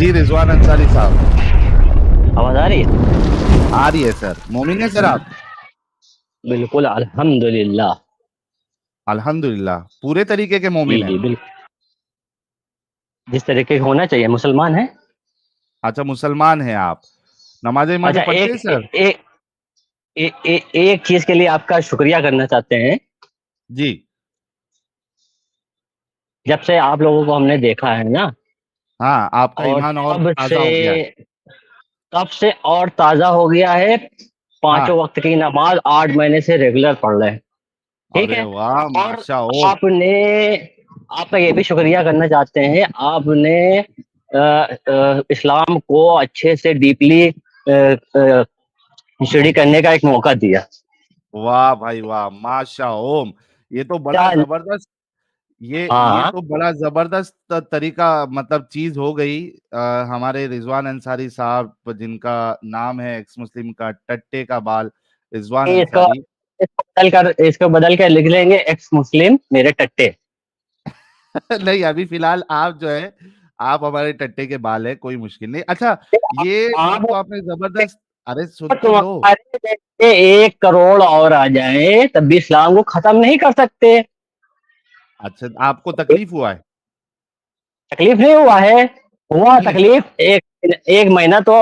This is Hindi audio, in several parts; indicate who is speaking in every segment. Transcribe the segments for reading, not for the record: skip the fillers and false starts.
Speaker 1: जी रिजवान अंसारी साहब।
Speaker 2: आवाज आ रही है?
Speaker 1: आ रही है सर। मोमिन है सर आप?
Speaker 2: बिल्कुल, अल्हम्दुलिल्लाह।
Speaker 1: अल्हम्दुलिल्लाह, पूरे तरीके के
Speaker 2: जी
Speaker 1: मोमिन है।
Speaker 2: जी, बिल्कुल। जिस तरीके का होना चाहिए, मुसलमान है।
Speaker 1: अच्छा, मुसलमान हैं आप। नमाजें
Speaker 2: अच्छा,
Speaker 1: नमाजें पढ़ते
Speaker 2: एक
Speaker 1: हैं
Speaker 2: ए,
Speaker 1: सर?
Speaker 2: ए, ए, ए, एक चीज के लिए आपका शुक्रिया करना चाहते हैं।
Speaker 1: जी।
Speaker 2: जब से आप लोगों को हमने देखा है ना,
Speaker 1: हाँ, आपका
Speaker 2: और
Speaker 1: ईमान और
Speaker 2: तब
Speaker 1: ताजा
Speaker 2: से
Speaker 1: हो गया है।
Speaker 2: तब से और ताजा हो गया है।
Speaker 1: हाँ।
Speaker 2: पांचों वक्त की नमाज 8 महीने से रेगुलर पढ़ रहे हैं। ठीक
Speaker 1: अरे
Speaker 2: है।
Speaker 1: वाह,
Speaker 2: और
Speaker 1: माशा ओ।
Speaker 2: आपने आपका ये भी शुक्रिया करना चाहते हैं, आपने इस्लाम को अच्छे से डीपली स्टडी करने का एक मौका दिया।
Speaker 1: वाह भाई वाह, माशा ओम। ये तो बड़ा
Speaker 2: क्या?
Speaker 1: जबरदस्त। ये
Speaker 2: हाँ,
Speaker 1: तो बड़ा जबरदस्त तरीका, मतलब चीज हो गई। हमारे रिजवान अंसारी साहब, जिनका नाम है एक्स मुस्लिम का टट्टे का बाल, रिजवान
Speaker 2: इसको
Speaker 1: अंसारी।
Speaker 2: इसको बदल कर लिख लेंगे, एक्स मुस्लिम मेरे टट्टे।
Speaker 1: नहीं, अभी फिलहाल आप जो है, आप हमारे टट्टे के बाल है, कोई मुश्किल नहीं। अच्छा, ये बात
Speaker 2: आप
Speaker 1: तो आपने जबरदस्त। अरे सुन तो लो।
Speaker 2: तुम्हारे जैसे 1 करोड़ और आ जाए तब भी इस्लाम को खत्म नहीं कर सकते।
Speaker 1: अच्छा, आपको तकलीफ हुआ है?
Speaker 2: तकलीफ नहीं हुआ है। हुआ
Speaker 1: हम्म।
Speaker 2: तकलीफ। एक एक महीना तो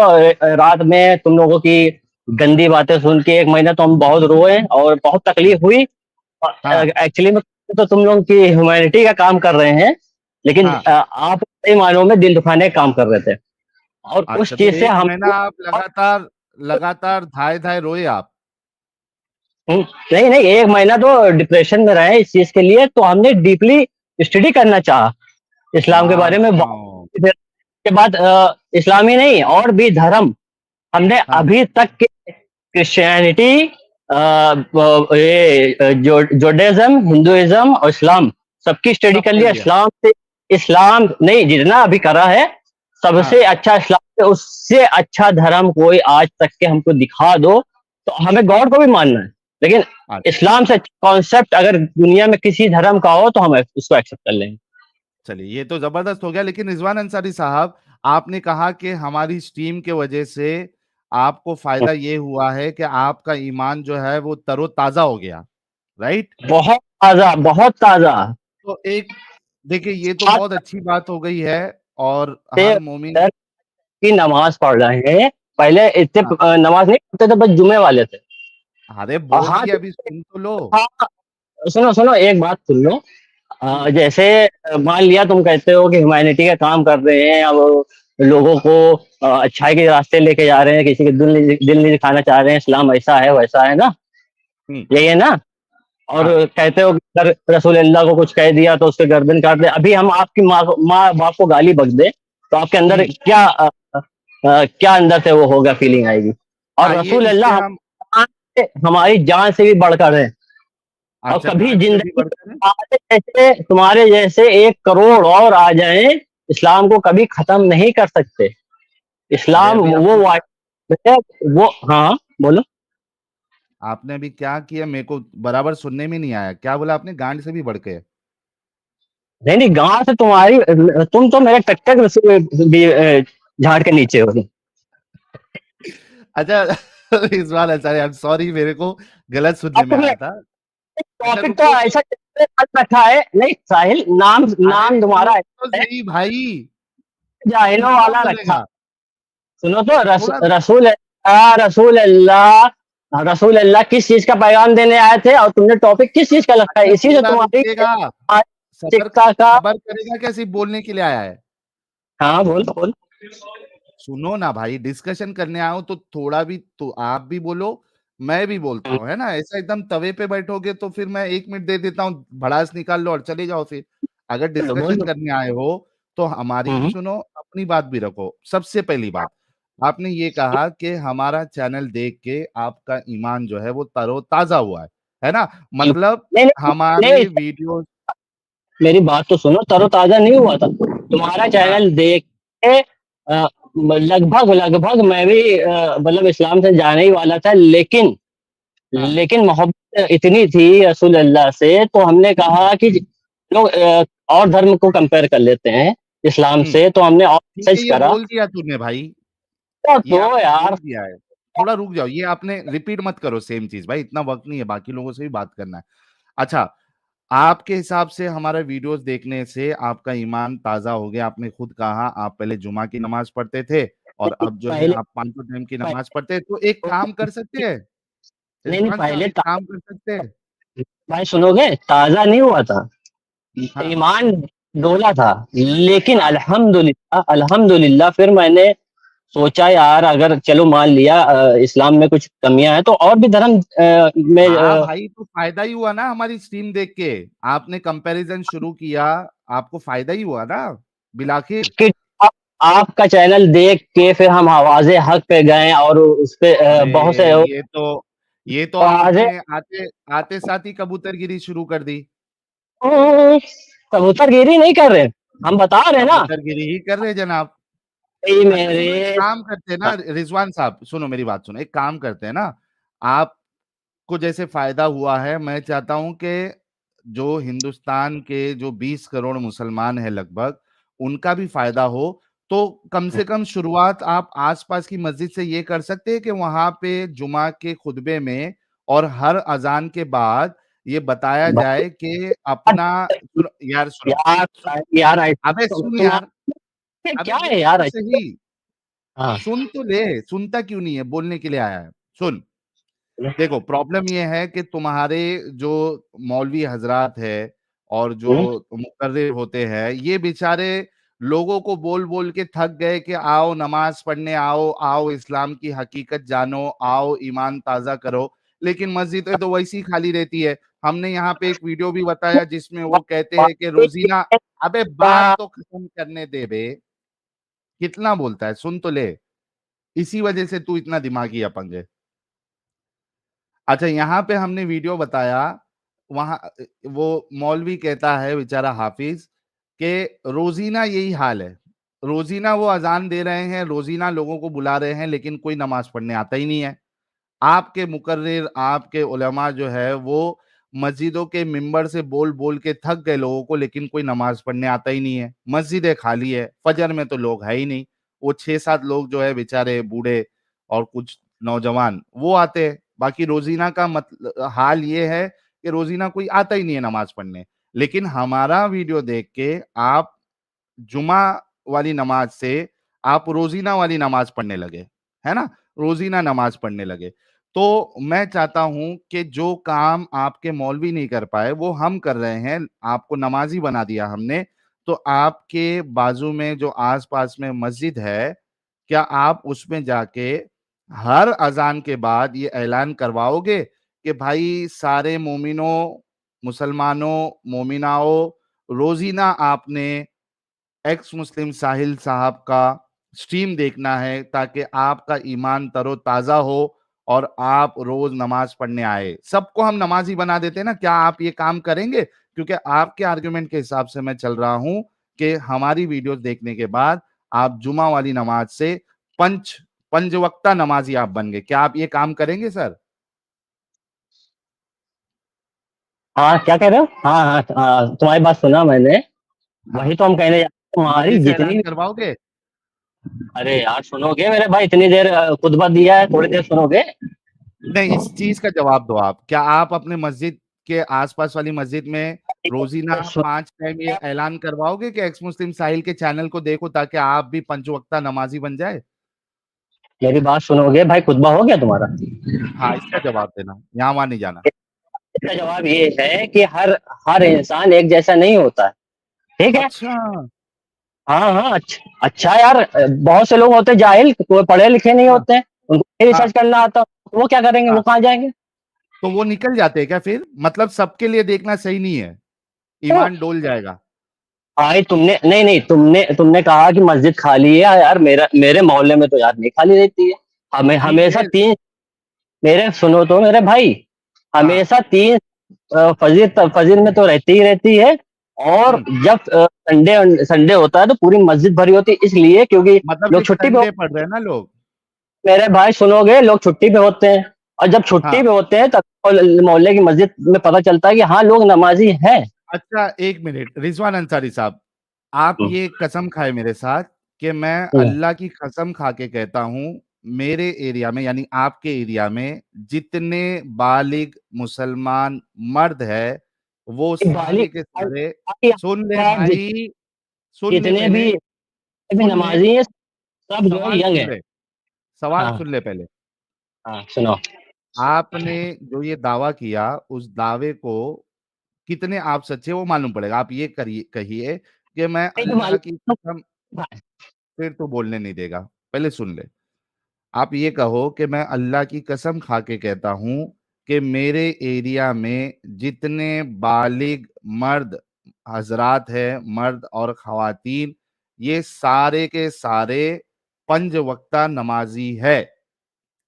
Speaker 2: रात में तुम लोगों की गंदी बातें सुन के 1 महीना तो हम बहुत रोए और बहुत तकलीफ हुई।
Speaker 1: हाँ
Speaker 2: एक्चुअली में तो तुम लोग की ह्यूमैनिटी का काम कर रहे हैं, लेकिन
Speaker 1: हाँ।
Speaker 2: आप सही मायनों में दिल दुखाने का काम कर रहे थे। और उस
Speaker 1: अच्छा, तो
Speaker 2: चीज से
Speaker 1: एक
Speaker 2: हम
Speaker 1: महीना आप लगातार लगातार धाए धाए रोए आप?
Speaker 2: नहीं नहीं, 1 महीना तो डिप्रेशन में रहे इस चीज के लिए, तो हमने डीपली स्टडी करना चाहा इस्लाम के बारे में।
Speaker 1: माशाअल्लाह।
Speaker 2: फिर के बाद इस्लाम ही नहीं और भी धर्म हमने
Speaker 1: हाँ,
Speaker 2: अभी तक के क्रिश्चियनिटी, ये जोडिज्म, हिंदुइज्म और इस्लाम सबकी स्टडी
Speaker 1: सब
Speaker 2: कर
Speaker 1: कर
Speaker 2: लिया।
Speaker 1: लिया।
Speaker 2: इस्लाम नहीं, जितना अभी करा है
Speaker 1: हाँ।
Speaker 2: सबसे अच्छा इस्लाम से उससे अच्छा धर्म कोई आज तक के हमको दिखा दो, तो हमें गॉड को भी मानना है। लेकिन
Speaker 1: अच्छा,
Speaker 2: इस्लाम से कॉन्सेप्ट अगर दुनिया में किसी धर्म का हो तो हम उसको एक्सेप्ट कर लेंगे।
Speaker 1: चलिए ये तो जबरदस्त हो गया। लेकिन रिजवान अंसारी साहब, आपने कहा कि हमारी स्ट्रीम के वजह से आपको फायदा ये हुआ है कि आपका ईमान जो है वो तरोताजा हो गया, राइट?
Speaker 2: बहुत ताजा, बहुत ताजा।
Speaker 1: तो एक, देखिए ये तो
Speaker 2: आज
Speaker 1: बहुत अच्छी बात हो गई है। और
Speaker 2: से
Speaker 1: हर मोमिन।
Speaker 2: की नमाज पढ़ रहे हैं। पहले इतने
Speaker 1: हाँ,
Speaker 2: नमाज नहीं पढ़ते थे, बस जुमे वाले थे।
Speaker 1: अरे
Speaker 2: और
Speaker 1: बोल
Speaker 2: हाँ,
Speaker 1: दिया, अभी सुन तो लो।
Speaker 2: हाँ, सुनो सुनो, एक बात सुन लो।
Speaker 1: हम्म।
Speaker 2: जैसे मान लिया तुम कहते हो कि ह्यूमैनिटी का काम कर रहे हैं, अब लोगों को अच्छाई के रास्ते लेके जा रहे हैं, किसी के दिल नहीं दिखाना चाह रहे हैं, इस्लाम ऐसा है वैसा है ना,
Speaker 1: हम्म।
Speaker 2: यही है ना। और
Speaker 1: हाँ।
Speaker 2: कहते हो कि अगर रसूल अल्लाह को कुछ कह दिया तो उसके गर्दन काट दे। अभी हम आपकी माँ बाप को गाली बक दे तो आपके अंदर
Speaker 1: हम्म।
Speaker 2: क्या अंदर से वो होगा, फीलिंग आएगी। और
Speaker 1: आइए
Speaker 2: रसूल
Speaker 1: इस पे
Speaker 2: अल्लाह
Speaker 1: हम।
Speaker 2: हमारी जान से भी बढ़कर है। और
Speaker 1: अच्छा,
Speaker 2: कभी
Speaker 1: जान से भी
Speaker 2: जिंदगी
Speaker 1: बढ़कर है।
Speaker 2: तुम्हारे जैसे 1 करोड़ और आ जाए, इस्लाम को कभी खत्म नहीं कर सकते।
Speaker 1: अरे
Speaker 2: इस्लाम
Speaker 1: अभी
Speaker 2: वो
Speaker 1: आपने क्या,
Speaker 2: वो हाँ, बोलो।
Speaker 1: आपने अभी क्या किया? मेरे को बराबर सुनने में नहीं आया। क्या बोला आपने? गांड से भी बढ़ के?
Speaker 2: नहीं नहीं, गांव से तुम्हारी, तुम तो मेरे टक्कर भी झाड़ के नीचे हो।
Speaker 1: अच्छा। इस बार अच्छा, आई एम सॉरी, मेरे को गलत सुनने
Speaker 2: अब
Speaker 1: में
Speaker 2: तुमने
Speaker 1: आया था। अच्छा
Speaker 2: टॉपिक तो
Speaker 1: रुको तो।
Speaker 2: ऐसा मत रखा है, नहीं साहिल, नाम
Speaker 1: अरे
Speaker 2: नाम तुम्हारा
Speaker 1: सुनो तो
Speaker 2: ऐसा है,
Speaker 1: सही भाई।
Speaker 2: जाहिलों
Speaker 1: कितना
Speaker 2: वाला रखा।
Speaker 1: बोलेगा?
Speaker 2: सुनो तो,
Speaker 1: थोड़ा।
Speaker 2: रसूल अल्लाह किस चीज का पैगाम देने आए थे, और तुमने टॉपिक किस चीज का रखा है,
Speaker 1: अच्छा,
Speaker 2: इसी से
Speaker 1: थोड़ा
Speaker 2: तुम्हारी
Speaker 1: रुकेगा? सबर
Speaker 2: मानसिकता का।
Speaker 1: सबर करेगा क्या? सिर्फ बोलने के लिए आया है?
Speaker 2: हाँ, बोल बोल।
Speaker 1: सुनो ना भाई, डिस्कशन करने आया हूं तो थोड़ा भी तो आप भी बोलो, मैं भी बोलता हूँ, है ना? ऐसा एकदम तवे पे बैठोगे तो फिर मैं 1 मिनट दे देता हूँ, भड़ास निकाल लो और चले जाओ फिर। अगर
Speaker 2: बोलो बोल
Speaker 1: डिस्कशन
Speaker 2: दो।
Speaker 1: करने आए हो तो हमारी भी
Speaker 2: हम्म,
Speaker 1: सुनो, अपनी बात भी रखो। सबसे पहली बात, आपने ये कहा कि हमारा चैनल देख के आपका ईमान जो है वो तरोताजा हुआ है ना? मतलब
Speaker 2: नहीं नहीं
Speaker 1: हमारे
Speaker 2: नहीं,
Speaker 1: वीडियो।
Speaker 2: मेरी बात तो सुनो, तरोताजा नहीं हुआ था तुम्हारा
Speaker 1: हाँ
Speaker 2: चैनल देख के। लगभग लगभग मैं भी मतलब इस्लाम से जाने ही वाला था, लेकिन
Speaker 1: हाँ
Speaker 2: लेकिन मोहब्बत इतनी थी रसूल अल्लाह से, तो हमने कहा कि लोग और धर्म को कंपेयर कर लेते हैं, इस्लाम
Speaker 1: हम्म,
Speaker 2: से, तो हमने और
Speaker 1: ठीक है,
Speaker 2: सर्च
Speaker 1: ये
Speaker 2: करा।
Speaker 1: बोल दिया तूने भाई, ये
Speaker 2: तो
Speaker 1: आपने बोल
Speaker 2: यार
Speaker 1: दिया है। थोड़ा रुक जाओ, ये आपने रिपीट मत करो सेम चीज भाई, इतना वक्त नहीं है, बाकी लोगों से भी बात करना है। अच्छा, आपके हिसाब से हमारे वीडियोस देखने से आपका ईमान ताजा हो गया? आपने खुद कहा आप पहले जुमा की नमाज पढ़ते थे और अब जो है
Speaker 2: पहले
Speaker 1: आप पांचों टाइम की नमाज
Speaker 2: पहले
Speaker 1: पढ़ते हैं, तो एक
Speaker 2: तो
Speaker 1: काम कर सकते हैं
Speaker 2: नहीं नहीं,
Speaker 1: रिजवान साहब, एक काम कर सकते हैं।
Speaker 2: भाई सुनोगे, ताजा नहीं हुआ था,
Speaker 1: हाँ,
Speaker 2: ईमान डोला था, लेकिन
Speaker 1: हाँ,
Speaker 2: अल्हम्दुलिल्लाह अल्हम्दुलिल्लाह फिर मैंने सोचा यार, अगर चलो मान लिया इस्लाम में कुछ कमियां हैं तो और भी धर्म में
Speaker 1: हाँ भाई, तो फायदा ही हुआ ना हमारी स्ट्रीम देख के। आपने कंपैरिजन शुरू किया, आपको फायदा ही हुआ ना बिलाखिर।
Speaker 2: कि आपका चैनल देख के फिर हम आवाज़े हक पे गए और उस पे
Speaker 1: अरे,
Speaker 2: बहुत से
Speaker 1: ये तो
Speaker 2: आवाज़ें
Speaker 1: आपने आते आते साथ ही कबूतरगिरी शुरू कर दी।
Speaker 2: कबूतरगिरी नहीं कर रहे, हम बता रहे हैं ना।
Speaker 1: कबूतरगिरी ही कर रहे जनाब।
Speaker 2: भाई
Speaker 1: अच्छा सुनो, एक
Speaker 2: मेरे
Speaker 1: काम करते हैं ना रिजवान साहब, सुनो मेरी बात सुनो, एक काम करते हैं ना, आपको जैसे फायदा हुआ है, मैं चाहता हूं कि जो हिंदुस्तान के जो 20 करोड़ मुसलमान हैं लगभग, उनका भी फायदा हो। तो कम से कम शुरुआत आप आसपास की मस्जिद से ये कर सकते हैं कि वहां पे जुमा के खुतबे में और हर अजान के बाद ये बताया जाए कि अपना यार सुनो,
Speaker 2: यार
Speaker 1: सुन,
Speaker 2: यार
Speaker 1: अबे सुन
Speaker 2: तुम
Speaker 1: यार, अबे
Speaker 2: क्या है
Speaker 1: बोल
Speaker 2: यार
Speaker 1: तो सही,
Speaker 2: हाँ
Speaker 1: सुन तो ले, सुनता क्यों नहीं है, बोलने के लिए आया है, सुन। देखो प्रॉब्लम ये है कि तुम्हारे जो मौलवी हजरात है और जो मुकर्रिर होते हैं, ये बेचारे लोगों को बोल बोल के थक गए कि आओ नमाज पढ़ने आओ, आओ इस्लाम की हकीकत जानो, आओ ईमान ताजा करो, लेकिन मस्जिदें तो वैसी ही खाली रहती है। हमने यहाँ पे एक वीडियो भी बताया जिसमें वो कहते हैं कि रोजीना, अबे बात तो खत्म करने दे बे, कितना बोलता है, सुन तो ले, इसी वजह से तू इतना दिमागी अपंग है। अच्छा, यहाँ पे हमने वीडियो बताया, वहां वो मौलवी कहता है बेचारा हाफिज कि रोजीना यही हाल है, रोजीना वो अजान दे रहे हैं, रोजीना लोगों को बुला रहे हैं, लेकिन कोई नमाज पढ़ने आता ही नहीं है। आपके मुकर्रिर, आपके उलमा जो है वो मस्जिदों के मिंबर से बोल बोल के थक गए लोगों को, लेकिन कोई नमाज पढ़ने आता ही नहीं है, मस्जिदें खाली है, फजर में तो लोग है ही नहीं, वो 6-7 लोग जो है बेचारे बूढ़े और कुछ नौजवान वो आते हैं, बाकी रोजीना का हाल ये है कि रोजीना कोई आता ही नहीं है नमाज पढ़ने। लेकिन हमारा वीडियो देख के आप जुमा वाली नमाज से आप रोजीना वाली नमाज पढ़ने लगे, है ना, रोजीना नमाज पढ़ने लगे। तो मैं चाहता हूं कि जो काम आपके मौलवी नहीं कर पाए वो हम कर रहे हैं, आपको नमाजी बना दिया हमने। तो आपके बाजू में जो आसपास में मस्जिद है, क्या आप उसमें जाके हर अजान के बाद ये ऐलान करवाओगे कि भाई सारे मोमिनों, मुसलमानों, मोमिनाओं, रोजीना आपने एक्स मुस्लिम साहिल साहब का स्ट्रीम देखना है ताकि आपका ईमान तरोताजा हो और आप रोज नमाज पढ़ने आए, सबको हम नमाजी बना देते हैं ना, क्या आप ये काम करेंगे? क्योंकि आपके आर्गुमेंट के हिसाब से मैं चल रहा हूं कि हमारी वीडियोस देखने के बाद आप जुमा वाली नमाज से पंच पंजवक्ता नमाजी आप बन गए, क्या आप ये काम करेंगे सर?
Speaker 2: हाँ क्या कह रहे हो, हाँ हाँ तुम्हारी बात सुना मैंने,
Speaker 1: हाँ,
Speaker 2: वही तो हम कहने जा रहे हैं, तुम्हारी
Speaker 1: मस्जिद से
Speaker 2: जितनी
Speaker 1: ऐलान
Speaker 2: भी।
Speaker 1: करवाओगे?
Speaker 2: अरे यार सुनोगे मेरे भाई, इतनी देर खुतबा दिया है, थोड़ी देर सुनोगे।
Speaker 1: नहीं, इस चीज का जवाब दो आप, क्या आप अपने मस्जिद के आसपास वाली मस्जिद में रोजीना
Speaker 2: सुन,
Speaker 1: 5 टाइम ये ऐलान करवाओगे कि एक्स मुस्लिम साहिल के चैनल को देखो ताकि आप भी पंचवक्ता नमाजी बन जाए?
Speaker 2: मेरी बात सुनोगे भाई, खुतबा हो गया तुम्हारा।
Speaker 1: हाँ, इसका जवाब देना, यहाँ वहां नहीं जाना।
Speaker 2: इसका जवाब ये है कि हर हर इंसान एक जैसा नहीं होता है, ठीक है।
Speaker 1: अच्छा,
Speaker 2: हाँ हाँ, अच्छा अच्छा यार, बहुत से लोग होते हैं जाहिल, कोई पढ़े लिखे नहीं
Speaker 1: हाँ,
Speaker 2: होते हैं, उनको रिसर्च
Speaker 1: हाँ,
Speaker 2: करना आता, वो क्या करेंगे, वो
Speaker 1: हाँ,
Speaker 2: कहाँ जाएंगे।
Speaker 1: तो वो निकल जाते हैं क्या फिर? मतलब सबके लिए देखना सही नहीं है,
Speaker 2: तो
Speaker 1: ईमान डोल जाएगा।
Speaker 2: भाई तुमने नहीं नहीं, तुमने तुमने कहा कि मस्जिद खाली है यार, मेरे मोहल्ले में तो यार नहीं खाली रहती है, हमें
Speaker 1: ठीक
Speaker 2: हमेशा
Speaker 1: है।
Speaker 2: तीन, मेरे सुनो तो मेरे भाई,
Speaker 1: हाँ।
Speaker 2: हमेशा तीन फजीर फजीर में तो रहती है। और
Speaker 1: हम्म,
Speaker 2: जब संडे संडे होता है तो पूरी मस्जिद भरी होती है, इसलिए क्योंकि
Speaker 1: मतलब
Speaker 2: लोग
Speaker 1: कि
Speaker 2: छुट्टी पे
Speaker 1: संडे पढ़ रहे हैं ना लोग?
Speaker 2: मेरे भाई सुनोगे, लोग छुट्टी पे होते हैं, और जब छुट्टी
Speaker 1: हाँ।
Speaker 2: पे होते हैं तब मोहल्ले की मस्जिद में पता चलता है कि हाँ लोग नमाजी हैं।
Speaker 1: अच्छा, 1 मिनट रिजवान अंसारी साहब, आप
Speaker 2: हम्म,
Speaker 1: ये कसम खाए मेरे साथ कि मैं
Speaker 2: हम्म।
Speaker 1: अल्लाह की कसम खा के कहता हूं, मेरे एरिया में यानी आपके एरिया में जितने बालिग मुसलमान मर्द है वो
Speaker 2: बाली
Speaker 1: सारे के सारे, सुन ले
Speaker 2: बात
Speaker 1: भाई, सुन ले
Speaker 2: जितने
Speaker 1: पहले,
Speaker 2: भी
Speaker 1: सुन ले,
Speaker 2: नमाजी हैं सब जो है
Speaker 1: सवाल
Speaker 2: यंग
Speaker 1: सुन
Speaker 2: है।
Speaker 1: ले, सवाल
Speaker 2: हाँ,
Speaker 1: सुन ले पहले।
Speaker 2: हाँ, सुनो।
Speaker 1: आपने जो ये दावा किया उस दावे को कितने आप सच्चे वो मालूम पड़ेगा। आप ये करिए, कहिए कि मैं
Speaker 2: नहीं तो
Speaker 1: अल्लाह की
Speaker 2: मालूम।
Speaker 1: कसम, फिर तो बोलने नहीं देगा, पहले सुन ले। आप ये कहो कि मैं अल्लाह की कसम खा के कहता हूं कि मेरे एरिया में जितने बालिग मर्द हजरात है, मर्द और खवातीन, ये सारे के सारे पंज वक्ता नमाजी है।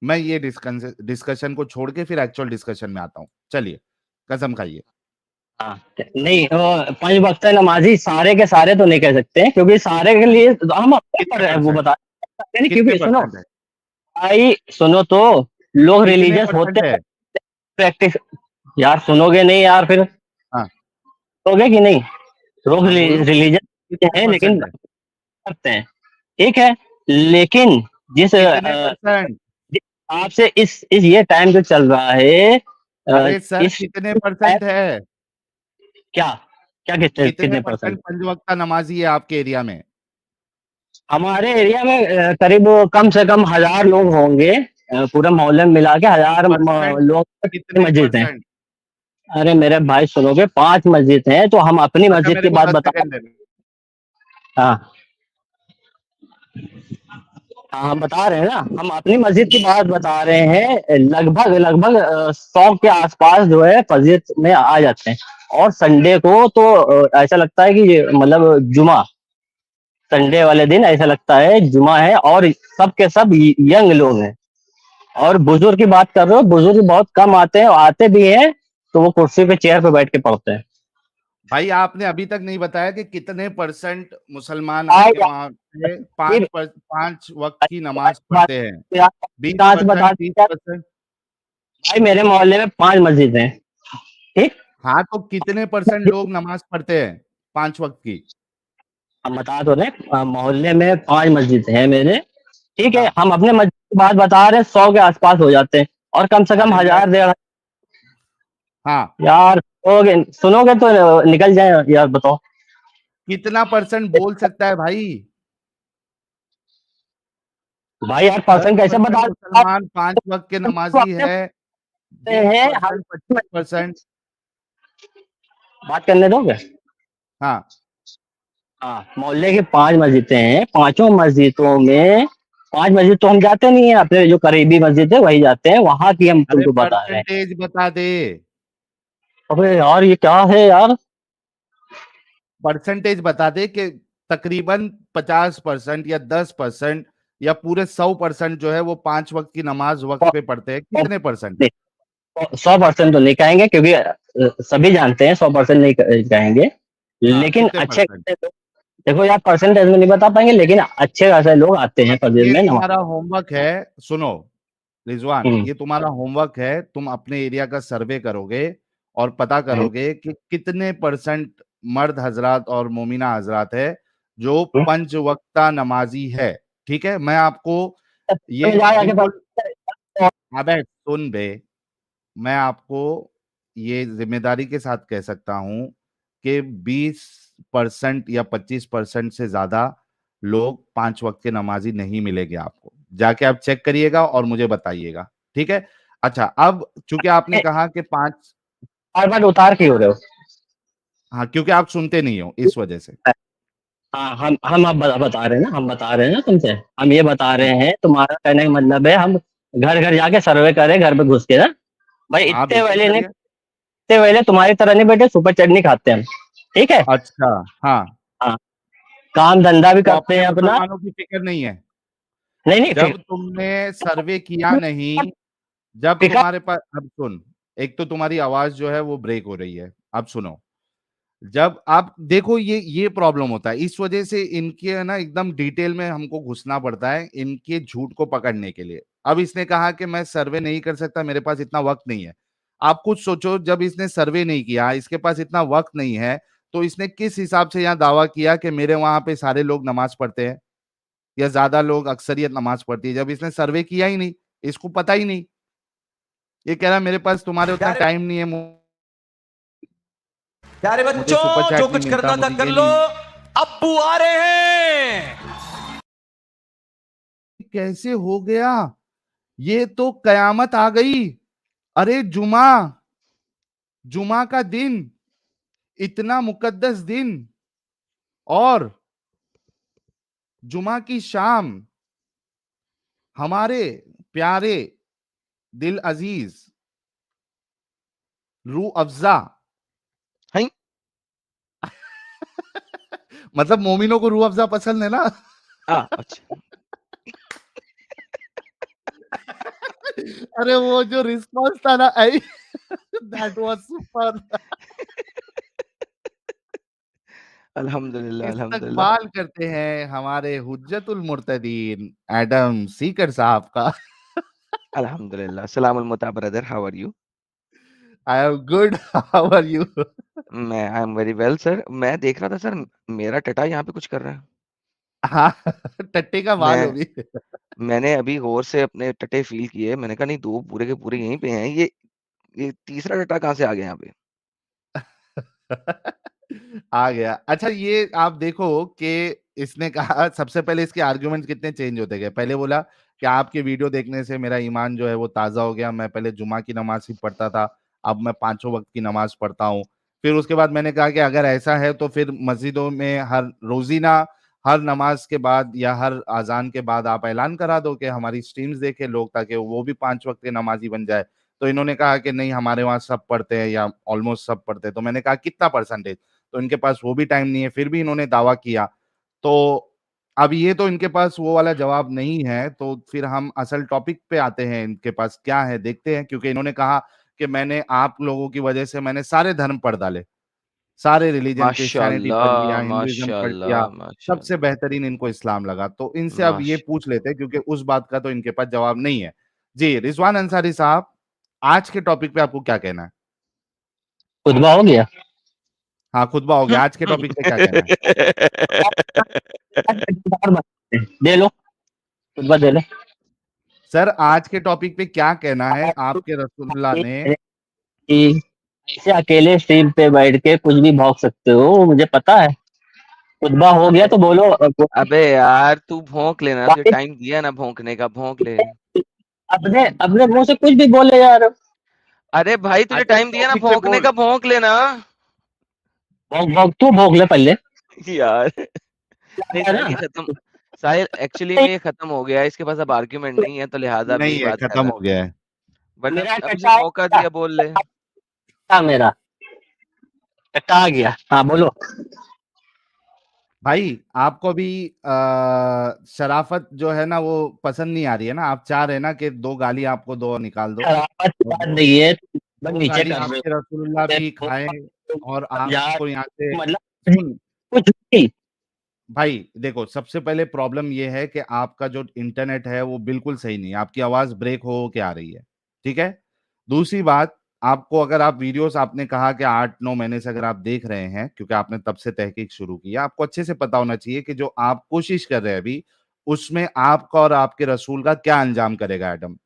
Speaker 1: मैं ये डिस्कशन को छोड़ के फिर एक्चुअल डिस्कशन में आता हूँ, चलिए कसम खाइए।
Speaker 2: हाँ, नहीं वो पांच वक्त नमाजी सारे के सारे तो नहीं कह सकते हैं, क्योंकि सारे के लिए तो हम अपने पर
Speaker 1: कितने
Speaker 2: है, वो
Speaker 1: परसेंट,
Speaker 2: बता नहीं,
Speaker 1: कितने
Speaker 2: क्योंकि सुनो
Speaker 1: परसेंट है,
Speaker 2: भाई, सुनो तो, लोग
Speaker 1: कितने
Speaker 2: रिलीजियस होते
Speaker 1: परसेंट है।
Speaker 2: हैं, प्रैक्टिस। यार सुनोगे नहीं यार, फिर
Speaker 1: हाँ,
Speaker 2: सुनोगे कि नहीं? लोग
Speaker 1: हाँ बोलो,
Speaker 2: रिलीजियस
Speaker 1: कितने
Speaker 2: हैं लेकिन
Speaker 1: परसेंट है,
Speaker 2: करते हैं, ठीक है, लेकिन जिस
Speaker 1: कितने परसेंट।
Speaker 2: जिस हिसाब से इस ये टाइम जो चल रहा है,
Speaker 1: अरे सर
Speaker 2: इस
Speaker 1: कितने
Speaker 2: टाइम,
Speaker 1: परसेंट है,
Speaker 2: क्या क्या कितने
Speaker 1: कितने
Speaker 2: कितने
Speaker 1: परसेंट
Speaker 2: परसेंट?
Speaker 1: पंज वक्ता नमाजी है आपके एरिया में।
Speaker 2: हमारे एरिया में करीब कम से कम 1000 लोग होंगे, पूरे मोहल्ले में मिला के 1000
Speaker 1: परसेंट,
Speaker 2: लोग
Speaker 1: कितने
Speaker 2: मस्जिद हैं।
Speaker 1: परसेंट।
Speaker 2: अरे मेरे भाई सुनोगे, 5 मस्जिद हैं, तो हम अपनी
Speaker 1: अच्छा
Speaker 2: मस्जिद
Speaker 1: मेरे
Speaker 2: की
Speaker 1: को
Speaker 2: बात
Speaker 1: 10 सेकंड
Speaker 2: बता।
Speaker 1: दे दो।
Speaker 2: हाँ, हाँ, हम बता रहे हैं ना, हम अपनी मस्जिद की बात बता रहे हैं, लगभग लगभग 100 के आसपास जो है मस्जिद में आ जाते हैं। और संडे को तो ऐसा लगता है कि मतलब जुमा, संडे वाले दिन ऐसा लगता है जुमा है, और सब के सब यंग लोग हैं। और बुजुर्ग की बात कर रहे हो, बुजुर्ग बहुत कम आते हैं, और आते भी हैं तो वो कुर्सी पे चेयर पे बैठ के पढ़ते हैं।
Speaker 1: भाई आपने अभी तक नहीं बताया कि कितने परसेंट मुसलमान
Speaker 2: भाई
Speaker 1: आपके वहां पे
Speaker 2: फिर
Speaker 1: पांच वक्त की नमाज
Speaker 2: बात
Speaker 1: पढ़ते हैं। बीस
Speaker 2: कहाँ से बता
Speaker 1: परसेंट तीस
Speaker 2: दिया?
Speaker 1: परसेंट
Speaker 2: भाई मेरे मोहल्ले में 5 मस्जिद हैं, ठीक।
Speaker 1: हाँ तो कितने परसेंट लोग नमाज पढ़ते हैं पांच वक्त की।
Speaker 2: हम बता तो रहे मोहल्ले में 5 मस्जिद हैं मेरे, ठीक है,
Speaker 1: हाँ,
Speaker 2: हम अपने मस्जिद की बात बता रहे हैं, 100 के आसपास हो जाते हैं, और कम से कम
Speaker 1: अरे यार,
Speaker 2: 1000 1,500।
Speaker 1: हाँ,
Speaker 2: यार सुनोगे सुनोगे तो निकल जाए यार, बताओ।
Speaker 1: कितना परसेंट बोल सकता है भाई।
Speaker 2: भाई यार,
Speaker 1: दस
Speaker 2: परसेंट कैसे
Speaker 1: परसेंट
Speaker 2: बता आप?
Speaker 1: मुसलमान पांच वक्त के
Speaker 2: तो
Speaker 1: नमाजी
Speaker 2: अपने
Speaker 1: है,
Speaker 2: से
Speaker 1: बीस
Speaker 2: हैं हम,
Speaker 1: परसेंट 25%।
Speaker 2: बात करने दोगे?
Speaker 1: हाँ,
Speaker 2: हाँ, मोहल्ले की 5 मस्जिदें हैं, पांचों मस्जिदों में, 5 मस्जिद तो हम जाते नहीं है, अपने जो करीबी मस्जिद है वही जाते हैं, वहां की हम
Speaker 1: अरे
Speaker 2: तुमको बता रहे हैं।
Speaker 1: परसेंटेज बता दे,
Speaker 2: अबे यार, ये क्या है यार?
Speaker 1: परसेंटेज बता दे कि तकरीबन 50% या 10% या पूरे 100% जो है वो पांच वक्त की नमाज वक्त पे पढ़ते हैं, कितने परसेंट।
Speaker 2: 100% तो नहीं कहेंगे, क्योंकि सभी जानते हैं, 100% नहीं कहेंगे,
Speaker 1: हाँ
Speaker 2: लेकिन
Speaker 1: कितने
Speaker 2: अच्छे
Speaker 1: परसेंट।
Speaker 2: खासे लोग, देखो यार परसेंटेज में नहीं बता पाएंगे, लेकिन अच्छे खासे लोग आते हैं फजर
Speaker 1: ये
Speaker 2: में नमाज।
Speaker 1: तुम्हारा होमवर्क है, सुनो रिजवान,
Speaker 2: हम्म,
Speaker 1: ये तुम्हारा होमवर्क है, तुम अपने एरिया का सर्वे करोगे और पता
Speaker 2: हम्म,
Speaker 1: करोगे कि कितने परसेंट मर्द हजरात और मोमिना हजरात है जो
Speaker 2: हम्म।
Speaker 1: पंच वक्ता नमाजी है। ठीक है, मैं आपको ये
Speaker 2: समझ आया कि
Speaker 1: बिल्कुल, अबे सुन बे, मैं आपको ये जिम्मेदारी के साथ कह सकता हूं कि 20% या 25% से ज्यादा लोग पांच वक्त के नमाजी नहीं मिलेंगे आपको। जाके आप चेक करिएगा और मुझे बताइएगा, ठीक है। अच्छा, अब चूंकि आपने कहा कि पांच,
Speaker 2: बार बार उतार के हो रहे हो।
Speaker 1: हाँ क्योंकि आप सुनते नहीं हो इस वजह से।
Speaker 2: हाँ, हम अब बता रहे हैं ना, हम बता रहे हैं ना तुमसे, हम ये बता
Speaker 1: हम्म,
Speaker 2: रहे हैं, तुम्हारा कहने का मतलब है हम घर घर जाके सर्वे करें, घर पे घुस के ना। भाई
Speaker 1: हाँ बिल्कुल करिए।
Speaker 2: इतने पहले तुम्हारी तरह नहीं बेटे, सुपर चटनी खाते हैं हम, ठीक है।
Speaker 1: अच्छा, हाँ,
Speaker 2: हाँ, काम धंधा भी
Speaker 1: तो
Speaker 2: करते
Speaker 1: अपने
Speaker 2: हैं अपना।
Speaker 1: मुसलमानों की फिक्र नहीं है।
Speaker 2: नहीं नहीं, फिर
Speaker 1: जब तुमने सर्वे किया नहीं, जब
Speaker 2: फिकर।
Speaker 1: तुम्हारे पास, अब सुन, एक तो तुम्हारी आवाज जो है वो ब्रेक हो रही है, अब सुनो। जब आप देखो, ये प्रॉब्लम होता है, इस वजह से इनके है ना एकदम डिटेल में हमको घुसना पड़ता है इनके झूठ को पकड़ने के लिए। अब इसने कहा कि मैं सर्वे नहीं कर सकता, मेरे पास इतना वक्त नहीं है। आप कुछ सोचो, जब इसने सर्वे नहीं किया, इसके पास इतना वक्त नहीं है, तो इसने किस हिसाब से यहाँ दावा किया कि मेरे वहां पे सारे लोग नमाज पढ़ते हैं या ज्यादा लोग अक्सरियत नमाज पढ़ती है, जब इसने सर्वे किया ही नहीं, इसको पता ही नहीं। ये कह रहा है मेरे पास तुम्हारे उतना टाइम नहीं है,
Speaker 3: प्यारे
Speaker 1: मुझे सुपर
Speaker 3: बच्चों, जो
Speaker 1: चैट नहीं
Speaker 3: कुछ
Speaker 1: मिलता,
Speaker 3: करना था
Speaker 1: मुझे
Speaker 3: कर
Speaker 1: ये
Speaker 3: लो,
Speaker 1: नहीं।
Speaker 3: अब्बू आ रहे हैं।
Speaker 1: कैसे हो गया? ये तो कयामत आ गई। अरे जुमा, जुमा का दिन, इतना मुकद्दस दिन, और जुमा की शाम, हमारे प्यारे दिल अजीज रूह अफजा
Speaker 4: हैं?
Speaker 1: मतलब मोमिनों को रूह अफजा पसंद है ना?
Speaker 4: अच्छा।
Speaker 1: अरे वो जो रिस्पॉन्स था ना, आई दैट वाज सुपर।
Speaker 4: अल्हम्दुलिल्लाह, अल्हम्दुलिल्लाह।
Speaker 1: इस्तकबाल करते हैं हमारे हुज्जतुल मुर्तदीन एडम सीकर साहब का।
Speaker 4: अल्हम्दुलिल्लाह। सलामुल मुता brother, how are you?
Speaker 1: I am good, how are you?
Speaker 4: I am very well sir. मैं देख रहा था सर, मेरा टटा यहाँ पे कुछ कर रहा है।
Speaker 1: हाँ, टट्टे का बाल हो
Speaker 4: मैं
Speaker 1: भी।
Speaker 4: मैंने अभी गौर से अपने टटे फ़ील किए। मैंने कहा नहीं 2 पूरे के पूरे यहीं पे हैं। ये तीसरा टटा कहाँ से आ गया यहाँ पे?
Speaker 1: आ गया। अच्छा, ये आप देखो कि इसने कहा, सबसे पहले इसके आर्गुमेंट्स कितने चेंज होते गए। पहले बोला कि आपके वीडियो देखने से मेरा ईमान जो है वो ताज़ा हो गया, मैं पहले जुमा की नमाज ही पढ़ता था, अब मैं पांचों वक्त की नमाज पढ़ता हूँ। फिर उसके बाद मैंने कहा कि अगर ऐसा है तो फिर मस्जिदों में हर रोजीना, हर नमाज के बाद या हर अजान के बाद आप ऐलान करा दो कि हमारी स्ट्रीम्स देखे लोग, ताकि वो भी 5 वक्त के नमाजी बन जाए। तो इन्होंने कहा कि नहीं, हमारे वहाँ सब पढ़ते हैं या ऑलमोस्ट सब पढ़ते हैं। तो मैंने कहा कितना परसेंटेज? तो इनके पास वो भी टाइम नहीं है, फिर भी इन्होंने दावा किया। तो अब ये तो इनके पास वो वाला जवाब नहीं है, तो फिर हम असल टॉपिक पे आते हैं, इनके पास क्या है देखते हैं। क्योंकि इन्होंने कहा कि मैंने आप लोगों की वजह से मैंने सारे धर्म पढ़ डाले, सारे रिलीजन, क्रिश्चियनिटी पढ़ लिया,
Speaker 4: माशाअल्लाह,
Speaker 1: हिंदुइज्म पढ़ लिया,
Speaker 4: माशाअल्लाह,
Speaker 1: सबसे
Speaker 4: माशाअल्लाह,
Speaker 1: बेहतरीन इनको इस्लाम लगा। तो इनसे अब ये
Speaker 4: माश
Speaker 1: पूछ लेते हैं, क्योंकि उस बात का तो इनके पास जवाब नहीं है। जी रिजवान अंसारी साहब, आज के टॉपिक पे आपको क्या कहना है?
Speaker 2: खुतबा हो गया।
Speaker 1: हाँ, खुतबा हो गया, आज के टॉपिक पे क्या कहना है?
Speaker 2: दे लो, खुतबा दे लो।
Speaker 1: सर, आज के टॉपिक पे क्या कहना है? आपके रसूलुल्लाह ने
Speaker 2: कि ऐसे अकेले स्ट्रीम पे बैठ के कुछ भी भौंक सकते हो, मुझे पता है। खुतबा हो गया तो बोलो।
Speaker 4: अबे यार, तू भौंक लेना, तुझे टाइम दिया ना भौंकने का, भौंक ले।
Speaker 2: अपने अपने मुंह से कुछ भी बोले यार।
Speaker 4: अरे भाई, तुझे
Speaker 1: अच्छा,
Speaker 4: टाइम दिया ना
Speaker 1: टॉपिक पे
Speaker 4: भौंकने
Speaker 1: बोल।
Speaker 4: का, भौंक लेना।
Speaker 2: भौंक भौंक तू भौंक ले पहले।
Speaker 4: यार नहीं
Speaker 2: है
Speaker 4: साहिल,
Speaker 2: ना?
Speaker 4: ये खत्म। साहिल एक्चुअली में ये खत्म हो गया है, इसके पास अब आर्ग्यूमेंट नहीं है, तो लिहाजा अब
Speaker 1: नहीं
Speaker 4: यही
Speaker 1: है,
Speaker 4: बात कर
Speaker 1: खत्म
Speaker 4: रहा
Speaker 1: हो गया है।
Speaker 4: है। वरना
Speaker 2: मेरा
Speaker 4: अब इसे
Speaker 2: टट्टा
Speaker 4: मौका दिया, बोल ले।
Speaker 2: मेरा टट्टा आ गया। हाँ बोलो।
Speaker 1: भाई, आपको भी शराफत जो है ना वो पसंद नहीं आ रही है ना? आप चाह रहे हैं ना कि दो गाली आपको दो और निकाल दो,
Speaker 2: शराबत की
Speaker 1: और
Speaker 2: बात नहीं है, बस
Speaker 1: दो
Speaker 2: नीचे
Speaker 1: गाली
Speaker 2: कर रहे
Speaker 1: आपके रसूलुल्लाह भी खाएं, और
Speaker 2: हो यार।
Speaker 1: आपको यहाँ से
Speaker 2: मतलब
Speaker 1: सुन।
Speaker 2: कुछ भी।
Speaker 1: भाई देखो, सबसे पहले प्रॉब्लम ये है कि आपका जो इंटरनेट है वो बिल्कुल सही नहीं है, आपकी आवाज ब्रेक हो के आ रही है। ठीक है। दूसरी बात, आपको अगर आप वीडियोस, आपने कहा कि 8-9 महीने से अगर आप देख रहे हैं, क्योंकि आपने तब से तहकीक शुरू की है, आपको अच्छे से पता होना चाहिए कि जो आप कोशिश कर रहे हैं अभी, उसमें आपका और आपके रसूल का क्या अंजाम करेगा एडम,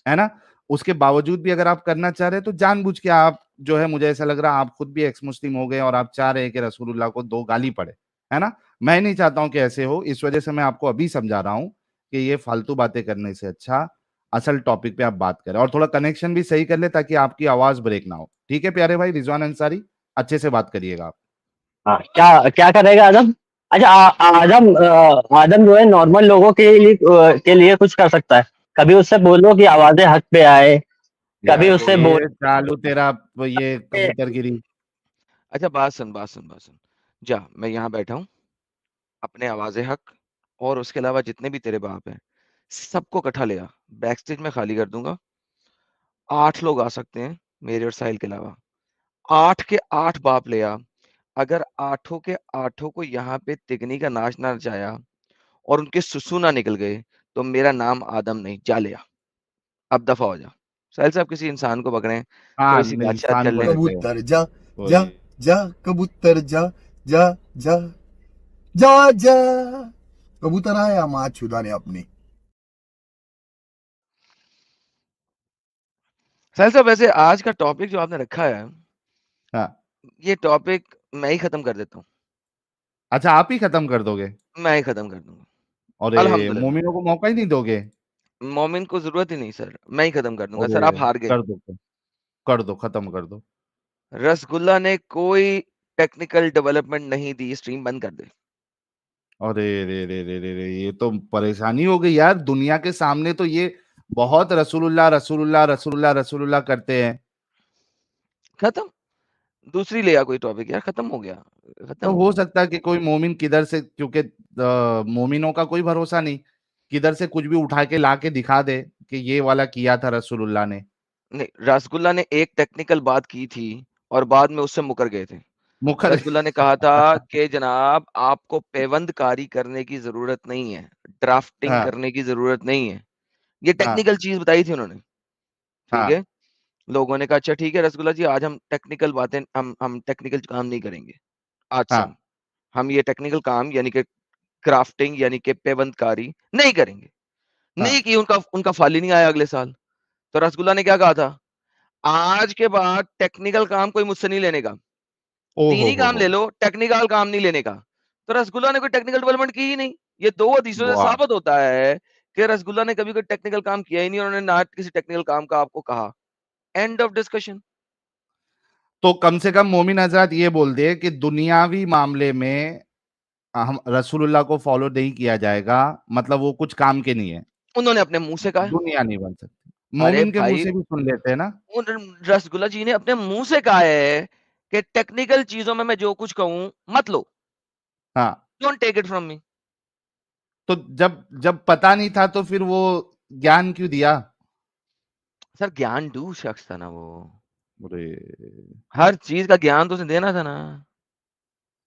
Speaker 1: है ना? उसके बावजूद भी अगर आप करना चाह रहे हैं तो जानबूझ के आप जो है, मुझे ऐसा लग रहा है आप खुद भी एक्स मुस्लिम हो गए और आप चाह रहे हैं कि रसूलुल्लाह को दो गाली पड़े, है ना? मैं नहीं चाहता हूं कि ऐसे हो, इस वजह से मैं आपको अभी समझा रहा हूं कि ये फालतू बातें करने से अच्छा असल टॉपिक पे आप बात करें, और थोड़ा कनेक्शन भी सही कर ले ताकि आपकी आवाज ब्रेक ना हो। ठीक है प्यारे भाई रिजवान अंसारी, अच्छे से बात करिएगा आप।
Speaker 2: हाँ, क्या क्या करेगा आदम? अच्छा, आदम आदम जो है नॉर्मल लोगों के लिए कुछ कर सकता है। कभी उससे बोलो कि आवाजें हक पे आए, कभी
Speaker 1: यार
Speaker 2: उससे बोल
Speaker 1: ये चालू तेरा ये कबूतरगिरी।
Speaker 4: अच्छा, बात सुन, बात सुन, बात सुन। जा, मैं यहाँ बैठा हूँ, अपने आवाज़े हक और उसके अलावा जितने भी तेरे बाप हैं, सबको इकट्ठा ले आ। बैक स्टेज में खाली कर दूंगा। 8 लोग आ सकते हैं, मेरे और साहिल के अलावा। 8 के 8 बाप ले आ। अगर आठों के आठों को यहाँ पे तिगनी का नाच ना नचाया और उनके सुसु ना निकल गए, तो मेरा नाम आदम नहीं। जा ले आ, अब दफा हो जा। साहिल साहब, किसी इंसान को पकड़ें,
Speaker 1: हाँ,
Speaker 4: थोड़ी सी बातचीत
Speaker 1: इंसान
Speaker 4: कर
Speaker 1: को
Speaker 4: लें।
Speaker 1: लेते हो
Speaker 3: कबूतर जा
Speaker 1: कोई।
Speaker 3: जा
Speaker 5: जा कबूतर जा जा जा जा जा। कबूतर आया माँ छुदा ने अपनी।
Speaker 4: साहिल साहब, वैसे आज का टॉपिक जो आपने रखा है,
Speaker 1: हाँ,
Speaker 4: ये टॉपिक मैं ही खत्म कर देता हूँ।
Speaker 1: अच्छा आप ही खत्म कर दोगे?
Speaker 4: मैं ही खत्म कर दूंगा।
Speaker 1: अरे
Speaker 4: अल्हम्दुलिल्लाह।
Speaker 1: मोमिनों को मौका ही नहीं दोगे?
Speaker 4: मोमिन को जरूरत ही नहीं सर, मैं ही खत्म कर दूंगा।
Speaker 1: अरे
Speaker 4: सर आप हार गए।
Speaker 1: कर दो, कर दो, खत्म कर दो।
Speaker 4: रसगुल्ला ने कोई टेक्निकल डेवलपमेंट नहीं दी, स्ट्रीम बंद कर दे।
Speaker 1: अरे रे रे रे रे रे, ये तो परेशानी हो गई यार। दुनिया के सामने तो ये बहुत रसूलुल्लाह रसूलुल्लाह रसूलुल्लाह रसूलुल्लाह करते हैं।
Speaker 4: खत्म। दूसरी ले आ कोई टॉपिक यार, खत्म हो गया। खत्म
Speaker 1: तो
Speaker 4: हो
Speaker 1: हो
Speaker 4: गया।
Speaker 1: सकता है कि कोई मोमिन किधर से, क्योंकि मोमिनों का कोई भरोसा नहीं, किधर से कुछ भी उठा के ला के दिखा दे कि ये वाला किया था रसूलुल्लाह ने।
Speaker 4: नहीं, रसगुल्ला ने एक टेक्निकल बात की थी और बाद में उससे मुकर गए थे।
Speaker 1: मुखर
Speaker 4: रसगुल्ला ने कहा था कि जनाब आपको पेवंदकारी करने की जरूरत नहीं है, ड्राफ्टिंग
Speaker 1: हाँ
Speaker 4: करने की जरूरत नहीं है। ये
Speaker 1: हाँ
Speaker 4: टेक्निकल चीज बताई थी उन्होंने। ठीक
Speaker 1: हाँ
Speaker 4: है। लोगों ने कहा अच्छा ठीक है रसगुल्ला जी, आज हम टेक्निकल बातें, हम टेक्निकल काम नहीं करेंगे आज से।
Speaker 1: हाँ
Speaker 4: हम ये टेक्निकल काम यानी कि क्राफ्टिंग यानी कि पेवंदकारी नहीं करेंगे। नहीं
Speaker 1: हाँ।
Speaker 4: की, उनका उनका फल ही नहीं आया अगले साल। तो रसगुल्ला ने क्या कहा था, आज के बाद टेक्निकल काम कोई मुझसे नहीं लेने का।
Speaker 1: ओ
Speaker 4: 3 ही काम
Speaker 1: हो।
Speaker 4: ले लो, टेक्निकल काम नहीं लेने का। तो रसगुल्ला ने कोई टेक्निकल डेवलपमेंट की ही नहीं। ये 2 हदीसों से
Speaker 1: वाह।
Speaker 4: साबित होता है कि रसगुल्ला ने कभी कोई टेक्निकल काम किया ही नहीं, और उन्होंने ना किसी टेक्निकल काम का आपको कहा। End of discussion.
Speaker 1: तो कम से कम मोमिन हजरत ये बोल दे कि दुनियावी मामले में हम रसूलुल्लाह को फॉलो नहीं किया जाएगा, मतलब वो कुछ काम के नहीं है।
Speaker 4: उन्होंने अपने मुंह से कहा है।
Speaker 1: दुनिया नहीं बन सकती।
Speaker 4: अरे
Speaker 1: मोमिन के मुंह
Speaker 4: भाई,
Speaker 1: से भी सुन लेते हैं ना।
Speaker 4: उन रसगुल्ला जी ने अपने मुंह से कहा है कि टेक्निकल चीजों में मैं जो कुछ कहूं मत लो।
Speaker 1: हाँ,
Speaker 4: don't take it from me.
Speaker 1: तो जब जब पता नहीं था तो फिर वो ज्ञान क्यों दिया?
Speaker 4: सर ज्ञान डू शख्स था ना वो।
Speaker 1: अरे
Speaker 4: हर चीज का ज्ञान तो उसे देना था ना।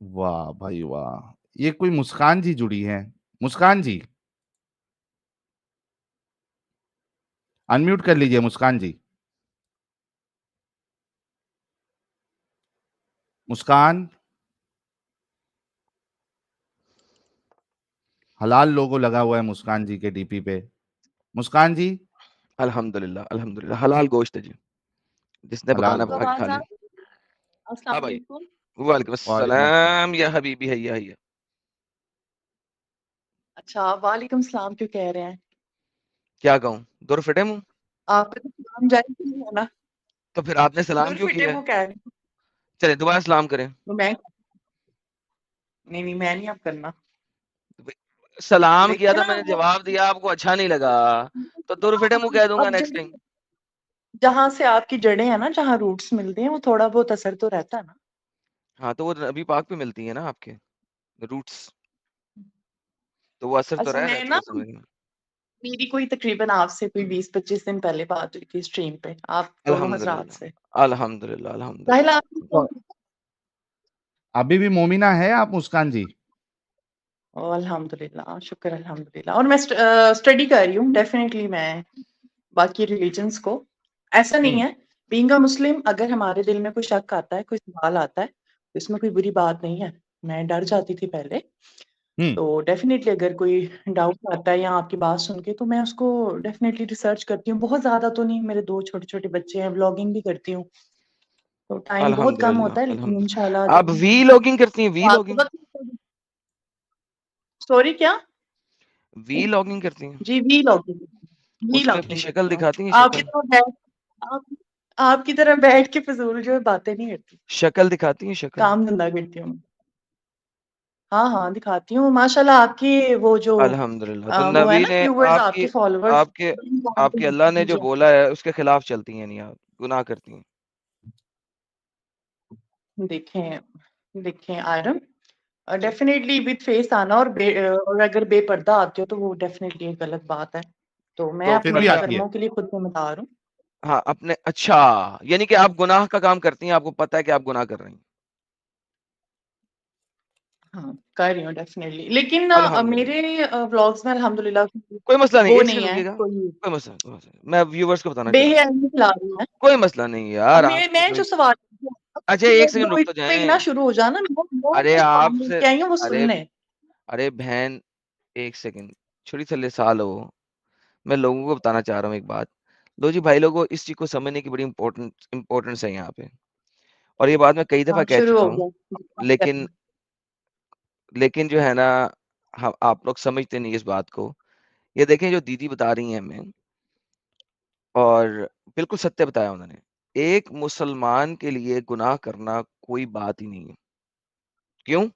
Speaker 1: वाह भाई वाह, ये कोई मुस्कान जी जुड़ी है। मुस्कान जी, अनम्यूट कर लीजिए मुस्कान जी। मुस्कान, हलाल लोगो लगा हुआ है मुस्कान जी के डीपी पे। मुस्कान जी,
Speaker 4: अल्हम्दुलिल्लाह अल्हम्दुलिल्लाह, हलाल गोश्त है जी, जिसने
Speaker 1: हलाल
Speaker 4: पकाना
Speaker 1: गो।
Speaker 4: पका के खा ले।
Speaker 6: अस्सलाम
Speaker 4: हाँ भाई।
Speaker 6: वालेकुम।
Speaker 4: वालेकुम
Speaker 1: वालेकुम अस्सलाम।
Speaker 4: अस्सलाम या हबीबी, हैया हैया।
Speaker 6: अच्छा, आप वालेकुम सलाम क्यों कह रहे हैं?
Speaker 4: क्या कहूँ, दुर फिटे मुंह।
Speaker 6: आपका तो सलाम जायज़ नहीं है ना?
Speaker 4: तो फिर आपने सलाम
Speaker 6: दुर
Speaker 4: क्यों
Speaker 6: फिटे
Speaker 4: किया है?
Speaker 6: मुँह कह रहे हैं।
Speaker 4: चले दोबारा सलाम करें।
Speaker 6: तो मैं नहीं, मैं नहीं अब करना।
Speaker 4: सलाम किया
Speaker 6: देखिए
Speaker 4: था
Speaker 6: ना
Speaker 4: मैंने,
Speaker 6: वो
Speaker 4: जवाब दिया, आपको अच्छा नहीं लगा तो दुर फिटे मुंह कह दूंगा
Speaker 6: अब
Speaker 4: नेक्स्ट टाइम।
Speaker 6: जहाँ से आपकी जड़ें हैं ना, जहाँ रूट्स मिलते हैं, वो थोड़ा बहुत असर तो रहता है ना?
Speaker 4: हाँ तो वो नबी पाक पे मिलती है ना आपके रूट्स, तो वो असर तो
Speaker 6: अच्छा,
Speaker 4: रहा है
Speaker 6: मैं
Speaker 4: नेचुरल
Speaker 6: ना
Speaker 4: समझ में।
Speaker 6: मेरी कोई तकरीबन आपसे कोई 20-25 दिन पहले बात हुई थी स्ट्रीम पे, आप दोनों हज़रात से।
Speaker 4: अल्हम्दुलिल्लाह अल्हम्दुलिल्लाह
Speaker 6: साहिल
Speaker 4: अल्हम्दुलिल्लाह।
Speaker 6: आपने
Speaker 1: तो अभी भी मोमिना है आप मुस्कान जी?
Speaker 6: ओह! अल्हम्दुलिल्लाह, शुक्र अल्हम्दुलिल्लाह। और मैं स्टडी कर रही हूँ डेफ़िनेटली मैं बाकी रिलीजन्स को। ऐसा नहीं
Speaker 1: हम्म
Speaker 6: है, बीइंग अ मुस्लिम अगर हमारे दिल में कोई शक आता है, कोई सवाल आता है, तो इसमें कोई बुरी बात नहीं है। मैं डर जाती थी पहले,
Speaker 1: हम्म।
Speaker 6: तो डेफ़िनेटली अगर कोई डाउट आता है या आपकी बात सुन के, तो मैं उसको डेफ़िनेटली रिसर्च करती हूँ। बहुत ज़्यादा तो नहीं, मेरे 2 छोटे-छोटे बच्चे हैं, व्लॉगिंग भी करती हूँ, तो टाइम बहुत कम
Speaker 4: अल्हम्दुलिल्लाह
Speaker 6: होता है, लेकिन इंशाल्लाह
Speaker 4: अल्हम्दुलिल्लाह। आप
Speaker 6: जब
Speaker 4: वी लॉगिंग करती हैं, वी
Speaker 6: आपको
Speaker 4: लॉगिंग?
Speaker 6: सॉरी क्या?
Speaker 4: वी लॉगिंग करती हैं?
Speaker 6: जी, वी
Speaker 4: उसमें अपनी
Speaker 6: लॉगिंग
Speaker 4: शक्ल
Speaker 6: करती हूँ।
Speaker 4: दिखाती हैं,
Speaker 6: आपकी
Speaker 4: शक्ल?
Speaker 6: तरह बैठ आप आपकी तरह बैठ के फ़िज़ूल जो है बातें नहीं करती,
Speaker 4: शक्ल दिखाती हैं, शक्ल?
Speaker 6: काम धंधा करती हूँ। हाँ, हाँ, दिखाती हूँ। माशाल्लाह आपके वो जो
Speaker 4: अल्हम्दुलिल्लाह। तो
Speaker 6: वो है
Speaker 4: नबी
Speaker 6: ना
Speaker 4: ने
Speaker 6: व्यूअर्स
Speaker 4: आपकी
Speaker 6: आपके फॉलोवर्स
Speaker 4: आपके आपके अल्लाह ने जो
Speaker 6: जी।
Speaker 4: बोला है उसके खिलाफ चलती हैं, नहीं आप गुनाह करती हैं।
Speaker 6: देखें देखें आयरन डेफ़िनेटली विद फेस आना और अगर बेपर्दा आते हो तो वो डेफ़िनेटली एक गलत बात है। तो मैं
Speaker 4: तो
Speaker 1: फिर
Speaker 6: अपने
Speaker 1: भी आती है।
Speaker 6: कर्मों के लिए खुद ज़िम्मेदार हूँ।
Speaker 4: हाँ, अपने अच्छा, यानी कि आप गुनाह का काम करती हैं, आपको पता है कि आप गुनाह कर रही हैं।
Speaker 6: हाँ, कर रही हूँ डेफ़िनेटली। लेकिन
Speaker 4: अल्हम्दुलिल्लाह।
Speaker 6: मेरे व्लॉग्स में अल्हम्दुलिल्लाह
Speaker 4: कोई मसला नहीं,
Speaker 6: वो
Speaker 4: 1
Speaker 6: नहीं
Speaker 4: सेकंड
Speaker 6: है,
Speaker 4: रुकिएगा।
Speaker 6: कोई
Speaker 4: कोई मसला नहीं। मैं व्यूअर्स को बताना चाह रहा हूँ।
Speaker 6: बेहयाई नहीं खिला रही मैं।
Speaker 4: कोई मसला नहीं
Speaker 6: अब
Speaker 4: यार, आपको
Speaker 6: मैं जो
Speaker 4: कोई
Speaker 6: सवाल
Speaker 4: अच्छा एक
Speaker 6: तो
Speaker 4: सेकंड
Speaker 6: वो
Speaker 4: रुक तो
Speaker 6: पे ही ना
Speaker 4: जाएं।
Speaker 6: शुरू हो जाना,
Speaker 4: अरे आपसे
Speaker 6: क्या आई हूँ वो
Speaker 4: अरे
Speaker 6: सुनने।
Speaker 4: अरे बहन, एक सेकंड, छोटी सा लिसाल हो। मैं लोगों को बताना चाह रहा हूँ एक बात। लो जी भाई लोगों, इस चीज को समझने की बड़ी इम्पोर्टेंस है यहाँ पे, और ये बात मैं कई दफा
Speaker 6: हाँ,
Speaker 4: कह
Speaker 6: शुरू
Speaker 4: चुका
Speaker 6: हो
Speaker 4: हूँ,
Speaker 6: गया।
Speaker 4: लेकिन लेकिन जो है ना, हम आप लोग समझते नहीं इस बात को। ये देखें जो दीदी बता रही हैं हमें, और बिल्कुल सत्य बताया उन्होंने। एक मुसलमान के लिए गुनाह करना कोई बात ही नहीं है। क्यों?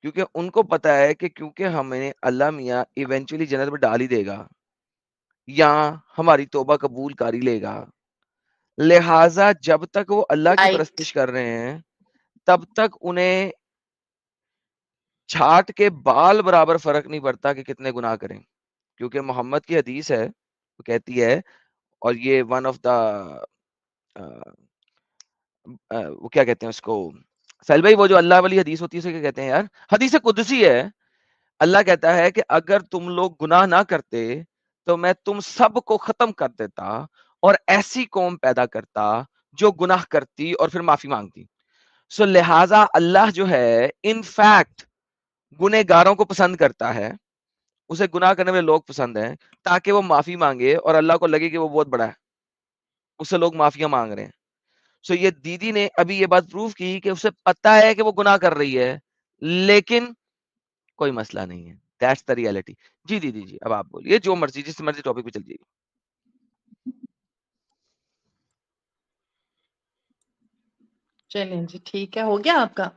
Speaker 4: क्योंकि उनको पता है कि क्योंकि हमें अल्लाह मियाँ इवेंचुअली जन्नत में डाल ही देगा, या हमारी तौबा कबूल कर ही लेगा। लिहाजा जब तक वो अल्लाह की
Speaker 6: राइट।
Speaker 4: परस्तिश कर रहे हैं, तब तक उन्हें छाट के बाल बराबर फर्क नहीं पड़ता कि कितने गुनाह करें। क्योंकि मोहम्मद की हदीस है, वो कहती है, और ये वन ऑफ द वो क्या कहते हैं उसको, साहिल भाई, वो जो अल्लाह वाली हदीस होती है उसे क्या कहते हैं यार? हदीस कुदसी है। अल्लाह कहता है कि अगर तुम लोग गुनाह ना करते तो मैं तुम सबको खत्म कर देता और ऐसी कौम पैदा करता जो गुनाह करती और फिर माफी मांगती। सो लिहाजा अल्लाह जो है इनफैक्ट गुनहगारों को पसंद करता है, उसे गुनाह करने वाले लोग पसंद हैं, ताकि वो माफी मांगे और अल्लाह को लगे कि वो बहुत बड़ा है, उससे लोग माफिया मांग रहे हैं। सो ये दीदी ने अभी ये बात प्रूव की कि उसे पता है कि वो गुनाह कर रही है, लेकिन कोई मसला नहीं है। That's the reality. जी दीदी जी, अब आप बोलिए, जो मर्जी जिस मर्जी टॉपिक पे चल जाइए।
Speaker 6: चलें जी, ठीक है, हो गया आपका?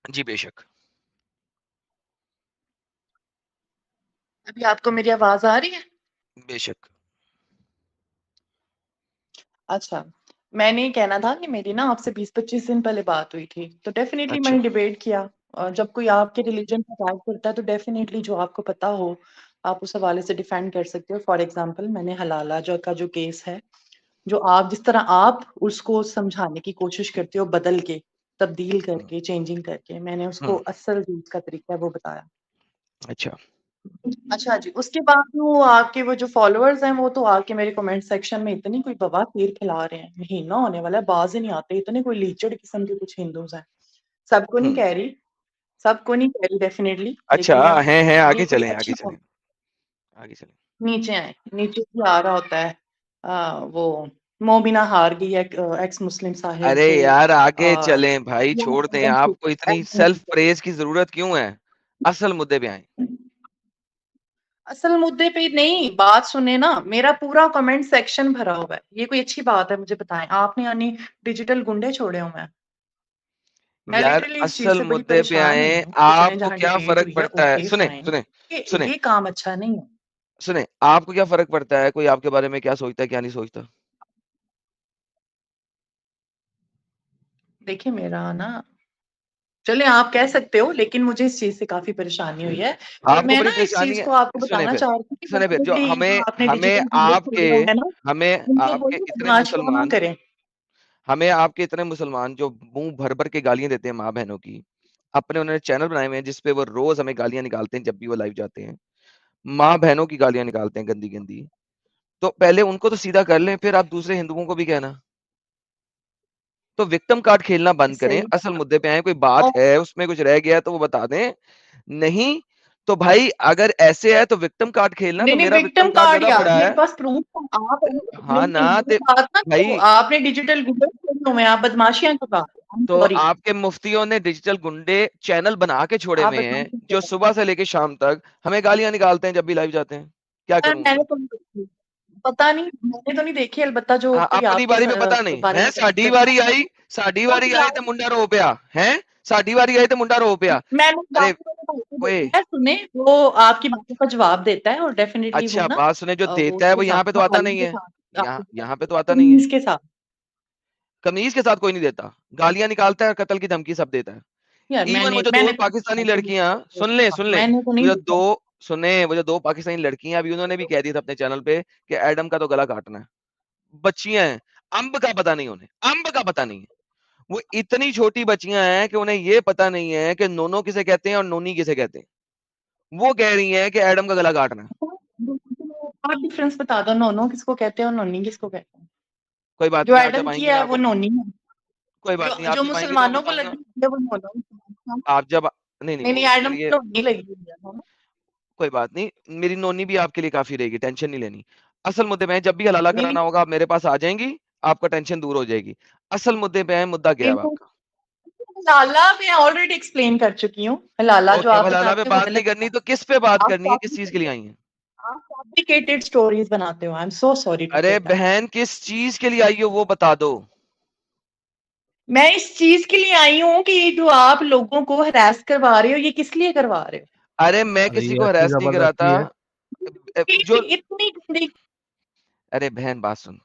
Speaker 4: जी बेशक।
Speaker 6: अभी आपको मेरी आवाज आ रही है?
Speaker 4: बेशक।
Speaker 6: अच्छा, मैंने ये कहना था कि मेरी ना आपसे 20-25 दिन पहले बात हुई थी, तो डेफिनेटली
Speaker 4: अच्छा।
Speaker 6: मैंने डिबेट किया। जब कोई आपके रिलीजन को अटैक करता है तो डेफिनेटली जो आपको पता हो, आप उस हवाले से डिफेंड कर सकते हो। फॉर एग्जांपल मैंने हलाला जो का जो केस है, जो आप जिस तरह आप उसको समझाने की कोशिश करते हो बदल के, तब्दील करके, चेंजिंग करके, मैंने उसको
Speaker 4: हम्म।
Speaker 6: असल चीज़ का तरीका है वो बताया।
Speaker 4: अच्छा।
Speaker 6: अच्छा जी, उसके बाद वो आपके वो जो फॉलोअर्स हैं वो तो आके मेरे कमेंट सेक्शन में इतनी कोई बवासीर फैला रहे हैं, महीना होने वाला है, बाज ही नहीं आते, इतने कोई लीचड़ किस्म के कुछ हिंदूज हैं। सबको नहीं
Speaker 4: हम्म।
Speaker 6: कह रही, सबको नहीं कह रही डेफिनेटली,
Speaker 4: अच्छा,
Speaker 6: लेकिन
Speaker 4: हैं
Speaker 6: ये
Speaker 4: आगे
Speaker 6: कोई
Speaker 4: चलें, आगे
Speaker 6: अच्छा
Speaker 4: चलें, आगे चलें।
Speaker 6: नीचे आए, नीचे भी आ रहा होता है। वो मोमिना हार गई है एक्स मुस्लिम साहिब
Speaker 4: अरे
Speaker 6: से।
Speaker 4: यार आगे
Speaker 6: आ,
Speaker 4: चलें भाई, छोड़ दें, आपको इतनी सेल्फ प्रेज की जरूरत क्यों है? असल मुद्दे पे आए।
Speaker 6: असल मुद्दे पे नहीं, बात सुने ना, मेरा पूरा कमेंट सेक्शन भरा हुआ है। ये कोई अच्छी बात है? मुझे बताएं, आपने यानी डिजिटल गुंडे छोड़े हुए हैं। मैं
Speaker 4: यार
Speaker 6: लिटरली इस चीज
Speaker 4: असल
Speaker 6: से बड़ी
Speaker 4: मुद्दे पे
Speaker 6: परेशान हुई
Speaker 4: आए,
Speaker 6: हूँ। इतने
Speaker 4: आपको
Speaker 6: जहाँ
Speaker 4: क्या
Speaker 6: डिबेट
Speaker 4: फर्क
Speaker 6: हुई है,
Speaker 4: पड़ता है?
Speaker 6: ओके
Speaker 4: सुने
Speaker 6: फाइन,
Speaker 4: सुने सुने
Speaker 6: ये काम अच्छा नहीं है।
Speaker 4: सुने, आपको क्या फर्क पड़ता है कोई आपके बारे में क्या सोचता है क्या नहीं सोचता?
Speaker 6: देखिए मेरा ना, चले आप कह सकते हो, लेकिन मुझे इस चीज से काफी परेशानी हुई है, और
Speaker 4: आपको
Speaker 6: मैं
Speaker 4: बड़ी
Speaker 6: ना इस
Speaker 4: परेशानी
Speaker 6: चीज
Speaker 4: है?
Speaker 6: को आपको
Speaker 4: सुने
Speaker 6: बताना
Speaker 4: फिर,
Speaker 6: चाह रही थी कि
Speaker 4: सुने फिर, जो
Speaker 6: डेफिनेटली जो
Speaker 4: हमें
Speaker 6: आपने
Speaker 4: हमें
Speaker 6: डिजिटल गुंडे
Speaker 4: आपके
Speaker 6: छोड़े हुए हैं ना,
Speaker 4: हमें
Speaker 6: उनसे
Speaker 4: आपके
Speaker 6: बोलिए
Speaker 4: इतने
Speaker 6: बदमाशियां ना
Speaker 4: मुसलमान
Speaker 6: करें।
Speaker 4: हमें आपके इतने मुसलमान जो मुंह भर भर के गालियां देते हैं माँ बहनों की, अपने उन्होंने चैनल बनाए हुए हैं जिसपे वो रोज हमें गालियां निकालते हैं जब भी वो लाइव जाते हैं, माँ बहनों की गालियां निकालते हैं गंदी गंदी। तो पहले उनको तो सीधा कर लें, फिर आप दूसरे हिंदुओं को भी कहना। तो विक्टिम कार्ड खेलना बंद करें,
Speaker 6: सही
Speaker 4: असल मुद्दे पे आए। कोई बात
Speaker 6: और
Speaker 4: है उसमें कुछ रह गया है तो वो बता दें, नहीं तो भाई अगर ऐसे है तो विक्टिम कार्ड खेलना,
Speaker 6: नहीं
Speaker 4: तो
Speaker 6: नहीं,
Speaker 4: मेरा
Speaker 6: विक्टिम
Speaker 4: विक्टिम कार्ड
Speaker 6: कार्ड
Speaker 4: लगा
Speaker 6: यार
Speaker 4: पड़ा
Speaker 6: मेरे
Speaker 4: है।
Speaker 6: पास प्रूफ है। आप
Speaker 4: हाँ
Speaker 6: नहीं नहीं,
Speaker 4: ना
Speaker 6: ये बात ना करो,
Speaker 4: भाई,
Speaker 6: आपने डिजिटल गुंडे छोड़े हुए हैं, आप बदमाशियां कर रहे हो। आई एम
Speaker 4: तो
Speaker 6: सॉरी,
Speaker 4: आपके मुफ्तियों ने डिजिटल गुंडे चैनल बना के छोड़े
Speaker 6: आप
Speaker 4: हुए हैं
Speaker 6: बदमाशी कर
Speaker 4: जो
Speaker 6: रहे हो।
Speaker 4: सुबह से लेके शाम तक हमें गालियां निकालते हैं जब भी लाइव जाते हैं। क्या
Speaker 6: यार
Speaker 4: करूं
Speaker 6: मैंने
Speaker 4: फिर?
Speaker 6: तो नहीं देखी, पता नहीं, मैंने तो नहीं देखी, अलबत्ता जो कोई
Speaker 4: अपनी
Speaker 6: आपके
Speaker 4: बारी में पता नहीं
Speaker 6: बारे
Speaker 4: है,
Speaker 6: में कमेंट करता है
Speaker 4: साडी
Speaker 6: वो
Speaker 4: वारी आई तो
Speaker 6: यार,
Speaker 4: मुंडा रो पिया है, साडी वारी आई तो मुंडा रो पिया।
Speaker 6: मैंने
Speaker 4: अरे
Speaker 6: बाकी वाले भाई को
Speaker 4: ओए,
Speaker 6: देखा है, सुने, वो आपकी बातों का जवाब देता है, और डेफिनेटली वो
Speaker 4: अच्छा
Speaker 6: ना
Speaker 4: बात सुने, जो
Speaker 6: वो
Speaker 4: देता है वो
Speaker 6: उसके
Speaker 4: यहाँ पे
Speaker 6: साथ
Speaker 4: तो आता
Speaker 6: बहाली
Speaker 4: नहीं
Speaker 6: के
Speaker 4: है।
Speaker 6: साथ
Speaker 4: यहाँ
Speaker 6: आपके
Speaker 4: यहाँ पे तो
Speaker 6: साथ
Speaker 4: आता नहीं है।
Speaker 6: तमीज के साथ।
Speaker 4: कमीज के साथ कोई नहीं देता, गालियां निकालता है और कत्ल की धमकी सब देता है।
Speaker 6: यार
Speaker 4: इवन वो
Speaker 6: मैंने
Speaker 4: जो दो
Speaker 6: मैंने तो
Speaker 4: पाकिस्तानी लड़कियां, सुन ले
Speaker 6: मैंने तो
Speaker 4: वो
Speaker 6: नहीं
Speaker 4: जो
Speaker 6: देखा।
Speaker 4: दो सुने वो जो दो पाकिस्तानी लड़कियां, अभी उन्होंने भी कह दिया था अपने चैनल पे कि एडम का तो गला काटना है। बच्चियां हैं, अम्ब का पता नहीं उन्हें, अम्ब का पता नहीं है। वो इतनी छोटी बच्चियां हैं कि उन्हें ये पता नहीं है कि नोनो किसे कहते हैं और नोनी किसे कहते हैं। वो कह रही हैं कि एडम का गला काटना है।
Speaker 6: आप डिफरेंस बता दो, नोनो किसको कहते हैं और नोनी किसको कहते हैं?
Speaker 4: कोई बात
Speaker 6: जो
Speaker 4: नहीं, आज
Speaker 6: एडम
Speaker 4: जब
Speaker 6: की
Speaker 4: आएंगी मैं
Speaker 6: है वो
Speaker 4: आपको,
Speaker 6: नोनी है।
Speaker 4: कोई बात नहीं,
Speaker 6: जो
Speaker 4: आप
Speaker 6: जो
Speaker 4: दिखाएंगे तो मैं
Speaker 6: मुसलमानों को
Speaker 4: बताऊंगा।
Speaker 6: लगी है वो बोलो।
Speaker 4: आप जब नहीं नहीं
Speaker 6: नहीं
Speaker 4: वो उसके
Speaker 6: एडम
Speaker 4: लिए
Speaker 6: को तो नहीं लगी हुई है ना।
Speaker 4: कोई बात नहीं, मेरी नोनी भी आपके लिए काफी रहेगी, टेंशन नहीं लेनी। असल मुद्दे पे है, जब भी हलाला
Speaker 6: नहीं
Speaker 4: कराना होगा आप मेरे पास आ जाएंगी, आपका टेंशन दूर हो जाएगी। असल मुद्दे पे है, मुद्दा क्या है
Speaker 6: नहीं
Speaker 4: आपका?
Speaker 6: हलाला मैं ऑलरेडी एक्सप्लेन कर चुकी हूँ। हलाला जो
Speaker 4: ओके, अब
Speaker 6: आप
Speaker 4: हलाला पे
Speaker 6: बताते हो वो
Speaker 4: बात नहीं
Speaker 6: गलत
Speaker 4: करनी
Speaker 6: है।
Speaker 4: तो किस पे बात
Speaker 6: आप
Speaker 4: करनी है, किस चीज के लिए आई हैं?
Speaker 6: फैब्रिकेटेड स्टोरीज बनाते हो। I am so sorry to
Speaker 4: अरे
Speaker 6: से दैट।
Speaker 4: बहन, किस चीज के लिए आई हो वो बता दो।
Speaker 6: मैं इस चीज के लिए आई हूँ कि जो आप लोगों को हरास करवा रहे हो ये किस लिए करवा रहे हो?
Speaker 4: अरे मैं
Speaker 1: अरे
Speaker 4: किसी
Speaker 1: ये
Speaker 4: को
Speaker 1: अच्छी
Speaker 4: हरास नहीं कराता।
Speaker 1: जबरदस्ती है।
Speaker 4: जो
Speaker 6: इतनी गंदी।
Speaker 4: अरे बहन बात सुन,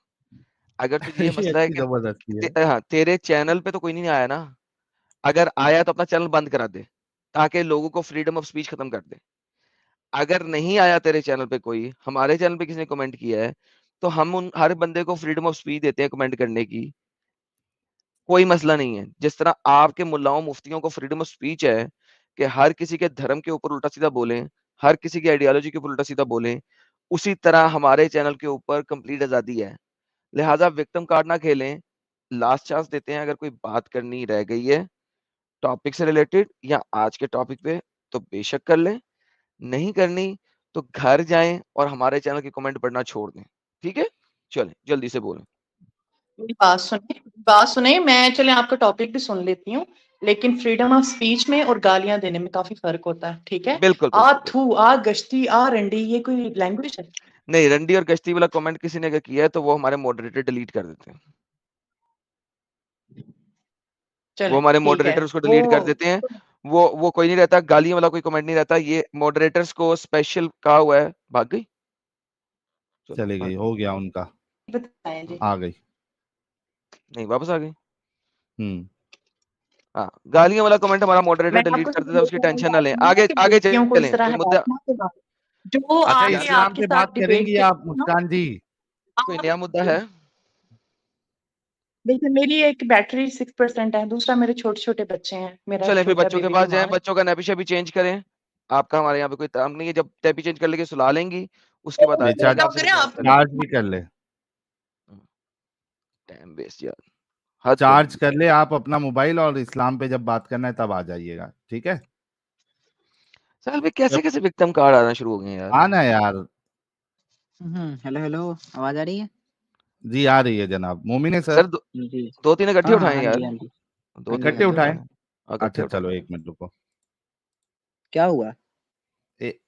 Speaker 4: अगर तुझे ये
Speaker 1: ये
Speaker 4: मसला है
Speaker 1: अच्छी
Speaker 4: कि
Speaker 1: जबरदस्ती है।
Speaker 4: हाँ, तेरे चैनल पे तो कोई नहीं आया ना। अगर आया तो अपना चैनल बंद करा दे, ताकि लोगों को फ्रीडम ऑफ स्पीच खत्म कर दे। अगर नहीं आया तेरे चैनल पे कोई, हमारे चैनल पे किसी ने कमेंट किया है, तो हम उन हर बंदे को फ्रीडम ऑफ स्पीच देते हैं कमेंट करने की, कोई मसला नहीं है। जिस तरह आपके मुल्लाओं मुफ्तियों को फ्रीडम ऑफ स्पीच है कि हर किसी के धर्म के ऊपर उल्टा सीधा बोलें, हर किसी की आइडियोलॉजी के ऊपर उल्टा सीधा बोलें, उसी तरह हमारे चैनल के ऊपर कंप्लीट आजादी है। लिहाजा विक्टिम कार्ड ना खेलें। लास्ट चांस देते हैं, अगर कोई बात करनी रह गई है टॉपिक से रिलेटेड या आज के टॉपिक पे, तो बेशक कर लें। नहीं करनी तो घर जाएं और हमारे चैनल की कमेंट पढ़ना छोड़ दें। ठीक है, चलें जल्दी से बोलें।
Speaker 6: मेरी बात सुने। मैं चले आपका टॉपिक भी सुन लेती हूँ। लेकिन फ्रीडम ऑफ स्पीच में और गालियां देने में काफी फर्क होता है। ठीक है।
Speaker 4: बिल्कुल
Speaker 6: आ
Speaker 4: बिल्कुल बिल्कुल।
Speaker 6: थू आ गश्ती आ रंडी ये कोई लैंग्वेज है?
Speaker 4: नहीं, रंडी और गश्ती वाला कमेंट किसी ने अगर किया है तो वो हमारे मॉडरेटर डिलीट कर देते हैं। वो
Speaker 6: चले
Speaker 4: हमारे
Speaker 6: ठीक है।
Speaker 4: मॉडरेटर उसको
Speaker 6: वो
Speaker 4: डिलीट कर देते हैं। वो कोई नहीं रहता, गालियां वाला कोई कमेंट नहीं रहता, ये मॉडरेटर्स को स्पेशल कहा हुआ है। भाग गई, चलो
Speaker 1: चली
Speaker 4: भाग
Speaker 1: गई,
Speaker 4: गई।
Speaker 1: हो गया उनका।
Speaker 6: बताएं जी।
Speaker 1: आ गई।
Speaker 4: नहीं, वापस आ गई।
Speaker 1: हम्म।
Speaker 4: हाँ, गालियां वाला कमेंट हमारा मॉडरेटर
Speaker 6: मैं
Speaker 4: डिलीट
Speaker 6: आपको
Speaker 4: कर
Speaker 6: सिर्फ
Speaker 4: देता है,
Speaker 6: ये
Speaker 4: उसकी
Speaker 6: कहना
Speaker 4: टेंशन ना लें।
Speaker 6: चाहती हूँ ना
Speaker 4: आगे
Speaker 6: कि
Speaker 4: आगे
Speaker 6: बेटियों को इस
Speaker 4: चलें,
Speaker 6: तरह
Speaker 4: कोई मुद्दा।
Speaker 6: हरास ना करो। जो
Speaker 1: अच्छा,
Speaker 6: आके
Speaker 1: इस्लाम
Speaker 6: आपके
Speaker 1: पे
Speaker 6: साथ
Speaker 1: बात
Speaker 6: डिबेट
Speaker 1: करेंगी
Speaker 6: पे
Speaker 1: आप
Speaker 6: ना,
Speaker 1: मुस्कान जी?
Speaker 4: कोई
Speaker 6: आप
Speaker 4: नया मुद्दा है?
Speaker 6: देखिए मेरी एक बैटरी 6% है। दूसरा मेरे छोटे छोटे बच्चे हैं। मेरा एक
Speaker 4: चलें फिर
Speaker 6: छोटा
Speaker 4: बच्चों के
Speaker 6: बेबी
Speaker 4: पास जाएं,
Speaker 6: बीमार है।
Speaker 4: बच्चों का नैपी शैपी चेंज करें। आपका हमारे यहाँ पे कोई काम नहीं है, जब टैपी चेंज कर लेके सुला लेंगी उसके बाद आ जाएंगे
Speaker 1: बेचारी
Speaker 6: काम
Speaker 4: आपसे
Speaker 6: करें
Speaker 4: बकवास
Speaker 6: आप।
Speaker 4: करने।
Speaker 1: चार्ज भी कर ले।
Speaker 4: टाइम वेस्ट यार, हद कर
Speaker 1: चार्ज
Speaker 4: दी।
Speaker 1: कर ले आप अपना मोबाइल, और इस्लाम पे जब बात करना है तब आ जाइएगा, ठीक है?
Speaker 4: साल में कैसे कैसे विक्टिम कार्ड आना शुरू हो गए हैं यार।
Speaker 1: आना यार।
Speaker 7: हेलो हेलो, आवाज आ रही है?
Speaker 1: जी आ रही है जनाब। मोमिन है सर।
Speaker 4: सर
Speaker 7: जी।
Speaker 4: दो तीन इकट्ठे
Speaker 7: हाँ हाँ
Speaker 4: उठाए
Speaker 7: हाँ
Speaker 4: यार,
Speaker 7: जी हाँ जी।
Speaker 4: दो
Speaker 7: हाँ जी
Speaker 4: तीन
Speaker 7: हाँ
Speaker 1: इकट्ठे
Speaker 7: जी
Speaker 4: इकट्ठे
Speaker 7: हाँ
Speaker 1: उठाए?
Speaker 7: जी।
Speaker 4: उठाए। इकट्ठे
Speaker 1: अच्छा
Speaker 4: उठाए।
Speaker 1: चलो, एक मिनट रुको।
Speaker 7: क्या हुआ?
Speaker 1: ए,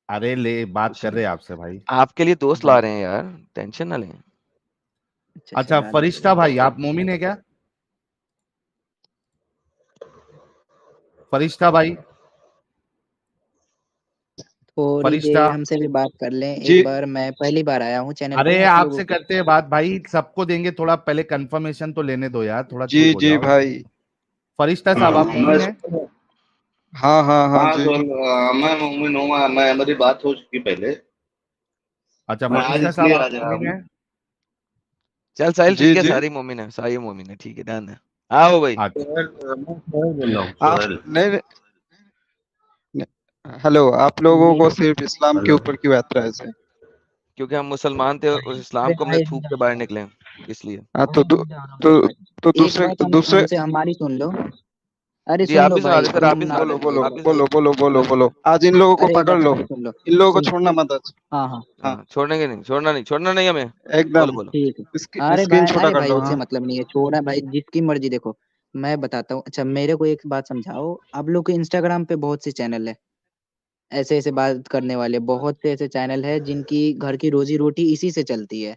Speaker 1: अरे ले, बात
Speaker 4: कुछ
Speaker 1: कर
Speaker 4: नहीं,
Speaker 1: रहे हैं आपसे भाई।
Speaker 4: आपके लिए दोस्त ला
Speaker 7: हाँ।
Speaker 4: रहे हैं यार, टेंशन ना लें।
Speaker 7: अच्छा
Speaker 1: अच्छा,
Speaker 7: ला लीजिए।
Speaker 1: फरिश्ता भाई आप मोमिन है क्या? फरिश्ता भाई।
Speaker 7: थोड़ी
Speaker 1: फरिश्ता।
Speaker 7: देर हमसे भी बात कर लें
Speaker 5: जी
Speaker 7: एक बार। मैं पहली बार आया हूँ चैनल पे
Speaker 1: अरे
Speaker 7: आप लोगों
Speaker 1: आपसे
Speaker 7: के।
Speaker 1: करते हैं बात भाई, सबको देंगे, थोड़ा पहले कंफर्मेशन तो लेने दो यार, थोड़ा
Speaker 5: जी
Speaker 1: चुप हो
Speaker 5: जी
Speaker 1: जाओ।
Speaker 5: भाई।
Speaker 1: फरिश्ता साहब आप मोमिन है?
Speaker 5: हाँ हाँ हाँ
Speaker 8: हाँ
Speaker 5: जी।
Speaker 8: सर, मैं मोमिन हूँ। मैं मेरी बात हो चुकी पहले।
Speaker 1: अच्छा,
Speaker 8: मैं आज
Speaker 1: फरिश्ता साहब
Speaker 8: इसलिए
Speaker 1: आप
Speaker 8: आज आया
Speaker 1: मोमिन
Speaker 8: हूँ।
Speaker 1: है?
Speaker 4: चल साहिल
Speaker 5: जी
Speaker 4: ठीक है,
Speaker 5: जी।
Speaker 4: सारी मोमिन है, सारी मोमिन है, ठीक है, डन है। आओ भाई।
Speaker 1: अच्छा।
Speaker 8: मैं सोहेल बोल रहा हूँ,
Speaker 5: आप
Speaker 8: सोहेल।
Speaker 5: नहीं, हेलो, आप लोगों
Speaker 7: जी।
Speaker 5: को सिर्फ इस्लाम के
Speaker 8: हेलो।
Speaker 5: ऊपर क्यों ऐतराज है?
Speaker 4: क्योंकि हम मुसलमान थे और
Speaker 7: अरे
Speaker 4: इस्लाम को हमने
Speaker 7: भाई
Speaker 4: थूक के बाहर निकले, इसलिए।
Speaker 5: हाँ
Speaker 7: अरे रुक जाओ रुक जाओ
Speaker 5: तो
Speaker 7: भाई।
Speaker 5: तो
Speaker 7: एक
Speaker 5: दूसरे
Speaker 7: बात
Speaker 5: दूसरे
Speaker 7: हमसे हमारी सुन लो। अरे
Speaker 4: जी
Speaker 7: सुन
Speaker 4: आप
Speaker 7: लो
Speaker 4: भी सुना
Speaker 7: भाई
Speaker 4: दे सर, आप भी सुना
Speaker 5: बोलो
Speaker 4: दे,
Speaker 5: बोलो
Speaker 4: आप भी
Speaker 5: बोलो बोलो बोलो
Speaker 4: बोलो।
Speaker 5: बोलो। आज इन लोगों को
Speaker 7: अरे एक
Speaker 5: पकड़
Speaker 7: बात
Speaker 5: लो,
Speaker 7: हमारी सुन लो।
Speaker 5: इन लोगों को
Speaker 7: सुन।
Speaker 5: छोड़ना मत आज।
Speaker 7: हाँ हाँ
Speaker 5: हाँ,
Speaker 4: हाँ, छोड़ने के नहीं, छोड़ना नहीं, छोड़ना नहीं हमें। बोलो
Speaker 5: एकदम।
Speaker 4: बोलो।
Speaker 7: ठीक है। अरे
Speaker 5: स्क्रीन
Speaker 7: भाई
Speaker 5: छोटा
Speaker 7: अरे
Speaker 5: कर
Speaker 7: भाई
Speaker 5: लो।
Speaker 7: उससे
Speaker 5: हाँ
Speaker 7: मतलब नहीं है, छोड़ा भाई जिसकी मर्जी। देखो मैं बताता हूँ। अच्छा मेरे को एक बात समझाओ। आप लोग के इंस्टाग्राम पे बहुत से चैनल है ऐसे ऐसे बात करने वाले। बहुत से ऐसे चैनल है जिनकी घर की रोजी रोटी इसी से चलती है।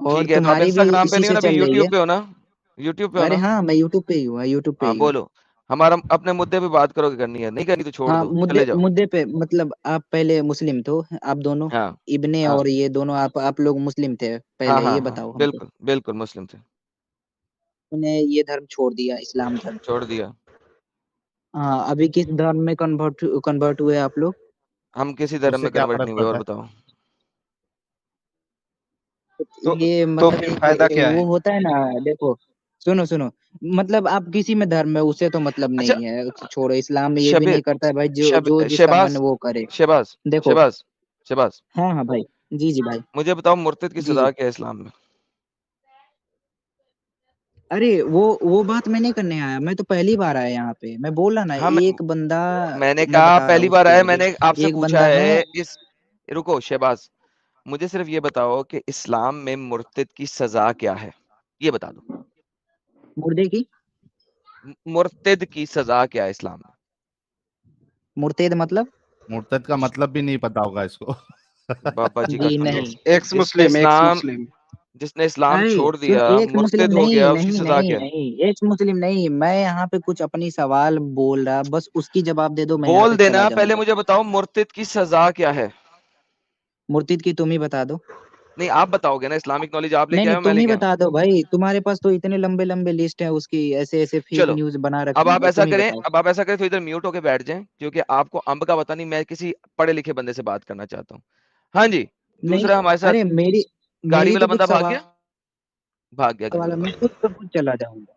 Speaker 7: और
Speaker 4: ठीक है, तो आप
Speaker 7: तुम्हारी भी
Speaker 4: इंस्टाग्राम पे
Speaker 7: इसी
Speaker 4: नहीं हो
Speaker 7: से
Speaker 4: ना, अभी
Speaker 7: चल रही है।
Speaker 4: यूट्यूब पे हो ना? यूट्यूब पे हो
Speaker 7: अरे
Speaker 4: ना?
Speaker 7: हाँ मैं यूट्यूब पे ही हूँ, यूट्यूब पे
Speaker 4: हाँ
Speaker 7: ही हूँ।
Speaker 4: बोलो। हमारा अपने मुद्दे पे बात करोगे, करनी है, नहीं करनी तो छोड़
Speaker 7: हाँ
Speaker 4: दो,
Speaker 7: मुद्दे
Speaker 4: चले जाओ।
Speaker 7: मुद्दे पे मतलब आप पहले मुस्लिम थे आप दोनों।
Speaker 4: हाँ
Speaker 7: इब्ने
Speaker 4: हाँ
Speaker 7: और ये दोनों आप लोग मुस्लिम थे
Speaker 4: हाँ
Speaker 7: पहले,
Speaker 4: हाँ
Speaker 7: ये
Speaker 4: हाँ,
Speaker 7: बताओ हमको।
Speaker 4: बिल्कुल बिल्कुल मुस्लिम थे।
Speaker 7: उन्हें ये धर्म छोड़ दिया, इस्लाम धर्म।
Speaker 4: छोड़ दिया।
Speaker 7: हाँ अभी किस धर्म में कन्वर्ट हुए आप लोग?
Speaker 4: हम किसी धर्म
Speaker 1: उससे
Speaker 4: में
Speaker 1: क्या
Speaker 4: कन्वर्ट
Speaker 1: फर्क
Speaker 4: नहीं हुए, और
Speaker 1: पड़ता है?
Speaker 4: बताओ।
Speaker 5: तो
Speaker 7: ये
Speaker 5: तो
Speaker 7: मतलब
Speaker 5: फिर
Speaker 7: एक
Speaker 5: फायदा क्या
Speaker 7: वो
Speaker 5: है?
Speaker 7: होता है ना। देखो सुनो सुनो। मतलब आप किसी में धर्म में उससे तो मतलब
Speaker 4: अच्छा,
Speaker 7: नहीं है, छोड़ो। इस्लाम में ये भी
Speaker 4: शबीर,
Speaker 7: नहीं करता है भाई, जो जो जिसका मन
Speaker 4: शहबाज,
Speaker 7: वो करे।
Speaker 4: शहबाज,
Speaker 7: देखो।
Speaker 4: शहबाज, शहबाज,
Speaker 7: हाँ हाँ भाई। जी जी भाई।
Speaker 4: मुझे बताओ मुर्तद की
Speaker 7: जी जी।
Speaker 4: सजा क्या है इस्लाम में?
Speaker 7: अरे वो बात मैं नहीं करने आया, मैं तो पहली बार आया यहाँ पे। मैं बोल रहा ना,
Speaker 4: हाँ
Speaker 7: एक बंदा,
Speaker 4: मैंने
Speaker 7: मैं
Speaker 4: कहा
Speaker 7: बता रहा
Speaker 4: पहली
Speaker 7: हूँ
Speaker 4: बार आया,
Speaker 7: सुनो,
Speaker 4: मैंने आपसे
Speaker 7: एक
Speaker 4: पूछा
Speaker 7: बंदा है
Speaker 4: है इस रुको शहबाज, मुझे सिर्फ ये बताओ कि इस्लाम में मुर्तिद की सजा क्या है, ये बता दो।
Speaker 7: मुर्दे की,
Speaker 4: मुर्तिद की सजा क्या है इस्लाम में?
Speaker 7: मुर्तेद मतलब?
Speaker 1: मुर्तद का मतलब भी नहीं पता होगा इसको।
Speaker 4: बाबा जी
Speaker 7: जी
Speaker 4: कसम लो,
Speaker 7: नहीं।
Speaker 9: एक्स मुस्लिम, एक्स मुस्लिम।
Speaker 4: जिसने इस्लाम
Speaker 7: अरे
Speaker 4: छोड़
Speaker 7: सुन,
Speaker 4: दिया,
Speaker 7: एक मुस्लिम
Speaker 4: मुर्तिद हो
Speaker 7: नहीं
Speaker 4: गया, उसकी
Speaker 7: नहीं
Speaker 4: सजा
Speaker 7: नहीं
Speaker 4: क्या है?
Speaker 7: नहीं, एक मुस्लिम नहीं। मैं यहाँ पे कुछ अपनी सवाल बोल रहा, बस उसकी जवाब दे दो, मैं यहाँ
Speaker 4: बोल
Speaker 7: से चला
Speaker 4: देना, पहले
Speaker 7: जाऊंगा।
Speaker 4: मुझे बताओ मुर्तिद की सजा क्या है।
Speaker 7: मुर्तिद की तुम ही बता दो।
Speaker 4: नहीं आप बताओगे ना, इस्लामिक नॉलेज आप
Speaker 7: नहीं
Speaker 4: लेके आए
Speaker 7: नहीं,
Speaker 4: हो मैं
Speaker 7: तुम ही
Speaker 4: लेके आया हूं?
Speaker 7: बता दो भाई, तुम्हारे पास तो इतने लंबे लंबे लिस्ट है उसकी, ऐसे ऐसे फेक
Speaker 4: चलो
Speaker 7: न्यूज बना
Speaker 4: अब
Speaker 7: रखी
Speaker 4: आप
Speaker 7: है,
Speaker 4: ऐसा
Speaker 7: तुम ही
Speaker 4: करें,
Speaker 7: बताओ।
Speaker 4: अब आप ऐसा करें तो इधर म्यूट होके बैठ जाएं, क्योंकि आपको अंब का पता नहीं, मैं किसी पढ़े लिखे बंदे से बात करना चाहता हूँ। हाँ जी,
Speaker 7: नहीं,
Speaker 4: दूसरा हमारे साथ
Speaker 7: अरे मेरी
Speaker 4: गाड़ी
Speaker 7: मेरी
Speaker 4: वाला
Speaker 7: तो
Speaker 4: बंदा
Speaker 7: कुछ
Speaker 4: भाग
Speaker 7: सवाल
Speaker 4: गया, भाग गया गाड़ी
Speaker 7: वाला,
Speaker 4: वाला
Speaker 7: मैं
Speaker 4: बंदा,
Speaker 7: खुद पे खुद चला जाऊंगा।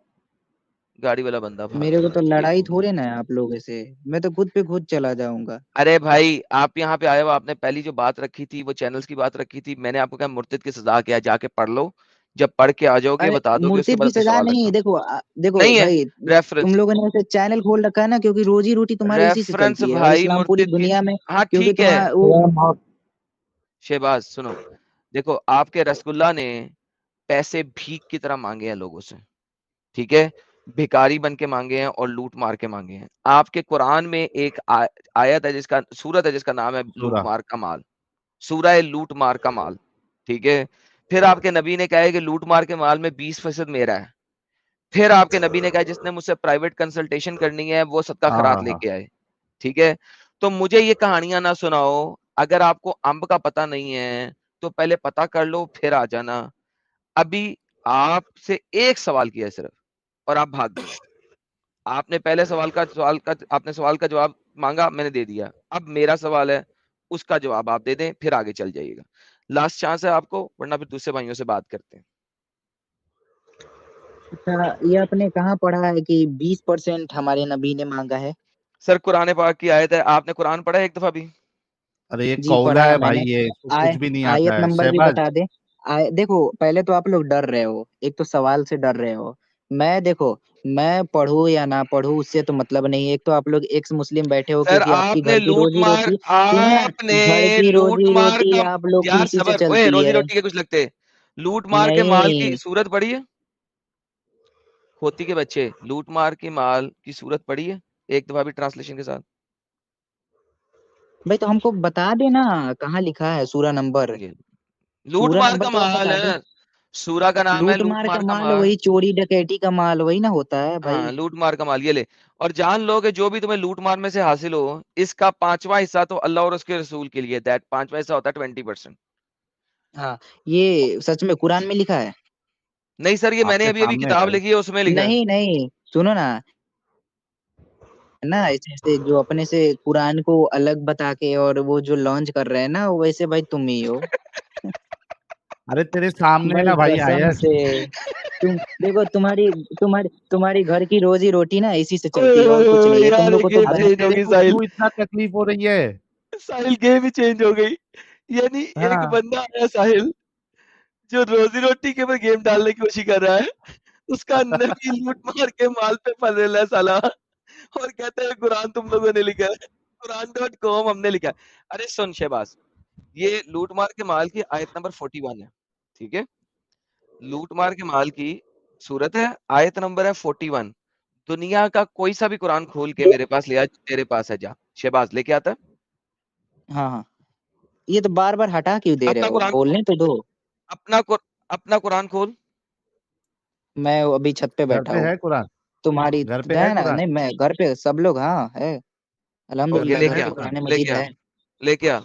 Speaker 4: गाड़ी वाला बंदा भाग
Speaker 7: मेरे को
Speaker 4: गया,
Speaker 7: तो
Speaker 4: ठीक है।
Speaker 7: लड़ाई थोड़े ना है आप लोगों से, मैं तो खुद पे खुद चला जाऊंगा।
Speaker 4: अरे भाई आप यहाँ पे आए हो, आपने पहली जो बात रखी थी वो चैनल्स की बात रखी थी, मैंने आपको कहा मुर्तिद की सजा क्या है, जाके पढ़ लो, जब पढ़ के आ जाओगे
Speaker 7: अरे
Speaker 4: बता दोगे, उसके
Speaker 7: मुर्तिद
Speaker 4: बाद
Speaker 7: की
Speaker 4: अपने
Speaker 7: सजा
Speaker 4: सवाल
Speaker 7: नहीं,
Speaker 4: रखना।
Speaker 7: देखो देखो
Speaker 4: नहीं है
Speaker 7: भाई, तुम
Speaker 4: रेफरेंस,
Speaker 7: लोगों ने ऐसे चैनल खोल रखा है ना, क्योंकि रोजी रोटी तुम्हारी इसी से
Speaker 4: रेफरेंस
Speaker 7: चलती है, और
Speaker 4: भाई
Speaker 7: इस्लाम पूरी
Speaker 4: मुर्तिद की,
Speaker 7: दुनिया में,
Speaker 4: हाँ
Speaker 7: क्योंकि
Speaker 4: ठीक है।
Speaker 7: तुम्हारा वो,
Speaker 4: शहबाज सुनो, देखो आपके रसगुल्ला ने पैसे भीख की तरह मांगे हैं लोगों से, ठीक है, भिखारी बन के मांगे हैं और लूट मार के मांगे हैं। आपके कुरान में एक आयत है जिसका सूरत है जिसका नाम है लूट
Speaker 1: सूरा।
Speaker 4: मार का माल, सूरा है लूट मार का माल, ठीक है। फिर आपके नबी ने कहा है कि लूट मार के माल में 20% मेरा है। फिर आपके नबी ने कहा जिसने मुझसे प्राइवेट कंसल्टेशन करनी है वो सदका
Speaker 1: हाँ
Speaker 4: खरात
Speaker 1: हाँ हाँ।
Speaker 4: लेके आए, ठीक है। तो मुझे ये कहानियां ना सुनाओ, अगर आपको अंब का पता नहीं है तो पहले पता कर लो फिर आ जाना। अभी आपसे एक सवाल किया है सिर्फ, और आप भाग गए। आपने पहले सवाल का जवाब मांगा, मैंने दे दिया। अब मेरा सवाल है, उसका जवाब आप दे दें, फिर आगे चल जाइएगा। लास्ट चांस है आपको, वरना फिर दूसरे भाइयों से बात करते हैं।
Speaker 7: अच्छा, ये आपने कहाँ पढ़ा है कि 20% हमारे नबी ने मांगा है?
Speaker 4: सर कुरान पाक की आयत है, आपने कुरान पढ़ा है एक दफा भी?
Speaker 1: अरे ये
Speaker 7: जी
Speaker 1: कौला
Speaker 7: पढ़ा है
Speaker 1: है भाई,
Speaker 7: मैंने।
Speaker 1: ये इसको कुछ
Speaker 7: आय
Speaker 1: भी नहीं आता
Speaker 7: आयत
Speaker 1: है
Speaker 7: नंबर भी
Speaker 1: शहबाज।
Speaker 7: बता दे। देखो, पहले तो आप लोग डर रहे हो, एक तो सवाल से डर रहे हो। मैं देखो, मैं पढ़ूं या ना पढ़ूं उससे तो मतलब नहीं है, एक तो आप लोग एक्स मुस्लिम बैठे हो
Speaker 4: सर
Speaker 7: क्योंकि आपकी घर की रोजी रोटी, सुनो ना,
Speaker 4: आपने
Speaker 7: घर की
Speaker 4: लूट
Speaker 7: रोजी
Speaker 4: मार
Speaker 7: रोटी
Speaker 4: का,
Speaker 7: आप लोग की
Speaker 4: यार
Speaker 7: इसी से
Speaker 4: सबर ओए,
Speaker 7: चलती
Speaker 4: रोजी
Speaker 7: है।
Speaker 4: रोटी के कुछ लगते, लूट मार के माल की
Speaker 7: नहीं
Speaker 4: सूरत पड़ी है? खोती के बच्चे, लूट मार के माल की सूरत पड़ी है एक दफा भी ट्रांसलेशन के साथ?
Speaker 7: भाई, तो हमको बता देना कहाँ लिखा है सूरा नंबर।
Speaker 4: ये लूट
Speaker 7: सूरा
Speaker 4: मार
Speaker 7: नंबर
Speaker 4: का
Speaker 7: तो आप
Speaker 4: माल
Speaker 7: बता दो।
Speaker 4: है, सूरा का नाम है
Speaker 7: लूट
Speaker 4: लूट
Speaker 7: मार का
Speaker 4: मार का
Speaker 7: माल
Speaker 4: माल।
Speaker 7: वही चोरी डकैती का माल वही ना होता है
Speaker 4: हाँ
Speaker 7: भाई।
Speaker 4: लूट मार का माल, ये ले, और जान लो कि जो भी तुम्हें लूट मार में से हासिल हो, इसका 5वां हिस्सा तो अल्लाह और उसके रसूल के लिए, दैट 5वां हिस्सा होता है 20%।
Speaker 7: हाँ, ये सच में कुरान में लिखा है?
Speaker 4: नहीं सर, ये मैंने
Speaker 1: आपके
Speaker 4: अभी अभी
Speaker 1: सामने है
Speaker 4: किताब
Speaker 1: भाई।
Speaker 4: लिखी है उसमें लिखा है।
Speaker 7: नहीं नहीं, सुनो ना, ना ऐसे ऐसे जो अपने से कुरान को अलग बता के और वो जो लॉन्च कर रहे हैं ना, वैसे भाई तुम ही हो।
Speaker 1: अरे तेरे सामने
Speaker 7: भाई
Speaker 1: ना भाई
Speaker 7: कसम
Speaker 1: आयत।
Speaker 7: से, तुम देखो, तुम्हारी तुम्हारी तुम्हारी घर की रोजी रोटी ना इसी से
Speaker 4: ओए
Speaker 7: चलती है, और
Speaker 4: ओए
Speaker 7: कुछ
Speaker 4: ओए
Speaker 7: नहीं है, तुम
Speaker 4: यार
Speaker 7: लोग
Speaker 4: ये
Speaker 7: को तो
Speaker 4: गेम
Speaker 1: अरे
Speaker 7: धन।
Speaker 4: चेंज हो
Speaker 1: तेरे
Speaker 4: गई
Speaker 1: को
Speaker 4: साहिल,
Speaker 1: क्यों इतना तकलीफ हो रही है?
Speaker 4: साहिल गेम ही चेंज हो गई। यानी एक
Speaker 7: हाँ,
Speaker 4: बंदा आया साहिल, जो रोजी रोटी के ऊपर गेम डालने की कोशिश कर रहा है, उसका नबी लूट मार के माल पे फंसेला है साला, और कहता है कुरान तुम लोगों ने लिखा है, कुरान.com हमने लिखा है। अरे सुन शहबाज, ये लूट मार के माल की आयत नंबर 41 है, ठीक है। लूट मार के माल की सूरत है, आयत नंबर है 41। दुनिया का कोई सा भी कुरान खोल के मेरे पास ले आ, तेरे पास है, जा शहबाज लेके आता है।
Speaker 7: हाँ, हाँ, ये तो बार बार हटा क्यों दे रहे
Speaker 4: अपना
Speaker 7: हो,
Speaker 4: कुरान खोल,
Speaker 7: बोलने तो दो।
Speaker 4: अपना अपना कुरान खोल।
Speaker 7: मैं अभी छत पे
Speaker 1: घर
Speaker 7: बैठा
Speaker 1: पे
Speaker 7: हूँ।
Speaker 1: है कुरान?
Speaker 7: तुम्हारी
Speaker 1: घर पे है
Speaker 7: है ना?
Speaker 1: कुरान?
Speaker 7: नहीं, मैं घर पे, सब लोग हाँ है,
Speaker 4: ओके
Speaker 7: अल्हम्दुलिल्लाह घर
Speaker 1: है
Speaker 4: लेके आ,
Speaker 7: पे
Speaker 1: कुरान?
Speaker 7: कुरान
Speaker 4: लेके
Speaker 7: मजीद
Speaker 4: आ,
Speaker 7: है।
Speaker 4: लेके आ,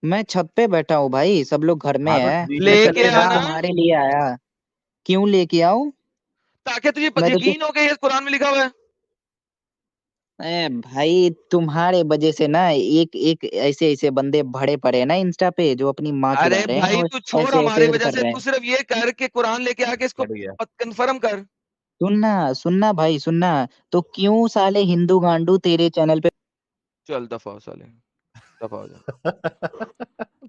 Speaker 7: मैं छत पे बैठा हूँ भाई, सब लोग घर में
Speaker 1: हाँ तो
Speaker 7: है।
Speaker 1: ठीक
Speaker 7: मैं
Speaker 1: है,
Speaker 7: छत
Speaker 4: लेके
Speaker 7: पे
Speaker 1: चलेगा।
Speaker 7: बस
Speaker 4: आना,
Speaker 7: तुम्हारे लिए आया। क्यों लेके आऊं?
Speaker 4: ताकि तुझे
Speaker 7: मैं तो
Speaker 4: यकीन हो कि ये कुरान में लिखा हुआ है।
Speaker 7: भाई, तुम्हारे वजह से ना एक एक ऐसे ऐसे बंदे भड़े पड़े हैं ना इंस्टा पे, जो अपनी माँ
Speaker 4: अरे
Speaker 7: चुरा रहे हैं
Speaker 4: भाई
Speaker 7: और
Speaker 4: तू छोड़,
Speaker 7: ऐसे
Speaker 4: हमारे
Speaker 7: ऐसे
Speaker 4: वजह
Speaker 7: कर
Speaker 4: से
Speaker 7: रहे
Speaker 4: तू
Speaker 7: हैं।
Speaker 4: सिर्फ ये कर के कुरान लेके आके इसको
Speaker 1: बढ़ गया।
Speaker 4: कंफर्म कर।
Speaker 7: सुनना, सुनना भाई, सुनना। तो क्यों साले हिंदू गांडू तेरे चैनल पे
Speaker 4: चल दफा हो साले, दफा हो जा।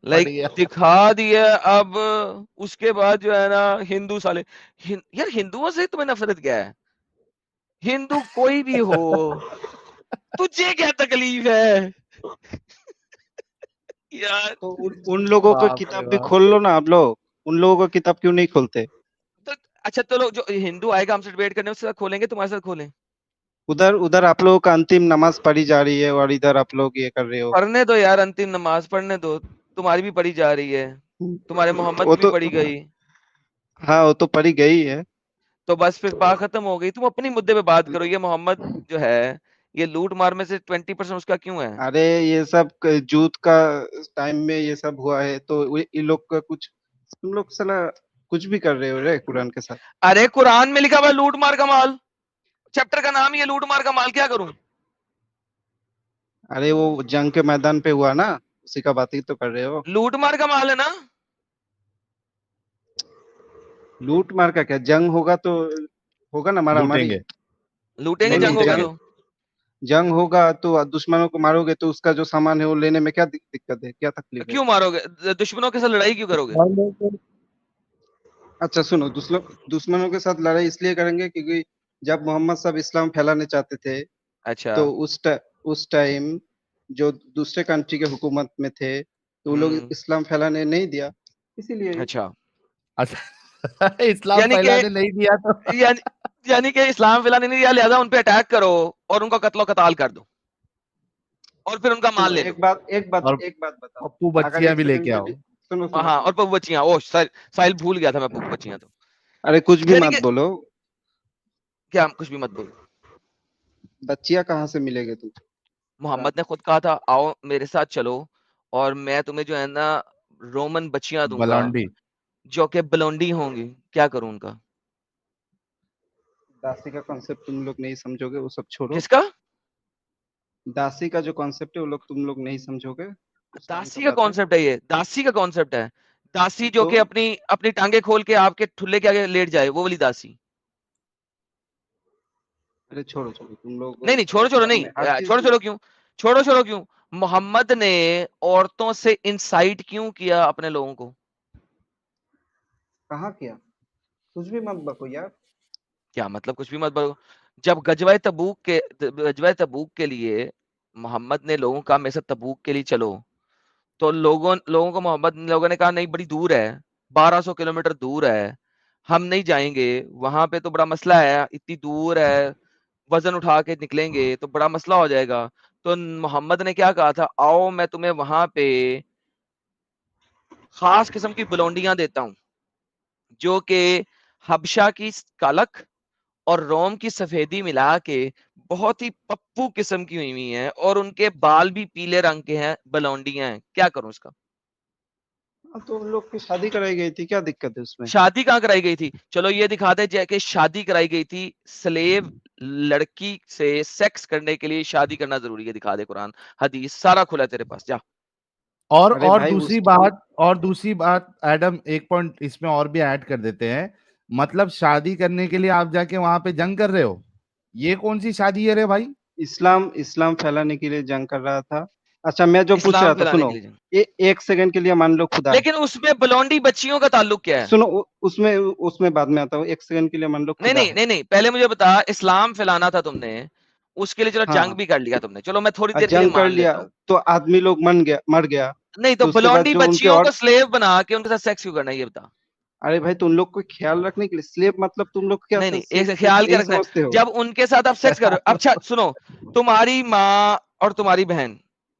Speaker 4: लाइक
Speaker 1: गया।
Speaker 4: दिखा दिया। अब उसके बाद जो है ना हिंदू साले यार हिंदुओं से तुम्हें नफरत क्या है? हिंदू कोई भी हो, तुझे क्या तकलीफ है यार?
Speaker 9: तो उन लोगों का
Speaker 1: बाप रे
Speaker 9: किताब भी
Speaker 1: बाप।
Speaker 9: खोल लो ना आप लोग, उन लोगों का किताब क्यों नहीं खोलते?
Speaker 4: तो अच्छा चलो, जो हिंदू आएगा हमसे डिबेट करने उसके साथ खोलेंगे, तुम्हारे साथ खोलें?
Speaker 9: उधर उधर आप लोगों का अंतिम नमाज पढ़ी जा रही है और इधर आप लोग ये कर रहे हो।
Speaker 4: पढ़ने दो यार, अंतिम नमाज पढ़ने दो। तुम्हारी भी पढ़ी जा रही है, तुम्हारे मोहम्मद
Speaker 9: वो
Speaker 4: की भी
Speaker 9: तो
Speaker 4: पढ़ी गई।
Speaker 9: हाँ, वो तो पढ़ी गई है।
Speaker 4: तो बस फिर बात खत्म हो गई। तुम अपनी मुद्दे पे बात करो। ये मोहम्मद जो है, ये लूट मार में से 20% उसका क्यों है?
Speaker 9: अरे ये सब जूत का टाइम में ये सब हुआ है, तो इन लोग का कुछ, तुम लोग साला कुछ भी कर रहे हो रे कुरान के साथ।
Speaker 4: अरे कुरान में लिखा हुआ है लूट मार का माल, चैप्टर का नाम ही है लूट मार का माल, क्या करूं?
Speaker 9: अरे वो जंग के मैदान पे हुआ ना, उसी का बात ही तो कर रहे हो।
Speaker 4: लूट मार का माल है ना?
Speaker 9: लूट मार का क्या, जंग होगा तो होगा ना मारा मारी।
Speaker 1: लूटेंगे।
Speaker 4: लूटेंगे,
Speaker 9: नहीं
Speaker 4: जंग
Speaker 9: नहीं,
Speaker 4: होगा
Speaker 9: जंग
Speaker 4: तो।
Speaker 9: जंग होगा तो दुश्मनों को मारोगे तो उसका जो सामान है वो लेने में क्या दिक्कत है, क्या तकलीफ है?
Speaker 4: क्यों मारोगे? दुश्मनों के साथ लड़ाई क्यों करोगे?
Speaker 9: अच्छा सुनो, दुश्मनों के साथ लड़ाई इसलिए करेंगे क्योंकि जब मोहम्मद साहब इस्लाम फैलाने चाहते थे,
Speaker 4: अच्छा।
Speaker 9: तो उस टाइम जो दूसरे कंट्री के हुकूमत में थे, तो वो लोग इस्लाम फैलाने नहीं दिया, इसीलिए।
Speaker 4: अच्छा,
Speaker 1: अच्छा इस्लाम
Speaker 4: यानी कि
Speaker 1: फैलाने नहीं दिया तो
Speaker 4: यानी यानी कि इस्लाम फैलाने नहीं दिया, लिहाजा उन पे अटैक करो और उनको कत्लो कताल कर दो और फिर उनका माल
Speaker 9: सुनो,
Speaker 4: ले लो।
Speaker 1: और
Speaker 9: एक बात बताओ।
Speaker 1: पप्पू
Speaker 9: अगर
Speaker 1: बच्चियां
Speaker 9: एक
Speaker 1: भी
Speaker 9: सेकंड
Speaker 1: लेके
Speaker 9: के
Speaker 1: आओ।
Speaker 9: लिए सुनो सुनो
Speaker 4: हाँ, और
Speaker 9: सुनो।
Speaker 4: पप्पू बच्चियां, ओ साहिल भूल गया था मैं पप्पू बच्चियां तो।
Speaker 9: अरे कुछ भी
Speaker 4: यानी
Speaker 9: मत
Speaker 4: कि
Speaker 9: बोलो।
Speaker 4: क्या, कुछ भी मत बोलो।
Speaker 9: बच्चियां कहाँ से मिलेगी तुम?
Speaker 4: मोहम्मद ने खुद कहा था आओ मेरे साथ चलो और मैं तुम्हें जो है ना रोमन बच्चियां दूंगा
Speaker 1: बलौंडी।
Speaker 4: जो कि बलौंडी होंगी। क्या करूं उनका?
Speaker 9: दासी का कॉन्सेप्ट तुम लोग नहीं समझोगे, वो सब छोड़ो।
Speaker 4: किसका?
Speaker 9: दासी का जो कॉन्सेप्ट है वो लोग तुम लोग नहीं समझोगे, उस टाइम का
Speaker 4: दासी का
Speaker 9: बात है।
Speaker 4: कॉन्सेप्ट है ये, दासी का कॉन्सेप्ट है। दासी जो
Speaker 9: तो
Speaker 4: कि अपनी अपनी टांगे खोल के आपके ठुल्ले के आगे लेट जाए, वो वाली दासी।
Speaker 9: अरे छोड़ो छोड़ो तुम लोग,
Speaker 4: नहीं नहीं, छोड़ो छोड़ो
Speaker 9: बाद
Speaker 4: नहीं,
Speaker 9: में हर चीज
Speaker 4: छोड़ो छोड़ो क्यों? छोड़ो छोड़ो क्यों? मोहम्मद ने औरतों से इंसाइट क्यों किया अपने लोगों को?
Speaker 9: कहाँ किया? कुछ भी मत बको यार।
Speaker 4: क्या मतलब कुछ भी मत बोलो? जब गजवा तबूक के लिए मोहम्मद ने लोगों का मेरे साथ तबूक के लिए चलो, तो लोगों लोगों को मोहम्मद लोगों ने कहा नहीं बड़ी दूर है, 1200 किलोमीटर दूर है, हम नहीं जाएंगे वहां पे, तो बड़ा मसला है, इतनी दूर है, वजन उठा के निकलेंगे तो बड़ा मसला हो जाएगा। तो मोहम्मद ने क्या कहा था, आओ मैं तुम्हें वहां पे खास किस्म की बुलौंडियां देता हूं जो कि हबशा की कालक और रोम की सफेदी मिला के बहुत ही पप्पू किस्म की हुई है और उनके बाल भी पीले रंग के हैं, बलौंडियां हैं। क्या करूं इसका?
Speaker 9: हाँ, तो उन लोग की शादी कराई गई थी, क्या दिक्कत है उसमें?
Speaker 4: शादी कहाँ कराई गई थी? चलो ये दिखा दे कि शादी कराई गई थी। स्लेव लड़की से सेक्स करने के लिए शादी करना जरूरी है, दिखा दे कुरान हदीस, सारा खुला है तेरे पास, जा।
Speaker 9: अरे
Speaker 1: और
Speaker 9: भाई
Speaker 1: दूसरी बात एडम, एक पॉइंट इसमें और भी ऐड कर देते हैं। मतलब शादी करने के लिए आप जाके वहां पे जंग कर रहे हो, ये कौन सी शादी है रे भाई?
Speaker 9: इस्लाम इस्लाम फैलाने के लिए जंग कर रहा था। अच्छा मैं जो पूछ
Speaker 4: इस्लाम
Speaker 9: रहा था,
Speaker 4: फैलाने
Speaker 9: सुनो,
Speaker 4: के लिए जंग।
Speaker 9: एक सेकंड के लिए मान लो खुदा है।
Speaker 4: लेकिन उसमें बलौंडी बच्चियों का ताल्लुक क्या है?
Speaker 9: सुनो उसमें उसमें बाद में आता हूँ, एक सेकंड के लिए मान लो
Speaker 4: नहीं
Speaker 9: खुदा
Speaker 4: नहीं
Speaker 9: है।
Speaker 4: नहीं नहीं, पहले मुझे बता, इस्लाम फैलाना था तुमने, उसके लिए चलो जंग
Speaker 9: हाँ,
Speaker 4: भी कर लिया तुमने, चलो मैं थोड़ी देर के लिए
Speaker 9: जंग कर
Speaker 4: मान
Speaker 9: लिया
Speaker 4: लेता हूँ।
Speaker 9: तो आदमी लोग मर गया।
Speaker 4: नहीं तो
Speaker 9: तो उसके बाद
Speaker 4: बलौंडी
Speaker 9: जो उनके
Speaker 4: बच्चियों
Speaker 9: और,
Speaker 4: को स्लेव बना के उनके साथ सेक्स क्यों करना है, ये बता।
Speaker 9: अरे भाई तो उन लोग को ख्याल रखने के लिए स्लेव, मतलब तुम लोग क्या
Speaker 4: नहीं नहीं,
Speaker 9: सिर्फ
Speaker 4: एक
Speaker 9: सिर्फ
Speaker 4: ख्याल क्या
Speaker 9: यही
Speaker 4: रखना है,
Speaker 9: समझते हो?
Speaker 4: जब उनके साथ आप सेक्स कर रहे हो। अच्छा सुनो, तुम्हारी माँ और तुम्हारी बहन,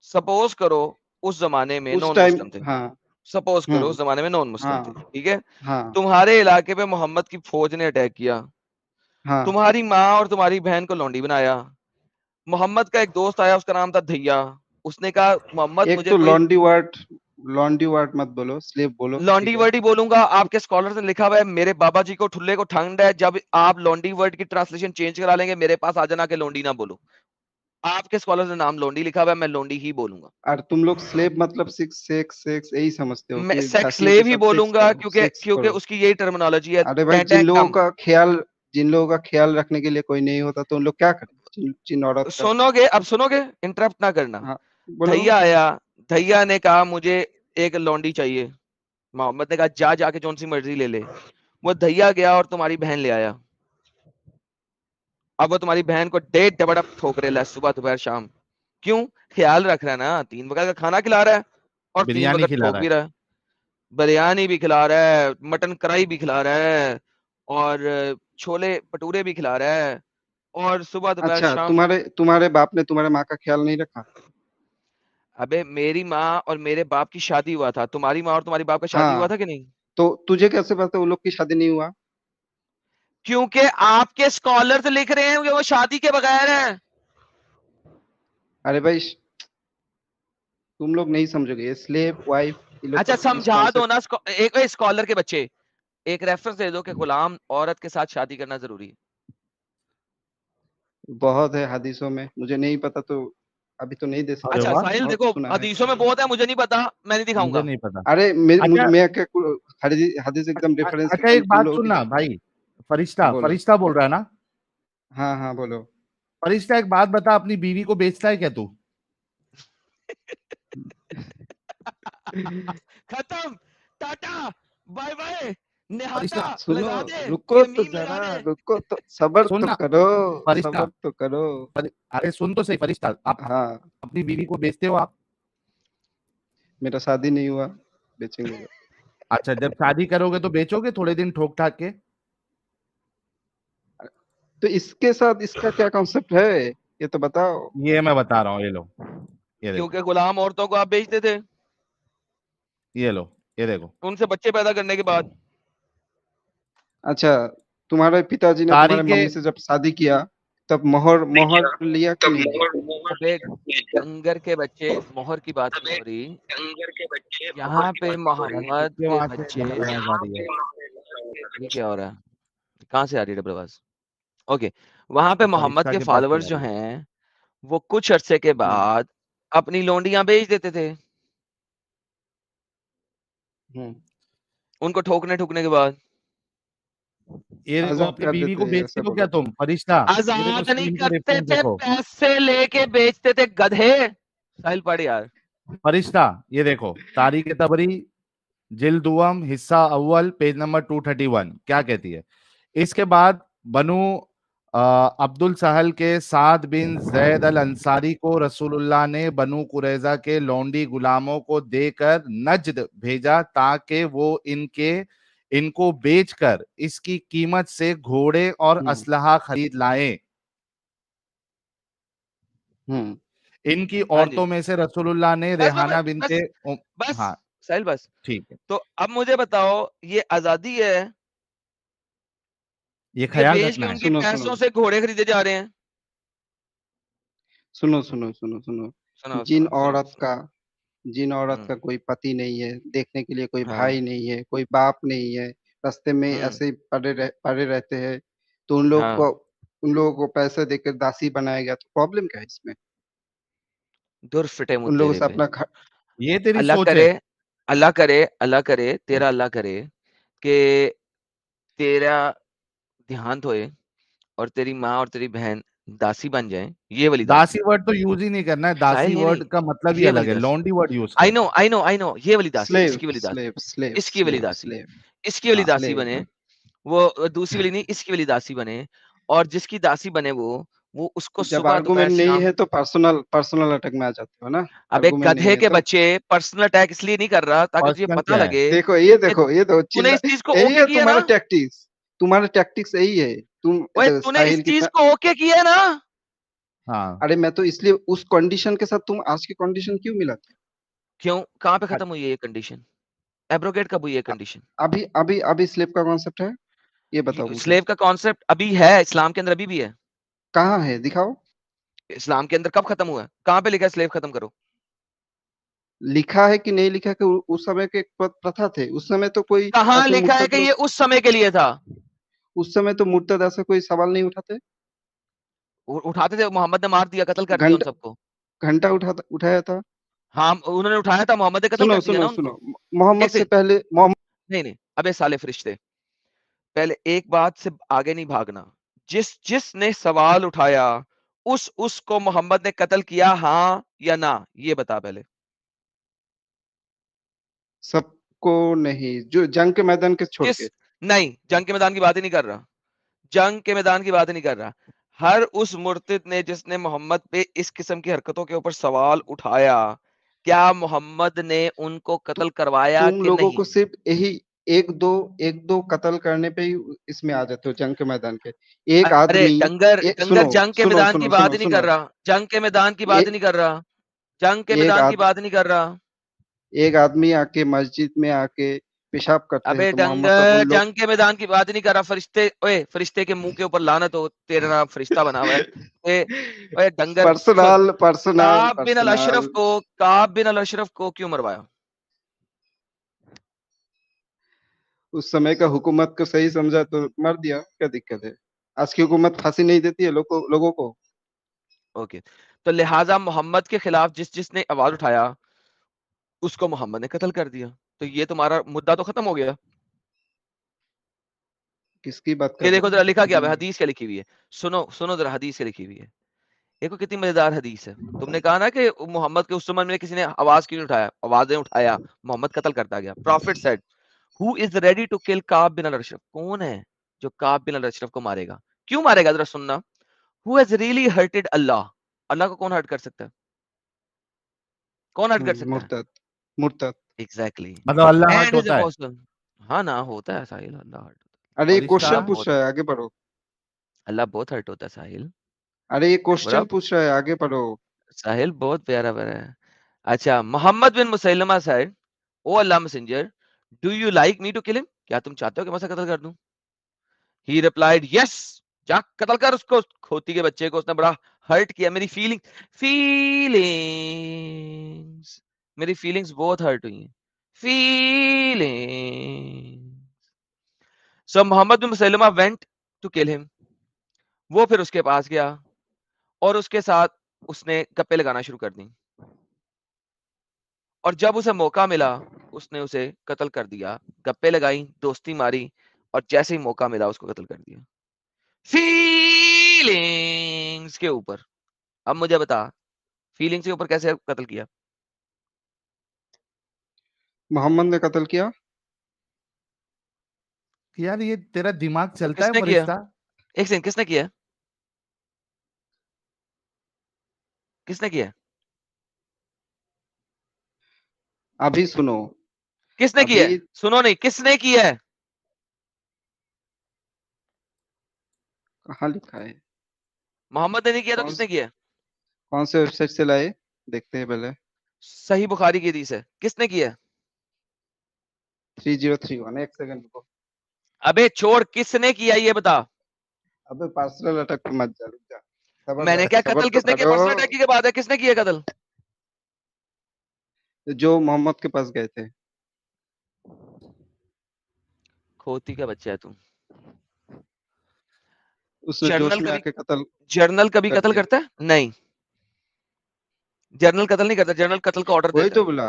Speaker 4: सपोज करो उस जमाने में
Speaker 9: उस
Speaker 4: नॉन
Speaker 9: टाइम,
Speaker 4: मुस्लिम थे,
Speaker 9: हाँ।
Speaker 4: सपोज करो उस
Speaker 9: हम्म।
Speaker 4: जमाने में नॉन मुस्लिम थे,
Speaker 9: हाँ
Speaker 4: ठीक है?
Speaker 9: हाँ
Speaker 4: तुम्हारे इलाके पे मोहम्मद की फौज ने अटैक किया,
Speaker 9: हाँ।
Speaker 4: तुम्हारी माँ और तुम्हारी बहन को लौंडी बनाया। मोहम्मद का एक दोस्त आया, उसका नाम था धैया, उसने कहा मोहम्मद
Speaker 9: एक
Speaker 4: मुझे
Speaker 9: तो
Speaker 4: कोई
Speaker 9: लॉन्डी वर्ड मत बोलो, स्लेव बोलो,
Speaker 4: लॉन्डी
Speaker 9: ठीक है?
Speaker 4: वर्ड ही बोलूंगा। आपके स्कॉलर ने लिखा हुआ है, मेरे बाबा जी को ठुल्ले को ठंड है, जब आप लॉन्डी वर्ड की ट्रांसलेशन चेंज करा लेंगे मेरे पास आ जाना कि लॉन्डी ना बोलो। आपके स्कॉलर ने नाम लॉन्डी लिखा हुआ है, मैं लॉन्डी ही बोलूंगा।
Speaker 9: और तुम लोग स्लेव मतलब सेक्स सेक्स सेक्स यही समझते हो
Speaker 4: मैं
Speaker 9: कि
Speaker 4: सेक्स
Speaker 9: दासियों के
Speaker 4: स्लेव ही
Speaker 9: साथ सेक्स
Speaker 4: बोलूंगा
Speaker 9: करो,
Speaker 4: क्योंकि
Speaker 9: सेक्स
Speaker 4: क्योंकि
Speaker 9: करो।
Speaker 4: उसकी यही टर्मिनोलॉजी है,
Speaker 9: अरे भाई
Speaker 4: टें टें कम।
Speaker 9: जिन लोगों का ख्याल रखने के लिए कोई नहीं होता तो उन लोग क्या करें, जिन औरत का।
Speaker 4: सुनोगे? अब सुनोगे, इंटरप्ट ना करना।
Speaker 9: हाँ बोलो।
Speaker 4: धैया आया, धैया ने कहा मुझे एक लौंडी चाहिए। मोहम्मद ने कहा जा जाके जौन सी मर्जी ले ले। वो दैया गया और तुम्हारी बहन ले आया। अब वो तुम्हारी बहन को डेढ़ डबड़ ठोक रहा है सुबह दोपहर शाम। क्यों? ख्याल रख रहा है ना, 3 वक्त का खाना खिला रहा है और 3
Speaker 1: बिरयानी
Speaker 4: वक्त
Speaker 1: खिला
Speaker 4: ठोक
Speaker 1: रहा
Speaker 4: भी
Speaker 1: है।
Speaker 4: रहा है। बिरयानी भी खिला रहा है, मटन कढ़ाई भी खिला रहा है, और छोले भटूरे भी खिला रहा है, और सुबह दोपहर
Speaker 9: अच्छा,
Speaker 4: शाम।
Speaker 9: तुम्हारे बाप ने तुम्हारे माँ का ख्याल नहीं रखा?
Speaker 4: अबे मेरी माँ और मेरे बाप की शादी हुआ था, तुम्हारी माँ और तुम्हारी बाप का शादी हुआ
Speaker 9: हाँ,
Speaker 4: था कि नहीं?
Speaker 9: तो तुझे कैसे पता वो लोग की शादी नहीं हुआ?
Speaker 4: क्योंकि आपके स्कॉलर्स लिख रहे हैं कि वो शादी के बगैर है।
Speaker 9: अरे भाई, तुम लोग नहीं समझोगे, स्लेव वाइफ, ये लोग
Speaker 4: अच्छा
Speaker 9: का इस
Speaker 4: समझा दो
Speaker 9: कॉन्सेप्ट।
Speaker 4: ना, एक स्कॉलर के बच्चे एक रेफरेंस दे दो कि गुलाम औरत के साथ शादी करना जरूरी है।
Speaker 9: बहुत है हदीसों में, मुझे नहीं पता तो अभी तो नहीं दे
Speaker 1: अरे
Speaker 9: सकता,
Speaker 4: अच्छा
Speaker 1: वाह,
Speaker 4: साहिल
Speaker 9: बहुत
Speaker 4: देखो,
Speaker 9: सुना है।
Speaker 4: हदीसों में बहुत है, मुझे नहीं पता, मैं नहीं
Speaker 1: मुझे
Speaker 4: दिखाऊंगा।
Speaker 1: नहीं पता।
Speaker 9: अरे
Speaker 1: अच्छा
Speaker 9: मैं क्या हदीस एकदम रेफरेंस
Speaker 1: अच्छा,
Speaker 9: एकदम
Speaker 1: एक
Speaker 9: तुम
Speaker 1: बात
Speaker 9: लोगों
Speaker 1: सुनना
Speaker 9: की।
Speaker 1: भाई, फरिश्ता
Speaker 9: बोलो।
Speaker 1: फरिश्ता बोल रहा है ना?
Speaker 9: हाँ हाँ बोलो।
Speaker 1: फरिश्ता एक बात बता, अपनी बीवी को बेचता है क्या तू?
Speaker 4: खत्म, टाटा, बाय बाय, निहाता
Speaker 1: फरिश्ता
Speaker 9: सुनो,
Speaker 4: लगा दे,
Speaker 9: रुको
Speaker 4: ये
Speaker 9: तो
Speaker 4: मीम
Speaker 9: जरा,
Speaker 4: लगा दे।
Speaker 9: रुको तो, सबर तो
Speaker 1: सुनना
Speaker 9: करो,
Speaker 1: फरिश्ता,
Speaker 9: सबर तो करो।
Speaker 1: अरे सुन तो सही फरिश्ता, आप
Speaker 9: हाँ,
Speaker 1: अपनी बीवी को बेचते हो आप?
Speaker 9: मेरा शादी नहीं हुआ, बेचेंगे वो।
Speaker 1: अच्छा, जब शादी करोगे तो बेचोगे थोड़े दिन ठोक ठाक के?
Speaker 9: तो इसके साथ इसका क्या कॉन्सेप्ट है, ये तो बताओ।
Speaker 1: ये मैं बता रहा हूँ, ये लो, ये देखो,
Speaker 4: क्योंकि गुलाम औरतों को आप बेचते थे
Speaker 1: ये लो, ये देखो।
Speaker 4: उनसे बच्चे पैदा करने के बाद।
Speaker 9: अच्छा, तुम्हारे पिताजी ने तुम्हारे
Speaker 1: तारीख
Speaker 9: मम्मी से जब शादी किया, तब मोहर मोहर लिया कि नहीं लिया?
Speaker 4: अबे कंगर के बच्चे, मोहर की बात नहीं हो रही यहाँ पे। मोहम्मद
Speaker 1: ये
Speaker 4: के
Speaker 1: वहां से
Speaker 4: बच्चे,
Speaker 1: डबल आवाज आ रही है।
Speaker 4: ये क्या हो रहा है? कहाँ से आ रही है डबल आवाज? ओके, वहां पे
Speaker 1: ये
Speaker 4: मोहम्मद
Speaker 1: फरिश्ता
Speaker 4: के
Speaker 1: के पास से
Speaker 4: फॉलोअर्स
Speaker 1: आ
Speaker 4: जो
Speaker 1: रही है।
Speaker 4: हैं वो कुछ अरसे के
Speaker 9: हम्म
Speaker 4: बाद अपनी लोंडियां बेच देते थे
Speaker 9: हम्म
Speaker 4: उनको ठोकने ठुकने के बाद।
Speaker 1: ये देखो,
Speaker 9: आजाद
Speaker 1: अपनी
Speaker 9: कर
Speaker 1: बीवी को
Speaker 9: देते,
Speaker 1: बेचते
Speaker 9: ऐसे
Speaker 1: हो क्या
Speaker 9: बोलो।
Speaker 1: तुम फरिश्ता? ये देखो,
Speaker 4: आजाद नहीं
Speaker 1: स्क्रीन पे
Speaker 4: करते
Speaker 1: रेफरेंस
Speaker 4: थे,
Speaker 1: देखो।
Speaker 4: पैसे लेके बेचते थे गधे। साहिल पढ़ यार।
Speaker 1: फरिश्ता, ये देखो, तारीख तबरी, जिल्द दुआम, हिस्सा अव्वल, पेज नंबर 231 क्या कहती है? इसके बाद बनु अब्दुल सहल के साद बिन जैद अल अंसारी को रसूलुल्लाह ने बनु कुरैजा के लौंडी गुलामों को देकर नज्द भेजा ताकि वो इनको बेचकर इसकी कीमत से घोड़े और
Speaker 9: हम्म
Speaker 1: असलहा खरीद लाएं।
Speaker 9: हम्म
Speaker 1: इनकी
Speaker 4: हाँ जी,
Speaker 1: औरतों में से रसूलुल्लाह ने
Speaker 4: बस बस
Speaker 1: रेहाना
Speaker 4: बस
Speaker 1: बिनते
Speaker 4: बस,
Speaker 1: हाँ,
Speaker 4: साहिल बस।
Speaker 1: ठीक है।
Speaker 4: तो अब मुझे बताओ, ये आजादी है
Speaker 1: ये
Speaker 4: ये
Speaker 1: ख्याल
Speaker 4: बेच के
Speaker 1: रखना है।
Speaker 4: उनके
Speaker 9: सुनो सुनो
Speaker 4: पैसों से घोड़े खरीदे जा रहे हैं?
Speaker 9: सुनो सुनो सुनो सुनो।
Speaker 4: सुनाओ
Speaker 9: जिन
Speaker 4: सुनाओ सुनाओ
Speaker 9: औरत
Speaker 4: सुनाओ।
Speaker 9: का जिन औरत
Speaker 4: हम्म,
Speaker 9: का कोई पति नहीं है, देखने के लिए कोई
Speaker 4: हाँ,
Speaker 9: भाई नहीं है, कोई बाप नहीं है, रास्ते में
Speaker 4: हम्म,
Speaker 9: ऐसे ही पड़े रहते हैं, तो
Speaker 4: हाँ,
Speaker 9: उन लोगों को पैसे देकर दासी बनाया गया, तो प्रॉब्लम क्या है इसमें?
Speaker 4: दुर फिटे मुँह
Speaker 9: उन लोगों
Speaker 4: तेरे
Speaker 9: से
Speaker 4: पे।
Speaker 9: अपना घर।
Speaker 1: ये तेरी
Speaker 4: अल्लाह
Speaker 1: सोच है।
Speaker 4: करे, अल्लाह करे, अल्लाह करे, तेरा अल्लाह करे कि तेरा देहांत होए और तेरी माँ और तेरी बहन दासी बन जाए, ये वाली दासी।
Speaker 1: दासी वर्ड तो यूज ही नहीं करना है, दासी
Speaker 4: साहिल नहीं
Speaker 1: वर्ड
Speaker 4: नहीं,
Speaker 1: का मतलब ही
Speaker 4: ये वाली
Speaker 1: अलग है,
Speaker 4: दासी।
Speaker 1: लौंडी वर्ड यूज
Speaker 4: आई
Speaker 1: कर।
Speaker 4: No I know I know, ये वाली दासी,
Speaker 9: स्लेव
Speaker 4: इसकी वाली दासी,
Speaker 9: स्लेव स्लेव
Speaker 4: इसकी वाली
Speaker 9: स्लेव
Speaker 4: दासी,
Speaker 9: स्लेव
Speaker 4: इसकी वाली
Speaker 9: हाँ,
Speaker 4: दासी
Speaker 9: स्लेव।
Speaker 4: बने। वो दूसरी वाली नहीं, इसकी वाली दासी बने। और जिसकी दासी बने वो उसको
Speaker 9: जब
Speaker 4: सुबह दोपहर
Speaker 9: आर्गुमेंट नहीं
Speaker 4: शाम।
Speaker 9: है तो पर्सनल अटैक में आ जाते हो ना।
Speaker 4: अब एक
Speaker 9: आर्गुमेंट नहीं
Speaker 4: गधे
Speaker 9: है
Speaker 4: के
Speaker 9: तो
Speaker 4: बच्चे पर्सनल अटैक इसलिए नहीं कर रहा ताकि तुझे
Speaker 1: पर्सनल
Speaker 4: पता
Speaker 1: क्या है?
Speaker 4: लगे
Speaker 9: देखो, ये
Speaker 4: कि
Speaker 9: देखो, ये तो
Speaker 4: तूने
Speaker 9: चिल्ला,
Speaker 4: इस चीज को
Speaker 9: यही
Speaker 4: ओके
Speaker 9: है
Speaker 4: किया ना।
Speaker 9: तुम्हारा टैक्टिक्स यही है। तुम
Speaker 4: ओए
Speaker 9: देखो,
Speaker 4: तूने इस
Speaker 9: साहिल
Speaker 4: चीज
Speaker 9: कितना।
Speaker 4: को ओके किया ना।
Speaker 1: हाँ।
Speaker 9: अरे मैं तो इसलिए उस कंडीशन के साथ तुम आज की कंडीशन क्यों मिला था?
Speaker 4: क्यों? कहाँ पे खत्म हुई है ये कंडीशन? एब्रोगेट कब हुई है
Speaker 9: अ-
Speaker 4: कंडीशन?
Speaker 9: अभी अभी अभी स्लेव का कॉन्सेप्ट है, ये बताओ मुझे।
Speaker 4: स्लेव का कॉन्सेप्ट अभी है, इस्लाम के अंदर अभी भी है।
Speaker 9: कहाँ है, दिखाओ।
Speaker 4: इस्लाम के अंदर कब खत्म हुआ है? कहाँ पे लिखा है स्लेव खत्म करो?
Speaker 9: लिखा है कि नहीं लिखा है कि उस समय के एक प्रथा थे, उस समय तो कोई
Speaker 4: कहाँ
Speaker 9: ऐसे
Speaker 4: लिखा है
Speaker 9: मुर्तद
Speaker 4: कि ये
Speaker 9: लोग,
Speaker 4: उस समय के लिए था?
Speaker 9: उस समय तो मुर्तद ऐसे कोई सवाल नहीं उठाते।
Speaker 4: उठाते थे, मोहम्मद ने मार दिया, कत्ल कर दिया उन
Speaker 9: घंटा
Speaker 4: सबको।
Speaker 9: घंटा उठाया था।
Speaker 4: हाँ उन्होंने उठाया था, मोहम्मद ने कत्ल
Speaker 9: सुनो
Speaker 4: कर दिया
Speaker 9: सुनो
Speaker 4: ना
Speaker 9: सुनो,
Speaker 4: उनको।
Speaker 9: मोहम्मद
Speaker 4: एक
Speaker 9: से
Speaker 4: सेकंड,
Speaker 9: पहले
Speaker 4: नहीं नहीं, अबे साले फरिश्ते, पहले एक बात से आगे नहीं भागना। जिसने सवाल उठाया उसको मोहम्मद ने कत्ल किया, हाँ या ना, ये बता पहले।
Speaker 9: सबको नहीं, जो जंग के मैदान के छोड़ के।
Speaker 4: नहीं, जंग के मैदान की बात ही नहीं कर रहा, जंग के मैदान की बात ही नहीं कर रहा। हर उस मुर्तिद ने जिसने मोहम्मद पे इस किस्म की हरकतों के ऊपर सवाल उठाया, क्या मोहम्मद ने उनको कत्ल करवाया
Speaker 9: तुम
Speaker 4: कि
Speaker 9: लोगों
Speaker 4: नहीं?
Speaker 9: को सिर्फ यही एक दो कत्ल करने पे ही इसमें आ जाते हो जंग के मैदान के। एक
Speaker 4: अरे
Speaker 9: आदमी
Speaker 4: डंगर जंग के
Speaker 9: सुनो
Speaker 4: मैदान की
Speaker 9: सुनो
Speaker 4: बात
Speaker 9: सुनो
Speaker 4: ही नहीं कर
Speaker 9: सुनो
Speaker 4: रहा, जंग के मैदान की बात ही नहीं कर रहा, जंग के
Speaker 9: एक
Speaker 4: मैदान की
Speaker 9: आद,
Speaker 4: बात नहीं कर रहा।
Speaker 9: एक आदमी आके मस्जिद में आके पेशाब करते हैं
Speaker 4: अबे
Speaker 9: तो मोहम्मद साहब
Speaker 4: डंगर
Speaker 9: उन लोग
Speaker 4: जंग के मैदान की बात ही नहीं कर रहा। फरिश्ते, ओए फरिश्ते के मुंह के ऊपर लानत हो, तेरा नाम फरिश्ता बना हुआ है। ओए डंगर सुन,
Speaker 9: पर्सनल पर्सनल
Speaker 4: काब बिन अल अशरफ
Speaker 9: पर्सनल
Speaker 4: को, काब बिन अल अशरफ को क्यों मरवाया?
Speaker 9: उस समय का हुकूमत को सही समझा तो मर दिया, क्या दिक्कत है? आज की हुकूमत फांसी नहीं देती है लोगों को।
Speaker 4: ओके, तो लिहाजा मोहम्मद के खिलाफ जिस जिसने आवाज उठाया उसको मोहम्मद ने कत्ल कर दिया। तो ये तुम्हारा मुद्दा तो खत्म हो गया।
Speaker 9: किसकी बात कर
Speaker 4: ये
Speaker 9: रहे
Speaker 4: देखो
Speaker 9: हो?
Speaker 4: जरा लिखा क्या है, हदीस क्या लिखी हुई है। सुनो सुनो जरा, हदीस क्या लिखी हुई है। देखो कितनी मजेदार हदीस है। तुमने कहा ना कि मोहम्मद के उस समय में किसी ने आवाज क्यों नहीं उठाया, आवाजें उठाया, मोहम्मद कत्ल करता गया। Prophet said, who is ready to kill Ka'b bin al Ashraf? कौन है जो काब बिन अल अशरफ को मारेगा? क्यों मारेगा, जरा सुनना। हु हैज रियली हर्टेड अल्लाह? अल्लाह को कौन हर्ट कर सकता है? कौन हर्ट कर सकता है?
Speaker 9: मुर्तद मुर्तद।
Speaker 4: एग्जैक्टली,
Speaker 1: मतलब अल्लाह हर्ट
Speaker 4: एंड हिज
Speaker 1: होता है।
Speaker 4: अपोस्टल। हाँ ना, होता है साहिल, अल्लाह हर्ट
Speaker 9: अरे ये
Speaker 1: फरिश्ता।
Speaker 9: क्वेश्चन
Speaker 4: अल्लाह
Speaker 9: पूछ
Speaker 4: बहुत,
Speaker 9: रहा है, आगे बढ़ो।
Speaker 4: अल्लाह बहुत हर्ट होता है साहिल।
Speaker 9: अरे ये
Speaker 4: बुरा,
Speaker 9: क्वेश्चन पूछ रहा है, आगे बढ़ो।
Speaker 4: साहिल बहुत प्यारा प्यारा है। अच्छा, Muhammad bin Maslama said, O Allah messenger, do you like me to kill him? क्या तुम चाहते हो कि मैं उसे कत्ल कर दूं? ही रिप्लाइड, यस, जा कत्ल कर उसको, खोती के बच्चे को। उसने बड़ा हर्ट किया मेरी फीलिंग्स, मेरी फीलिंग्स बहुत हर्ट हुई हैं, feeling. So Mohammad bin Maslama went to kill him. वो फिर उसके पास गया और उसके साथ उसने गप्पे लगाना शुरू कर दी, और जब उसे मौका मिला उसने उसे कत्ल कर दिया। गप्पे लगाई, दोस्ती मारी, और जैसे ही मौका मिला उसको कत्ल कर दिया, फीलिंग्स के ऊपर। अब मुझे बता, फीलिंग्स के ऊपर कैसे कत्ल किया?
Speaker 9: मोहम्मद ने कत्ल किया।
Speaker 1: यार ये तेरा दिमाग
Speaker 4: तो
Speaker 1: चलता है
Speaker 4: किसने किया?
Speaker 1: फरिश्ता?
Speaker 4: एक सेकंड, किसने किया? किसने किया?
Speaker 9: अभी सुनो,
Speaker 4: किसने किया?
Speaker 9: अभी
Speaker 4: सुनो नहीं, किसने किया है?
Speaker 9: कहाँ लिखा है?
Speaker 4: मोहम्मद ने नहीं किया तो
Speaker 9: कौन
Speaker 4: किसने किया?
Speaker 9: कौन से वेबसाइट से लाए, देखते हैं पहले।
Speaker 4: सही बुखारी की हदीस है, किसने किया?
Speaker 9: 3031, एक सेकंड रुको।
Speaker 4: अबे छोड़, किसने किया ये बता।
Speaker 9: अबे पर्सनल अटैक पे मत जा, रुक जा।
Speaker 4: मैंने क्या,
Speaker 9: सबर
Speaker 4: कत्ल
Speaker 9: तो
Speaker 4: किसने किया?
Speaker 9: करो।
Speaker 4: पर्सनल अटैक की बात है, किसने किया कत्ल?
Speaker 9: जो मोहम्मद के पास गए थे।
Speaker 4: खोती का बच्चा है तू।
Speaker 9: उसने जोश
Speaker 4: जर्नल
Speaker 9: में
Speaker 4: कभी,
Speaker 9: आके कत्ल
Speaker 4: जर्नल कभी
Speaker 9: कर
Speaker 4: कत्ल
Speaker 9: दिया।
Speaker 4: करता है? नहीं, जर्नल कत्ल नहीं करता, जर्नल कत्ल का ऑर्डर
Speaker 9: वही
Speaker 4: देता
Speaker 9: तो
Speaker 4: है।
Speaker 9: बोला,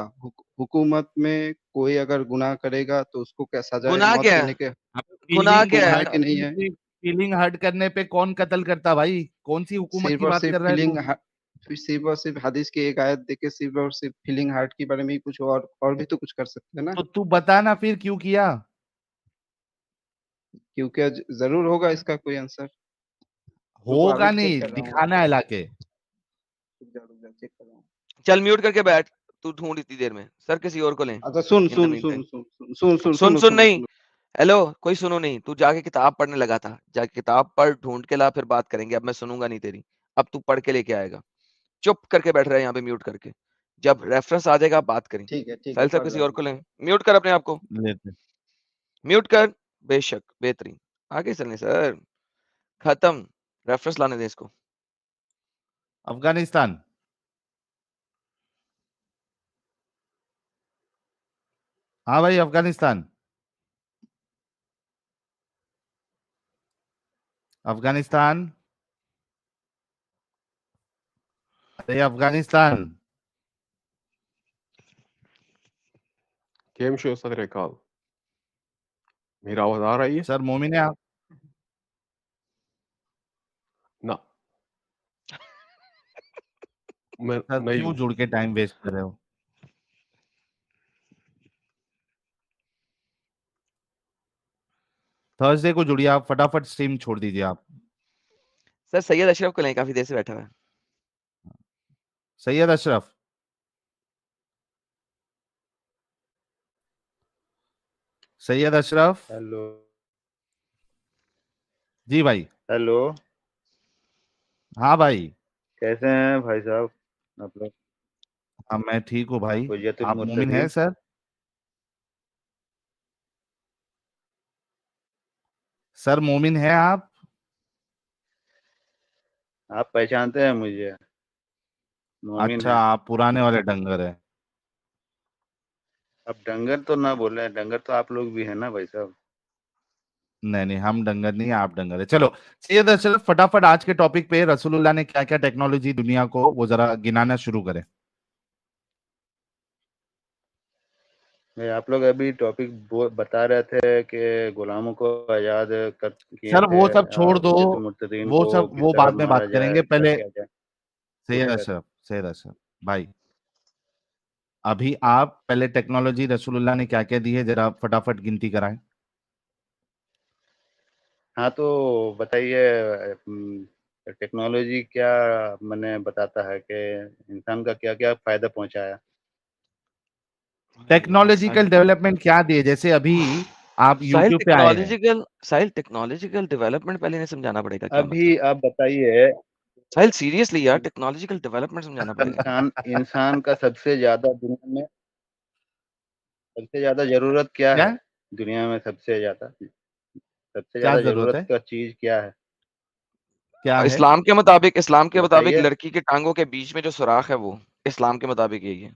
Speaker 9: हुकूमत में कोई अगर गुनाह करेगा तो उसको क्या सजाए
Speaker 4: गुनाह
Speaker 9: मौत
Speaker 4: क्या
Speaker 9: देने
Speaker 4: है?
Speaker 9: के
Speaker 1: अब
Speaker 4: गुनाह
Speaker 1: फीलिंग
Speaker 4: क्या
Speaker 9: हुक्म
Speaker 4: है?
Speaker 9: है कि नहीं है?
Speaker 1: फीलिंग हर्ट करने पे कौन कत्ल करता भाई? कौन सी हुकूमत
Speaker 9: सिर्फ
Speaker 1: की
Speaker 9: और
Speaker 1: बात
Speaker 9: सिर्फ
Speaker 1: कर रहा है तू?
Speaker 9: सिर्फ और सिर्फ हदीस की एक आयत देके सिर्फ और सिर्फ फीलिंग हार्ट के बारे में ही कुछ और भी तो कुछ कर सकते हैं ना।
Speaker 1: तो तू बता ना फिर क्यों किया?
Speaker 9: क्योंकि जरूर होगा इसका कोई आंसर। रुको अभी
Speaker 1: होगा
Speaker 9: चेक
Speaker 1: नहीं,
Speaker 9: कर रहा हूँ।
Speaker 1: दिखाना है लाके।
Speaker 9: रुक जा चेक कर रहा हूँ।
Speaker 4: चल म्यूट करके बैठ, तू ढूंढ इतनी देर में, सर किसी और को लें।
Speaker 9: अच्छा सुन
Speaker 4: इन द
Speaker 9: सुन
Speaker 4: मीन
Speaker 9: सुन
Speaker 4: टाइम,
Speaker 9: सुन सुन सुन सुन
Speaker 4: सुन
Speaker 9: सुनो
Speaker 4: सुन
Speaker 9: सुनो
Speaker 4: नहीं,
Speaker 9: सुनो।
Speaker 4: हेलो, कोई सुनो नहीं, तू जाके किताब पढ़ने लगा था, जाके किताब पढ़, ढूंढ के ला, फिर बात करेंगे। अब मैं सुनूंगा नहीं तेरी, अब तू पढ़ के लेके आएगा। चुप करके बैठ रहा है यहाँ पे म्यूट करके, जब रेफरेंस आ जाएगा बात करेंगे।
Speaker 9: ठीक है
Speaker 4: साहिल साहब
Speaker 9: पढ़
Speaker 4: किसी
Speaker 9: रहा
Speaker 4: और
Speaker 9: हूँ।
Speaker 4: को लें, म्यूट कर अपने आप को,
Speaker 1: लेते।
Speaker 4: म्यूट कर। बेशक, बेहतरीन, आगे चलने सर, खत्म, रेफरेंस लाने दें इसको।
Speaker 1: अफगानिस्तान। हाँ भाई, अफगानिस्तान। अफगानिस्तान। अरे अफगानिस्तान।
Speaker 10: केम शो सदर कॉल। मेरा आवाज आ रही है?
Speaker 1: सर मोमिन है आप?
Speaker 10: ना, मैं
Speaker 1: सर
Speaker 10: नहीं
Speaker 1: क्यों
Speaker 10: हूँ।
Speaker 1: जुड़ के टाइम वेस्ट कर रहे हो? थर्सडे को जुड़िए आप, फटाफट स्ट्रीम छोड़ दीजिए आप।
Speaker 4: सर सैयद अशरफ को लें, काफी देर से बैठा हुआ है।
Speaker 1: सैयद अशरफ, सैयद अशरफ।
Speaker 11: हेलो।
Speaker 1: जी भाई।
Speaker 11: हेलो।
Speaker 1: हाँ भाई।
Speaker 11: कैसे हैं भाई साहब आप लोग?
Speaker 1: हाँ मैं ठीक हूँ भाई।
Speaker 11: हुज्जतुल
Speaker 1: आप मोमिन हैं
Speaker 11: मुरसलीन।
Speaker 1: सर? सर मोमिन हैं आप?
Speaker 11: आप पहचानते हैं मुझे? मोमिन
Speaker 1: अच्छा,
Speaker 11: है।
Speaker 1: आप पुराने वाले डंगर हैं।
Speaker 11: अब डंगर तो ना बोल रहे हैं, डंगर तो आप लोग भी हैं ना भाई साहब।
Speaker 1: नहीं नहीं, हम डंगर नहीं, आप डंगर है। चलो सैयद अशरफ, फटाफट आज के टॉपिक पे रसूलुल्लाह ने क्या क्या टेक्नोलॉजी दुनिया को, वो जरा गिनाना शुरू करें।
Speaker 11: भाई आप लोग अभी टॉपिक बता रहे थे कि गुलामों को आज़ाद कर किए
Speaker 1: सर
Speaker 11: थे,
Speaker 1: वो सब छोड़ दो,
Speaker 11: हुज्जतुल मुरसलीन
Speaker 1: वो
Speaker 11: को
Speaker 1: सब
Speaker 11: किस
Speaker 1: वो
Speaker 11: तरह
Speaker 1: बाद में
Speaker 11: मारा
Speaker 1: बात
Speaker 11: जाए,
Speaker 1: करेंगे।
Speaker 11: क्या
Speaker 1: पहले
Speaker 11: किया जाए,
Speaker 1: सैयद
Speaker 11: पूछ रहे थे।
Speaker 1: अशरफ, सैयद अशरफ भाई, अभी आप पहले टेक्नोलॉजी रसूलुल्लाह ने क्या क्या दी है, जरा फटाफट गिनती कराएं।
Speaker 11: हाँ तो बताइए, टेक्नोलॉजी क्या मैंने बताता है कि इंसान का क्या क्या फायदा पहुंचाया।
Speaker 1: टेक्नोलॉजिकल डेवलपमेंट क्या दिए, जैसे अभी आप
Speaker 4: साहिल
Speaker 1: यूट्यूब पे आए हैं।
Speaker 4: टेक्नोलॉजिकल डेवलपमेंट पहले नहीं समझाना पड़ेगा, क्या
Speaker 11: अभी
Speaker 4: मतलब?
Speaker 11: आप बताइए।
Speaker 4: साहिल सीरियसली यार, टेक्नोलॉजिकल डेवलपमेंट समझाना पड़ेगा।
Speaker 11: इंसान का सबसे ज्यादा दुनिया में सबसे ज्यादा जरूरत क्या
Speaker 1: क्या
Speaker 11: है? दुनिया में सबसे
Speaker 1: क्या
Speaker 11: ज्यादा
Speaker 1: जरूरत
Speaker 11: जरूरत
Speaker 1: है?
Speaker 11: का चीज क्या है?
Speaker 1: क्या है?
Speaker 4: इस्लाम के मुताबिक
Speaker 11: बताइए।
Speaker 4: लड़की के टांगों के बीच में जो सुराख है, वो इस्लाम के मुताबिक यही है।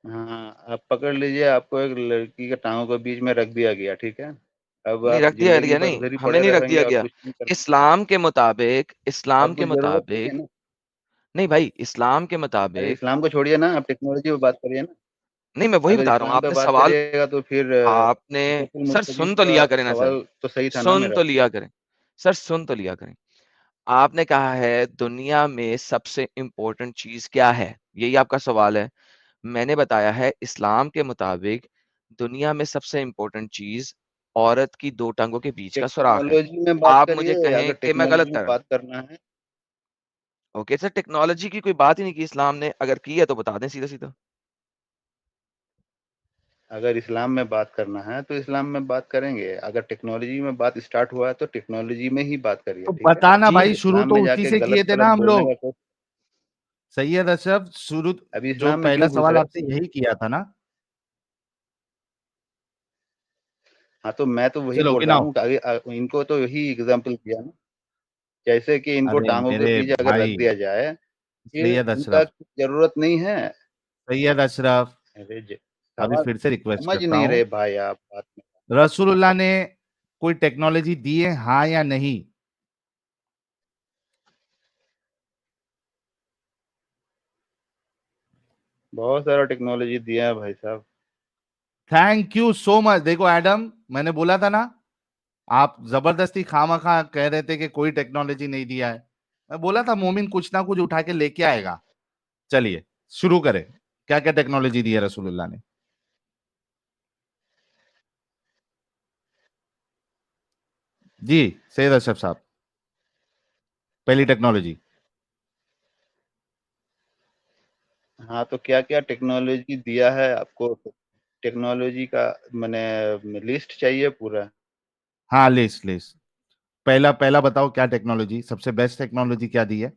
Speaker 11: हाँ, आप पकड़ लीजिए, आपको एक लड़की के टांगों के बीच में रख दिया गया, ठीक है। अब
Speaker 4: नहीं
Speaker 11: आप
Speaker 4: रख दिया
Speaker 11: जिंदगी
Speaker 4: गया,
Speaker 11: भर
Speaker 4: नहीं
Speaker 11: उधर ही
Speaker 4: हमें
Speaker 11: पड़े
Speaker 4: नहीं रख
Speaker 11: रहेंगे
Speaker 4: दिया
Speaker 11: और
Speaker 4: गया।
Speaker 11: कुछ नहीं करेंगे।
Speaker 4: इस्लाम
Speaker 11: अब
Speaker 4: के
Speaker 11: कुछ जरूरत नहीं है
Speaker 4: मुताबिक
Speaker 11: ना।
Speaker 4: नहीं भाई, इस्लाम के
Speaker 11: अरे
Speaker 4: मुताबिक
Speaker 11: इस्लाम को छोड़िए ना, आप टेक्नोलॉजी पे बात करिए ना।
Speaker 4: नहीं, मैं वही
Speaker 11: अगर
Speaker 4: बता रहा हूँ।
Speaker 11: इस्लाम पे
Speaker 4: आपने
Speaker 11: बात
Speaker 4: सवाल
Speaker 11: करिएगा तो फिर
Speaker 4: आपने
Speaker 11: हुज्जतुल
Speaker 4: सर
Speaker 11: मुरसलीन
Speaker 4: सुन तो
Speaker 11: का
Speaker 4: लिया करें ना सर,
Speaker 11: सवाल तो सही था ना
Speaker 4: सुन
Speaker 11: मेरा।
Speaker 4: तो लिया करें, सर सुन तो लिया करें। आपने कहा है दुनिया में सबसे इम्पोर्टेंट चीज क्या है, यही आपका सवाल है। मैंने बताया है इस्लाम के मुताबिक दुनिया में सबसे इम्पोर्टेंट चीज औरत की दो टांगों के बीच का सुराख है।
Speaker 11: टेक्नोलॉजी में बात
Speaker 4: आप मुझे
Speaker 11: करिए,
Speaker 4: कहें
Speaker 11: अगर
Speaker 4: कि मैं गलत
Speaker 11: टेक्नोलॉजी में
Speaker 4: कर रहा हूं।
Speaker 11: बात करना है।
Speaker 4: ओके सर, टेक्नोलॉजी की कोई बात ही नहीं की इस्लाम ने, अगर की है तो बता दें सीधा सीधा।
Speaker 11: अगर इस्लाम में बात करना है तो इस्लाम में बात करेंगे, अगर टेक्नोलॉजी में बात स्टार्ट हुआ है तो टेक्नोलॉजी में ही बात करिए,
Speaker 1: तो
Speaker 11: ठीक है।
Speaker 1: बताना
Speaker 4: जी
Speaker 1: भाई, शुरू
Speaker 11: इस्लाम
Speaker 1: तो
Speaker 11: में
Speaker 1: उसी
Speaker 11: जाके
Speaker 1: से किए
Speaker 11: गलत
Speaker 1: थे ना
Speaker 11: गलत
Speaker 1: हम
Speaker 11: बोलने
Speaker 1: लोग।
Speaker 11: का कोई।
Speaker 1: सैयद अशरफ, शुरू
Speaker 11: अभी
Speaker 1: जो
Speaker 11: इस्लाम में
Speaker 1: पहला
Speaker 11: क्यों घुस
Speaker 1: सवाल
Speaker 11: रहे?
Speaker 1: आपसे यही किया था ना।
Speaker 11: हाँ तो मैं तो वही
Speaker 1: चलो
Speaker 11: बोल रहा
Speaker 1: गिनाओ।
Speaker 11: हूँ कि इनको तो यही एग्जाम्पल दिया ना। जैसे कि इनको
Speaker 1: अरे
Speaker 11: टांगों के
Speaker 1: मेरे
Speaker 11: बीच अगर रख
Speaker 1: भाई,
Speaker 11: दिया जाए, फिर
Speaker 1: सैयद
Speaker 11: इनका
Speaker 1: अशरफ,
Speaker 11: जरूरत नहीं है।
Speaker 1: सैयद अशरफ,
Speaker 11: अरे
Speaker 1: अभी
Speaker 11: सवाल
Speaker 1: फिर से रिक्वेस्ट
Speaker 11: समझ
Speaker 1: करता
Speaker 11: नहीं
Speaker 1: हूँ।
Speaker 11: रहे भाई आप बात में।
Speaker 1: रसूलुल्लाह ने कोई टेक्नोलॉजी दी है, हाँ या नहीं?
Speaker 11: बहुत सारा टेक्नोलॉजी दिया है भाई साहब।
Speaker 1: Thank you so much. देखो एडम, मैंने बोला था ना, आप जबरदस्ती खामखा कह रहे थे कि कोई टेक्नोलॉजी नहीं दिया है। मैं बोला था मोमिन कुछ ना कुछ उठा के लेके आएगा। चलिए शुरू करें, क्या क्या टेक्नोलॉजी दी है रसूलुल्लाह ने। जी सैयद अशरफ साहब, पहली टेक्नोलॉजी।
Speaker 11: हाँ तो क्या क्या टेक्नोलॉजी दिया है आपको? टेक्नोलॉजी का मैंने लिस्ट चाहिए पूरा।
Speaker 1: हाँ लिस्ट लिस्ट, पहला पहला बताओ क्या टेक्नोलॉजी, सबसे बेस्ट टेक्नोलॉजी क्या दी है?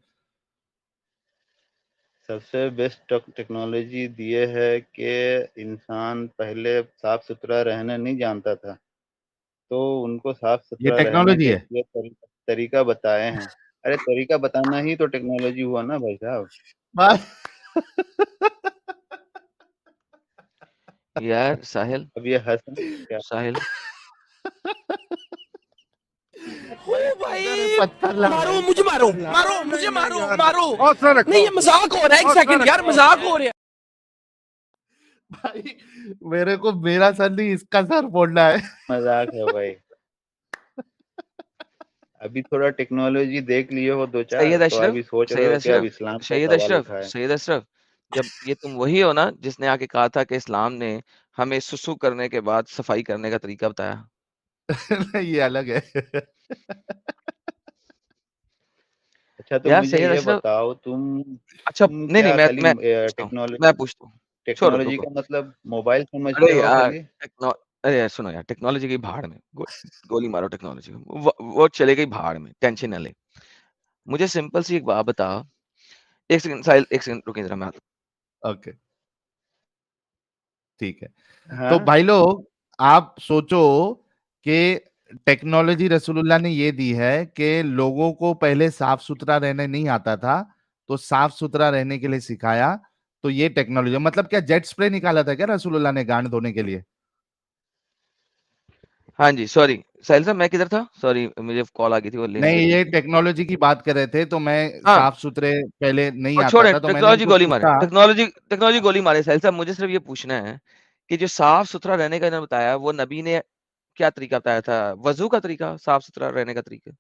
Speaker 11: सबसे बेस्ट टेक्नोलॉजी दिए है कि इंसान पहले साफ सुथरा रहना नहीं जानता था, तो उनको साफ
Speaker 1: ये
Speaker 11: सुथरा रहने
Speaker 1: टेक्नोलॉजी
Speaker 11: के
Speaker 1: है?
Speaker 11: लिए तरीका बताए हैं। अरे तरीका बताना ही तो टेक्नोलॉजी हुआ ना भाई साहब।
Speaker 1: बस।
Speaker 4: यार साहिल,
Speaker 11: अब ये हंस क्या?
Speaker 4: साहिल
Speaker 3: भाई
Speaker 1: पत्थर ला
Speaker 3: मारो मुझे, मारो मारो मुझे, मारो मारो।
Speaker 10: हौसला रखो।
Speaker 3: नहीं ये मजाक हो रहा है, एक
Speaker 10: हौसला
Speaker 3: सेकंड यार,
Speaker 10: रखो।
Speaker 3: मजाक हो रहा है।
Speaker 1: भाई, मेरे को मेरा सर नहीं, इसका सर फोड़ना है।
Speaker 11: मजाक है भाई। अभी थोड़ा टेक्नोलॉजी देख लिए हो दो चार,
Speaker 4: सैयद
Speaker 11: तो
Speaker 4: अशरफ
Speaker 11: अभी सोच रहे
Speaker 4: सैयद
Speaker 11: हो कि अब
Speaker 4: अशरफ
Speaker 11: इस्लाम का
Speaker 4: सैयद
Speaker 11: सवाल
Speaker 4: अशरफ
Speaker 11: उठाए।
Speaker 4: सैयद अशरफ जब ये तुम वही हो ना जिसने आके कहा था कि इस्लाम ने हमें सुसु करने के बाद सफाई करने का तरीका बताया।
Speaker 1: ये अलग है।
Speaker 11: अच्छा तो
Speaker 4: यार
Speaker 11: मुझे
Speaker 4: सैयद
Speaker 11: ये
Speaker 4: अशरफ,
Speaker 11: बताओ
Speaker 4: अच्छा
Speaker 11: तुम
Speaker 4: नहीं नहीं,
Speaker 11: क्या
Speaker 4: मैं
Speaker 11: खाली
Speaker 4: मैं पूछता हूँ, मैं
Speaker 11: टेक्नोलॉजी
Speaker 4: पूछता हूँ, छोड़ो
Speaker 11: टेक्नोलॉजी
Speaker 4: रुको।
Speaker 11: का मतलब मोबाइल समझते
Speaker 4: अरे
Speaker 11: हो
Speaker 4: यार
Speaker 11: खाली?
Speaker 4: अरे यार सुनो यार, टेक्नोलॉजी की भाड़ में गोली मारो टेक्नोलॉजी को, वो चले गई भाड़ में, टेंशन ना ले। मुझे सिंपल सी एक बात बता। एक सेकंड साहिल, एक सेकंड रुकिए जरा, मैं आता
Speaker 1: ओके, ठीक है। तो
Speaker 11: हाँ
Speaker 1: भाई लोग, आप सोचो कि टेक्नोलॉजी रसूलुल्लाह ने ये दी है कि लोगों को पहले साफ सुथरा रहने नहीं आता था, तो साफ सुथरा रहने के लिए सिखाया। तो ये टेक्नोलॉजी मतलब क्या जेट स्प्रे निकाला था क्या रसूलुल्लाह ने गांड धोने के लिए?
Speaker 4: हाँ जी, सॉरी साहिल साहब, मैं किधर था? सॉरी, मुझे कॉल आ गई थी, वो लेने
Speaker 1: नहीं,
Speaker 4: जरूरी
Speaker 1: ये
Speaker 4: थी।
Speaker 1: टेक्नोलॉजी की बात कर रहे थे, तो मैं
Speaker 4: हाँ,
Speaker 1: साफ सुथरे पहले नहीं
Speaker 4: और
Speaker 1: आता
Speaker 4: छोड़े
Speaker 1: था, तो मैंने
Speaker 4: टेक्नोलॉजी
Speaker 1: उनको
Speaker 4: गोली मारे,
Speaker 1: पूछा।
Speaker 4: टेक्नोलॉजी गोली मारे। साहिल साहब, मुझे सिर्फ ये पूछना है कि जो साफ सुथरा रहने का इन्होंने बताया, वो नबी ने क्या तरीका बताया था? वजू का तरीका, साफ सुथरा रहने का तरीका।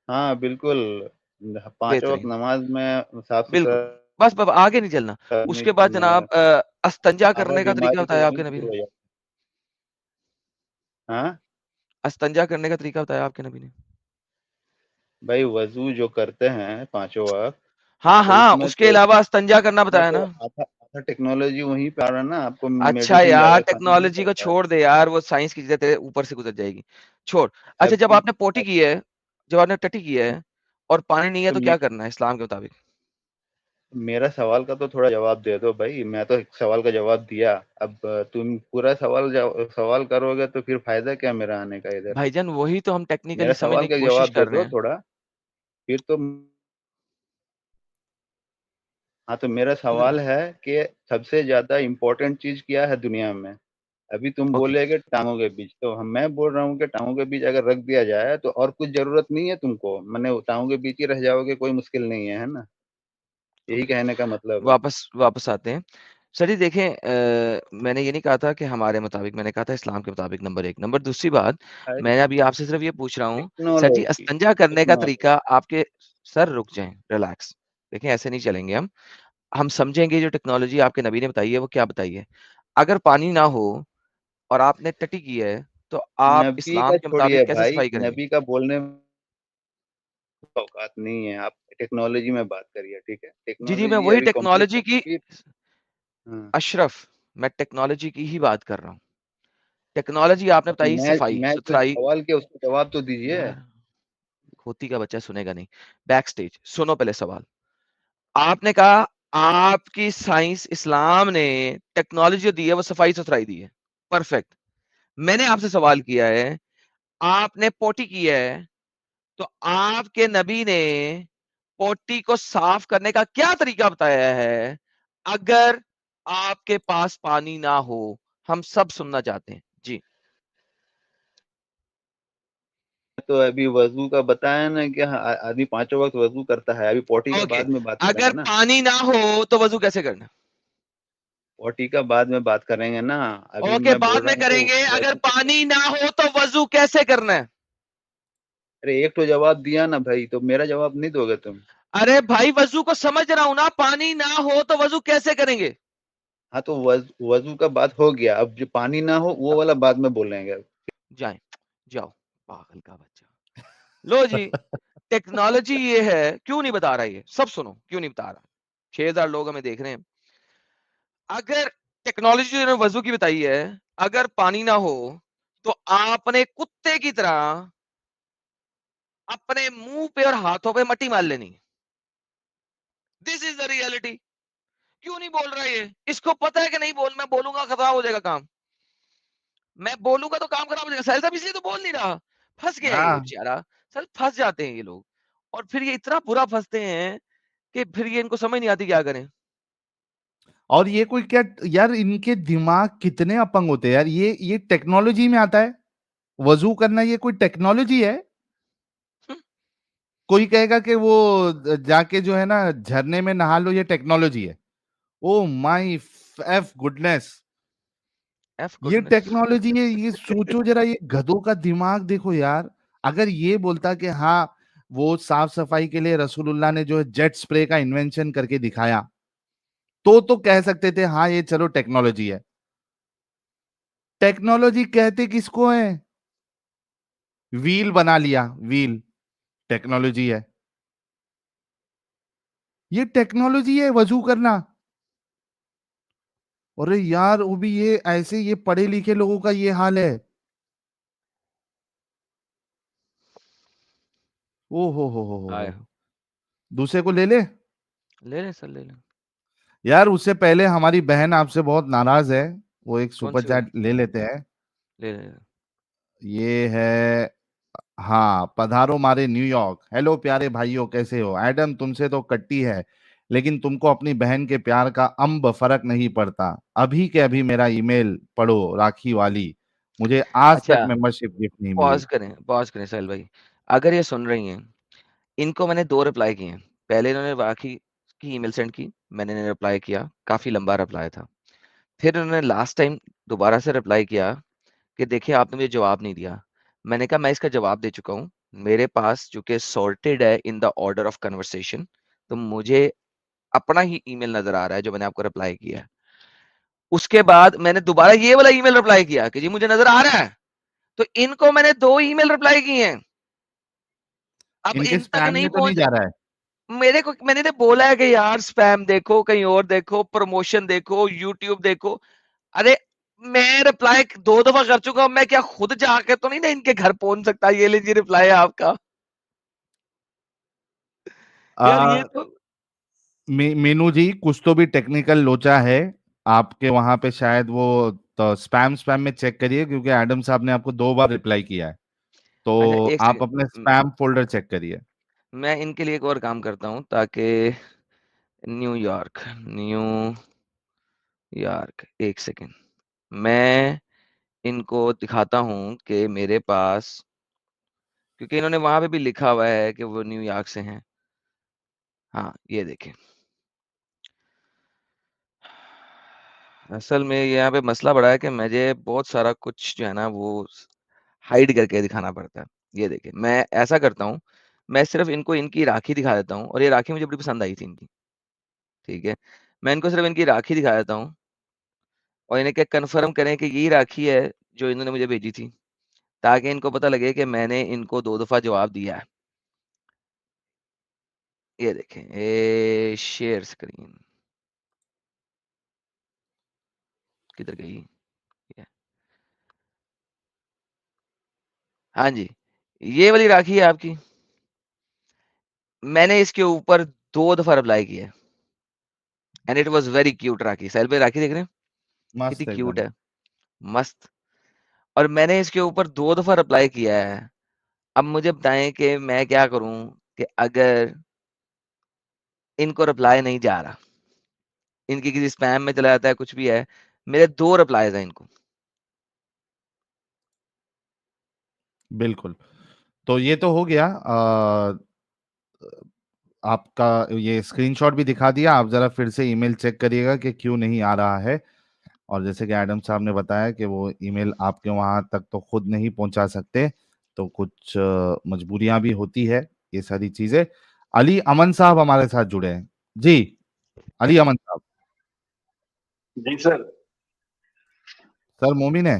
Speaker 11: हाँ बिल्कुल, पांचों वक्त
Speaker 4: बेहतरीन,
Speaker 11: नमाज में साफ
Speaker 4: बिल्कुल।
Speaker 11: सुथरा
Speaker 4: बस आगे नहीं चलना।
Speaker 11: आदमी
Speaker 4: उसके बाद जनाब अस्तंजा
Speaker 11: हर
Speaker 4: करने का तरीका
Speaker 11: बीमारी से
Speaker 4: बताया
Speaker 11: वहीं
Speaker 4: आपके नबी
Speaker 11: दूर
Speaker 4: ने।
Speaker 11: हो जाती है। हाँ
Speaker 4: अस्तंजा करने का तरीका बताया आपके नबी ने।
Speaker 11: भाई, वजू जो करते हैं पांचों वक्त,
Speaker 4: हाँ
Speaker 11: तो
Speaker 4: हाँ,
Speaker 11: उसमें
Speaker 4: उसके
Speaker 11: तो
Speaker 4: अलावा अस्तंजा करना
Speaker 11: उसमें
Speaker 4: बताया
Speaker 11: तो
Speaker 4: ना।
Speaker 11: आधा आधा टेक्नोलॉजी वहीं पे आ रहा है ना, आपको
Speaker 4: अच्छा
Speaker 11: मेडिसिन
Speaker 4: यार,
Speaker 11: ज्यादा खाना नहीं
Speaker 4: टेक्नोलॉजी को
Speaker 11: पड़ता है।
Speaker 4: छोड़ दे यार, वो साइंस की चीजें तेरे ऊपर से गुजर जाएगी। छोड़। अच्छा, जब
Speaker 11: अभी
Speaker 4: आपने पोटी की है, जब आपने टटी की है और पानी नहीं है,
Speaker 11: तो
Speaker 4: तो क्या करना है इस्लाम के मुताबिक?
Speaker 11: मेरा सवाल का तो थोड़ा जवाब दे दो भाई, मैं तो एक सवाल का जवाब दिया। अब तुम पूरा सवाल करोगे तो फिर फायदा क्या मेरा आने का इधर?
Speaker 4: भाईजान, वही तो हम
Speaker 11: मेरा
Speaker 4: टेक्निकली
Speaker 11: सवाल
Speaker 4: समझने की
Speaker 11: का
Speaker 4: कोशिश
Speaker 11: जवाब दे
Speaker 4: कर रहे
Speaker 11: दो
Speaker 4: हैं।
Speaker 11: थोड़ा, फिर तो। हाँ तो मेरा
Speaker 4: किधर?
Speaker 11: सवाल है कि सबसे ज्यादा इम्पोर्टेंट चीज क्या है दुनिया में? अभी तुम
Speaker 4: ओके,
Speaker 11: बोले कि टांगों के बीच, तो हम मैं बोल रहा हूँ कि टांगों के बीच अगर रख दिया जाए तो और कुछ जरूरत नहीं है तुमको, मैंने टांगों के बीच ही रह जाओगे, कोई मुश्किल नहीं है ना? यही
Speaker 4: ओके।
Speaker 11: कहने का मतलब है।
Speaker 4: वापस आते हैं। सर जी देखें, मैंने ये नहीं कहा था कि हमारे मुताबिक, मैंने कहा था इस्लाम के मुताबिक, नंबर एक। नंबर दूसरी बात,
Speaker 11: अरे
Speaker 4: मैं अभी आपसे सिर्फ ये पूछ रहा हूँ, सर जी
Speaker 11: टेक्नोलॉजी
Speaker 4: अस्तंजा करने का
Speaker 11: टेक्नोलॉजी
Speaker 4: तरीका आपके। सर रुक जाएं, रिलैक्स। देखें, ऐसे नहीं चलेंगे हम समझेंगे जो टेक्नोलॉजी आपके नबी ने बताई है वो क्या बताई है। अगर पानी ना हो और आपने टटी की है, तो आप
Speaker 11: नबी का
Speaker 4: इस्लाम के
Speaker 11: छोड़िए
Speaker 4: मुताबिक कैसे
Speaker 11: भाई,
Speaker 4: सफाई करेंगे?
Speaker 11: नबी का बोलने में औकात नहीं है। आप टेक्नोलॉजी में बात करिए, ठीक है?
Speaker 4: जी मैं
Speaker 11: टेक्नोलॉजी
Speaker 4: वही
Speaker 11: अभी कंप्लीट हो
Speaker 4: टेक्नोलॉजी की,
Speaker 11: चुकी। हाँ
Speaker 4: अशरफ, मैं टेक्नोलॉजी की ही बात कर रहा हूँ। टेक्नोलॉजी आपने
Speaker 11: तो
Speaker 4: बताई, सफाई
Speaker 11: मैं जो
Speaker 4: सुथराई।
Speaker 11: सवाल किया उसका जवाब तो दीजिए।
Speaker 4: यार, खोती का बच्चा सुनेगा नहीं। बैक स्टेज सुनो पहले सवाल। आपने कहा आपकी साइंस, इस्लाम ने टेक्नोलॉजी जो दी है वो सफाई सुथराई दी है। परफेक्ट। मैंने आपसे सवाल किया है, आपने पोटी की है, तो आपके नबी ने पोटी को साफ करने का क्या तरीका बताया है? अगर आपके पास पानी ना हो, हम सब सुनना चाहते हैं जी।
Speaker 11: तो अभी वजू का बताया ना कि हाँ, आदमी पांचों वक्त वजू करता है। अभी पोटी का
Speaker 4: ओके,
Speaker 11: बाद में बात
Speaker 4: अगर
Speaker 11: करेंगे ना।
Speaker 4: पानी ना हो तो वजू कैसे करना?
Speaker 11: पोटी का बाद में बात करेंगे ना। अभी
Speaker 4: ओके,
Speaker 11: मैं बोल
Speaker 4: बाद
Speaker 11: रहा
Speaker 4: में
Speaker 11: हूँ कि
Speaker 4: करेंगे। अगर
Speaker 11: वजू कैसे।
Speaker 4: पानी ना हो तो वजू कैसे करना है?
Speaker 11: अरे एक तो जवाब दिया ना भाई, तो मेरा जवाब नहीं दोगे तुम?
Speaker 4: अरे भाई, वजू को समझ रहा हूं ना, पानी ना हो तो वजू कैसे करेंगे?
Speaker 11: हाँ तो वजू का बात हो गया, अब जो पानी ना हो वो वाला बाद में बोलेंगे।
Speaker 4: जाए, जाओ, पागल का बच्चा। लो जी, टेक्नोलॉजी ये है, क्यों नहीं बता रहा? ये सब सुनो, क्यों नहीं बता रहा? 6000 लोग हमें देख रहे हैं। अगर टेक्नोलॉजी जो इन्होंने वजू की बताई है, अगर पानी ना हो तो आपने कुत्ते की तरह अपने मुंह पे और हाथों पे मट्टी मार लेनी। This is the reality. क्यों नहीं बोल रहा ये? इसको पता है कि नहीं बोल, मैं बोलूंगा खराब हो जाएगा काम। मैं बोलूंगा तो काम खराब हो जाएगा। साहिल साहब इसलिए तो बोल नहीं रहा। फंस गया है ये
Speaker 1: हाँ,
Speaker 4: बेचारा। सर फंस जाते हैं ये लोग, और फिर ये इतना बुरा फंसते हैं कि फिर ये इनको समझ नहीं आती क्या करें।
Speaker 1: और ये कोई क्या यार, इनके दिमाग कितने अपंग होते हैं यार, ये टेक्नोलॉजी में आता है? वजू करना ये कोई टेक्नोलॉजी है?
Speaker 4: हम्म,
Speaker 1: कोई कहेगा कि वो जाके जो है ना झरने में नहा लो, ये टेक्नोलॉजी है। Oh my F goodness,
Speaker 4: F
Speaker 1: ये
Speaker 4: गुडनेस।
Speaker 1: टेक्नोलॉजी है? ये सोचो जरा, ये गधों का दिमाग देखो यार। अगर ये बोलता कि हाँ, वो साफ सफाई के लिए रसूलुल्लाह ने जो है जेट स्प्रे का इन्वेंशन करके दिखाया, तो कह सकते थे हाँ ये चलो टेक्नोलॉजी है। टेक्नोलॉजी कहते किसको है? व्हील बना लिया, व्हील टेक्नोलॉजी है। ये टेक्नोलॉजी है वजू करना। अरे यार वो भी ये ऐसे, ये पढ़े लिखे लोगों का ये हाल है। ओ
Speaker 4: आए
Speaker 1: हो। दूसरे को ले ले।
Speaker 4: ले ले सर, ले ले।
Speaker 1: यार उससे पहले हमारी बहन आपसे बहुत नाराज है, वो एक
Speaker 4: कौन
Speaker 1: सुपर
Speaker 4: सी बहन?
Speaker 1: चैट ले लेते हैं।
Speaker 4: ले ले।
Speaker 1: ये है, हाँ, पधारो मारे न्यूयॉर्क। हेलो प्यारे भाइयों, कैसे हो? एडम तुमसे तो कट्टी है, लेकिन तुमको अपनी बहन के प्यार का अंब फर्क नहीं पड़ता। अभी के अभी मेरा ईमेल पढ़ो राखी वाली, मुझे आज तक
Speaker 4: अच्छा,
Speaker 1: मेंबरशिप गिफ्ट नहीं
Speaker 4: पॉज
Speaker 1: मिली।
Speaker 4: करें साहिल भाई। अगर ये सुन रही हैं, इनको मैंने 2 रिप्लाई किए हैं। पहले इन्होंने राखी की ईमेल सेंड की, मैंने इन्हें रिप्लाई किया, काफ़ी लंबा रिप्लाई था। फिर उन्होंने लास्ट टाइम दोबारा से रिप्लाई किया कि देखिए आपने मुझे जवाब नहीं दिया। मैंने कहा मैं इसका जवाब दे चुका हूँ। मेरे पास चूँकि सॉर्टेड है in the order of conversation, तो मुझे अपना ही ईमेल नज़र आ रहा है जो मैंने आपको रिप्लाई किया है। उसके बाद मैंने दोबारा ये वाला ईमेल रिप्लाई किया कि जी मुझे नज़र आ रहा है। तो इनको मैंने 2 ईमेल रिप्लाई किए हैं। अब
Speaker 1: इनके
Speaker 4: इन तक
Speaker 1: स्पैम
Speaker 4: नहीं
Speaker 1: में तो नहीं
Speaker 4: पहुँच
Speaker 1: जा रहा है?
Speaker 4: मैंने तो बोला है कि यार स्पैम देखो, कहीं और देखो, प्रमोशन देखो, यूट्यूब देखो। अरे मैं रिप्लाई 2 दफा कर चुका हूं, मैं क्या खुद जाके तो नहीं ना इनके घर पहुंच सकता? ये लीजिए रिप्लाई है आपका। यार ये
Speaker 1: आ,
Speaker 4: तो
Speaker 1: मीनू जी, कुछ तो भी टेक्निकल लोचा है आपके वहां पे शायद। वो तो स्पैम में चेक करिए, क्योंकि एडम साहब ने आपको 2 बार रिप्लाई किया है,
Speaker 4: अच्छा
Speaker 1: तो
Speaker 4: एक
Speaker 1: आप अपने
Speaker 4: सेकंड,
Speaker 1: स्पैम फोल्डर चेक करिए।
Speaker 4: मैं इनके लिए एक और काम करता हूं ताकि न्यूयॉर्क न्यूयॉर्क 1 सेकंड, मैं इनको दिखाता हूं कि मेरे पास, क्योंकि इन्होंने वहां पे भी लिखा हुआ है कि वो न्यूयॉर्क से हैं। हाँ ये देखें, असल में यहाँ पे मसला बड़ा है कि मुझे बहुत सारा कुछ जो है ना वो हाइड करके दिखाना पड़ता है। ये देखिए मैं ऐसा करता हूँ, मैं सिर्फ इनको इनकी राखी दिखा देता हूँ, और ये राखी मुझे बड़ी पसंद आई थी इनकी। ठीक है, मैं इनको सिर्फ इनकी राखी दिखा देता हूँ और इन्हें क्या कंफर्म करें कि यही राखी है जो इन्होंने मुझे भेजी थी, ताकि इनको पता लगे कि मैंने इनको 2 दफा जवाब दिया है। ये देखें, ये शेयर स्क्रीन किधर गई? ये। हाँ जी, ये वाली राखी है आपकी। मैंने इसके ऊपर 2 दफा रिप्लाई किया and it was very cute Rakhi. Sahil भाई राखी देख रहे हैं कितनी
Speaker 1: मस्त
Speaker 4: क्यूट
Speaker 1: एकदम।
Speaker 4: है, मस्त। और मैंने इसके ऊपर 2 दफा रिप्लाई किया है। अब मुझे बताएं कि मैं क्या करूं कि अगर इनको रिप्लाई नहीं जा रहा, इनकी किसी स्पैम में चला जाता है, कुछ भी है, मेरे 2 रिप्लाईज हैं इनको।
Speaker 1: बिल्कुल। तो ये तो हो गया। आपका ये स्क्रीनशॉट भी दिखा दिया। आप जरा फिर से ईमेल चेक करिएगा कि क्यों नहीं आ रहा है। और जैसे कि एडम साहब ने बताया कि वो ईमेल आपके वहां तक तो खुद नहीं पहुंचा सकते, तो कुछ मजबूरियां भी होती है, ये सारी चीजें। अली अमन साहब हमारे साथ जुड़े हैं। जी, अली अमन साहब।
Speaker 12: जी सर।
Speaker 1: सर मोमिन है।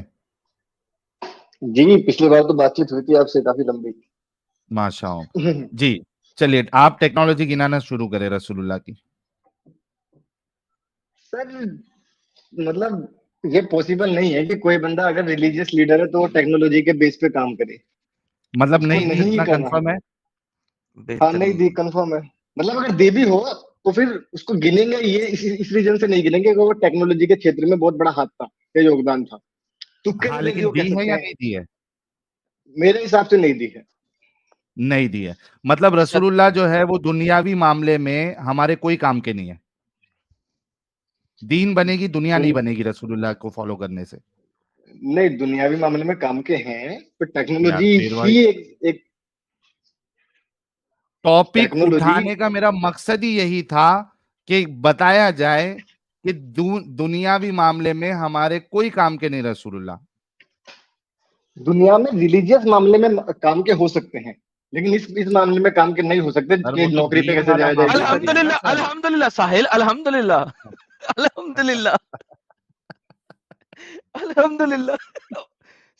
Speaker 12: जी पिछली बार तो बातचीत हुई थी आपसे काफी लंबी।
Speaker 1: माशाअल्लाह जी। चलिए आप टेक्नोलॉजी गिनाना शुरू करें रसूलुल्लाह की।
Speaker 12: सर मतलब ये पॉसिबल नहीं है कि कोई बंदा अगर रिलीजियस लीडर है तो वो टेक्नोलॉजी के बेस पे काम करे।
Speaker 1: मतलब
Speaker 12: उसको
Speaker 1: नहीं दी,
Speaker 12: नहीं
Speaker 1: इतना
Speaker 12: करना।
Speaker 1: कंफर्म है?
Speaker 12: हाँ नहीं दी,
Speaker 4: बेहतरीन।
Speaker 12: कंफर्म है। मतलब अगर दे भी हो तो फिर उसको गिनेंगे ये इस रीजन से नहीं गिनेंगे कि वो टेक्नोलॉजी के क्षेत्र में बहुत बड़ा हाथ था या योगदान था। तुक्के
Speaker 1: हाँ,
Speaker 12: में भी
Speaker 1: लेकिन
Speaker 12: वो कह
Speaker 1: दी है
Speaker 12: सकते
Speaker 1: या
Speaker 12: हैं।
Speaker 1: नहीं दी है?
Speaker 12: मेरे हिसाब से नहीं दी है।
Speaker 1: नहीं दी है। मतलब रसूलुल्लाह जो है वो दुनियावी मामले में हमारे कोई काम के नहीं है। दीन बनेगी, दुनिया नहीं बनेगी रसूलुल्लाह को फॉलो करने से।
Speaker 12: नहीं दुनियावी मामले में काम के हैं, पर
Speaker 1: यार
Speaker 12: टेक्नोलॉजी
Speaker 1: फिर भाई,
Speaker 12: ही एक
Speaker 1: टॉपिक
Speaker 12: टेक्नोलॉजी।
Speaker 1: उठाने का मेरा मकसद ही यही था कि बताया जाए कि दुनियावी मामले में हमारे कोई काम के नहीं रसूलुल्लाह।
Speaker 12: दुनिया में रिलीजियस मामले में काम के हो सकते हैं, लेकिन इस मामले में काम के नहीं हो सकते
Speaker 1: सर
Speaker 12: कि
Speaker 1: वो तो
Speaker 12: नौकरी पे
Speaker 1: दीन
Speaker 12: कैसे
Speaker 1: वाला
Speaker 12: जाया जाए ये
Speaker 1: मामला
Speaker 12: सारी
Speaker 1: नहीं है ना
Speaker 12: चीजें।
Speaker 4: अल्हम्दुलिल्लाह
Speaker 1: सर।
Speaker 4: अल्हम्दुलिल्लाह साहिल, अल्हम्दुलिल्लाह। अल्हम्दुलिल्लाह अल्हम्दुलिल्लाह।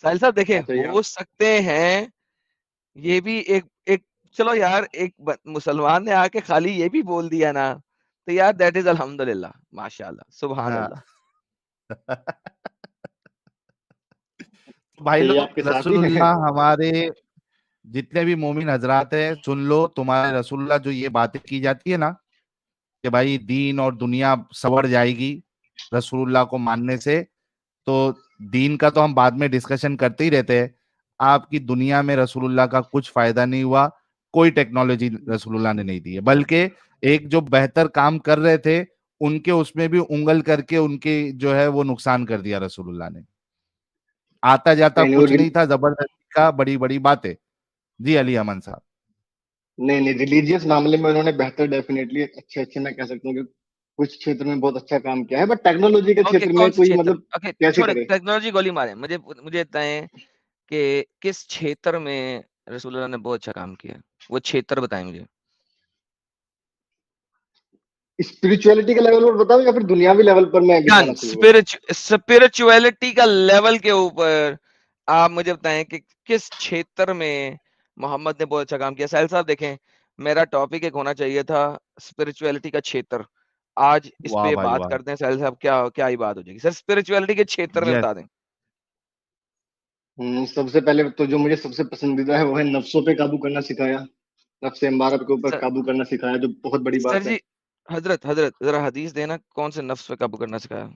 Speaker 4: साहिल साहब देखें,
Speaker 12: अच्छा यार,
Speaker 4: हो सकते हैं ये भी एक एक चलो यार, एक मुसलमान ने आके खाली ये भी बोल दिया ना, तो यार दैट इज अल्हम्दुलिल्लाह, माशाल्लाह, सुभान
Speaker 1: हाँ।
Speaker 4: अल्लाह।
Speaker 1: भाई
Speaker 12: ये
Speaker 1: लोग,
Speaker 12: आपके साथ ही है।
Speaker 1: रसूलुल्लाह हमारे जितने भी मोमिन हजरात हैं, सुन लो, तुम्हारे रसूलुल्लाह जो ये बातें की जाती है ना कि भाई दीन और दुनिया संवर जाएगी रसूलुल्लाह को मानने से, तो दीन का तो हम बाद में डिस्कशन करते ही रहते हैं। आपकी दुनिया में रसूलुल्लाह का कुछ फायदा नहीं हुआ, कोई टेक्नोलॉजी रसूलुल्लाह ने नहीं दी है, बल्कि एक जो बेहतर काम कर रहे थे उनके उसमें भी उंगल करके उनके जो है वो नुकसान कर दिया रसूलुल्लाह ने। आता जाता
Speaker 12: नहीं नहीं,
Speaker 1: कुछ नहीं था, जबरदस्ती का बड़ी बड़ी बातें। जी अली अमन साहब।
Speaker 12: नहीं नहीं, रिलीजियस मामले में उन्होंने बेहतर, डेफिनेटली अच्छे अच्छे, मैं कह सकता हूँ कि कुछ क्षेत्र में बहुत अच्छा काम किया है, बट टेक्नोलॉजी के
Speaker 4: ओके,
Speaker 12: क्षेत्र में
Speaker 4: कौन से
Speaker 12: कोई
Speaker 4: क्षेत्र में?
Speaker 12: मतलब
Speaker 4: ओके,
Speaker 12: कैसे
Speaker 4: छोड़े
Speaker 12: करे।
Speaker 4: टेक्नोलॉजी, गोली मारे, मुझे मुझे बताएं कि किस क्षेत्र में रसूलुल्लाह ने बहुत अच्छा काम किया, वो क्षेत्र बताएं मुझे।
Speaker 12: स्पिरिचुअलिटी के लेवल पर बताओ या फिर दुनियावी लेवल पर मैं
Speaker 4: डन,
Speaker 12: गिनवाना शुरू करूँ।
Speaker 4: स्पिरिचुअलिटी का लेवल के ऊपर आप मुझे बताएं कि किस क्षेत्र में मोहम्मद ने बहुत अच्छा काम किया। साहिल साहब देखें, मेरा टॉपिक एक होना चाहिए था स्पिरिचुअलिटी का क्षेत्र, आज इस
Speaker 1: वाह
Speaker 4: पे
Speaker 1: भाई
Speaker 4: बात
Speaker 1: वाह।
Speaker 4: करते हैं। साहिल साहब, क्या क्या ही बात हो जाएगी सर, स्पिरिचुअलिटी के क्षेत्र में
Speaker 1: यस।
Speaker 4: बता दें।
Speaker 12: सबसे पहले तो जो मुझे सबसे पसंदीदा है वो है नफ्सों पे काबू करना सिखाया, नफ्से अम्मारा के ऊपर
Speaker 4: सर,
Speaker 12: काबू करना सिखाया, जो बहुत बड़ी
Speaker 4: सर
Speaker 12: बात है।
Speaker 4: जी, हजरत हजरत जरा हदीस देना, कौन से नफ्स पे काबू करना सिखाया?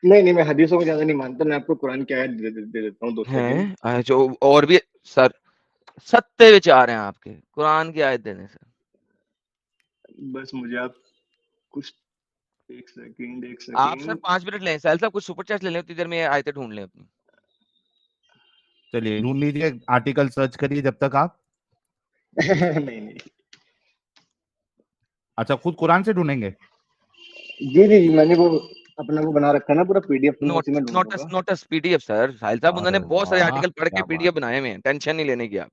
Speaker 12: नहीं नहीं, मैं हदीसों को ज्यादा नहीं मानता, मैं आपको कुरान की आयत दे देता हूँ 2 सेकंड।
Speaker 4: हैं जो और भी सर सत्य विचार हैं आपके, कुरान की आयत देने से।
Speaker 12: बस मुझे आप कुछ, एक सेकंड एक
Speaker 4: आप सर
Speaker 12: सेकंड।
Speaker 4: 5 मिनट लें, साहिल साहब कुछ सुपर चैट ले लें, उतनी देर में ये आयतें ढूंढ लें अपनी।
Speaker 1: चलिए ढूंढ लीजिए, आर्टिकल सर्च करिए जब तक आप।
Speaker 12: नहीं नहीं,
Speaker 1: अच्छा, खुद कुरान से ढूंढेंगे?
Speaker 12: जी जी जी, मैंने वो अपना वो बना रखा है ना पूरा पीडीएफ, तो मैं उसी
Speaker 4: नोट
Speaker 12: में ढूंढूंगा।
Speaker 4: नोटस पीडीएफ सर, साहिल साहब
Speaker 1: अरे
Speaker 4: उन्होंने बहुत सारे
Speaker 1: वाह,
Speaker 4: आर्टिकल पढ़ के
Speaker 1: क्या बात।
Speaker 4: पीडीएफ बनाए हुए हैं, टेंशन नहीं लेने की आप।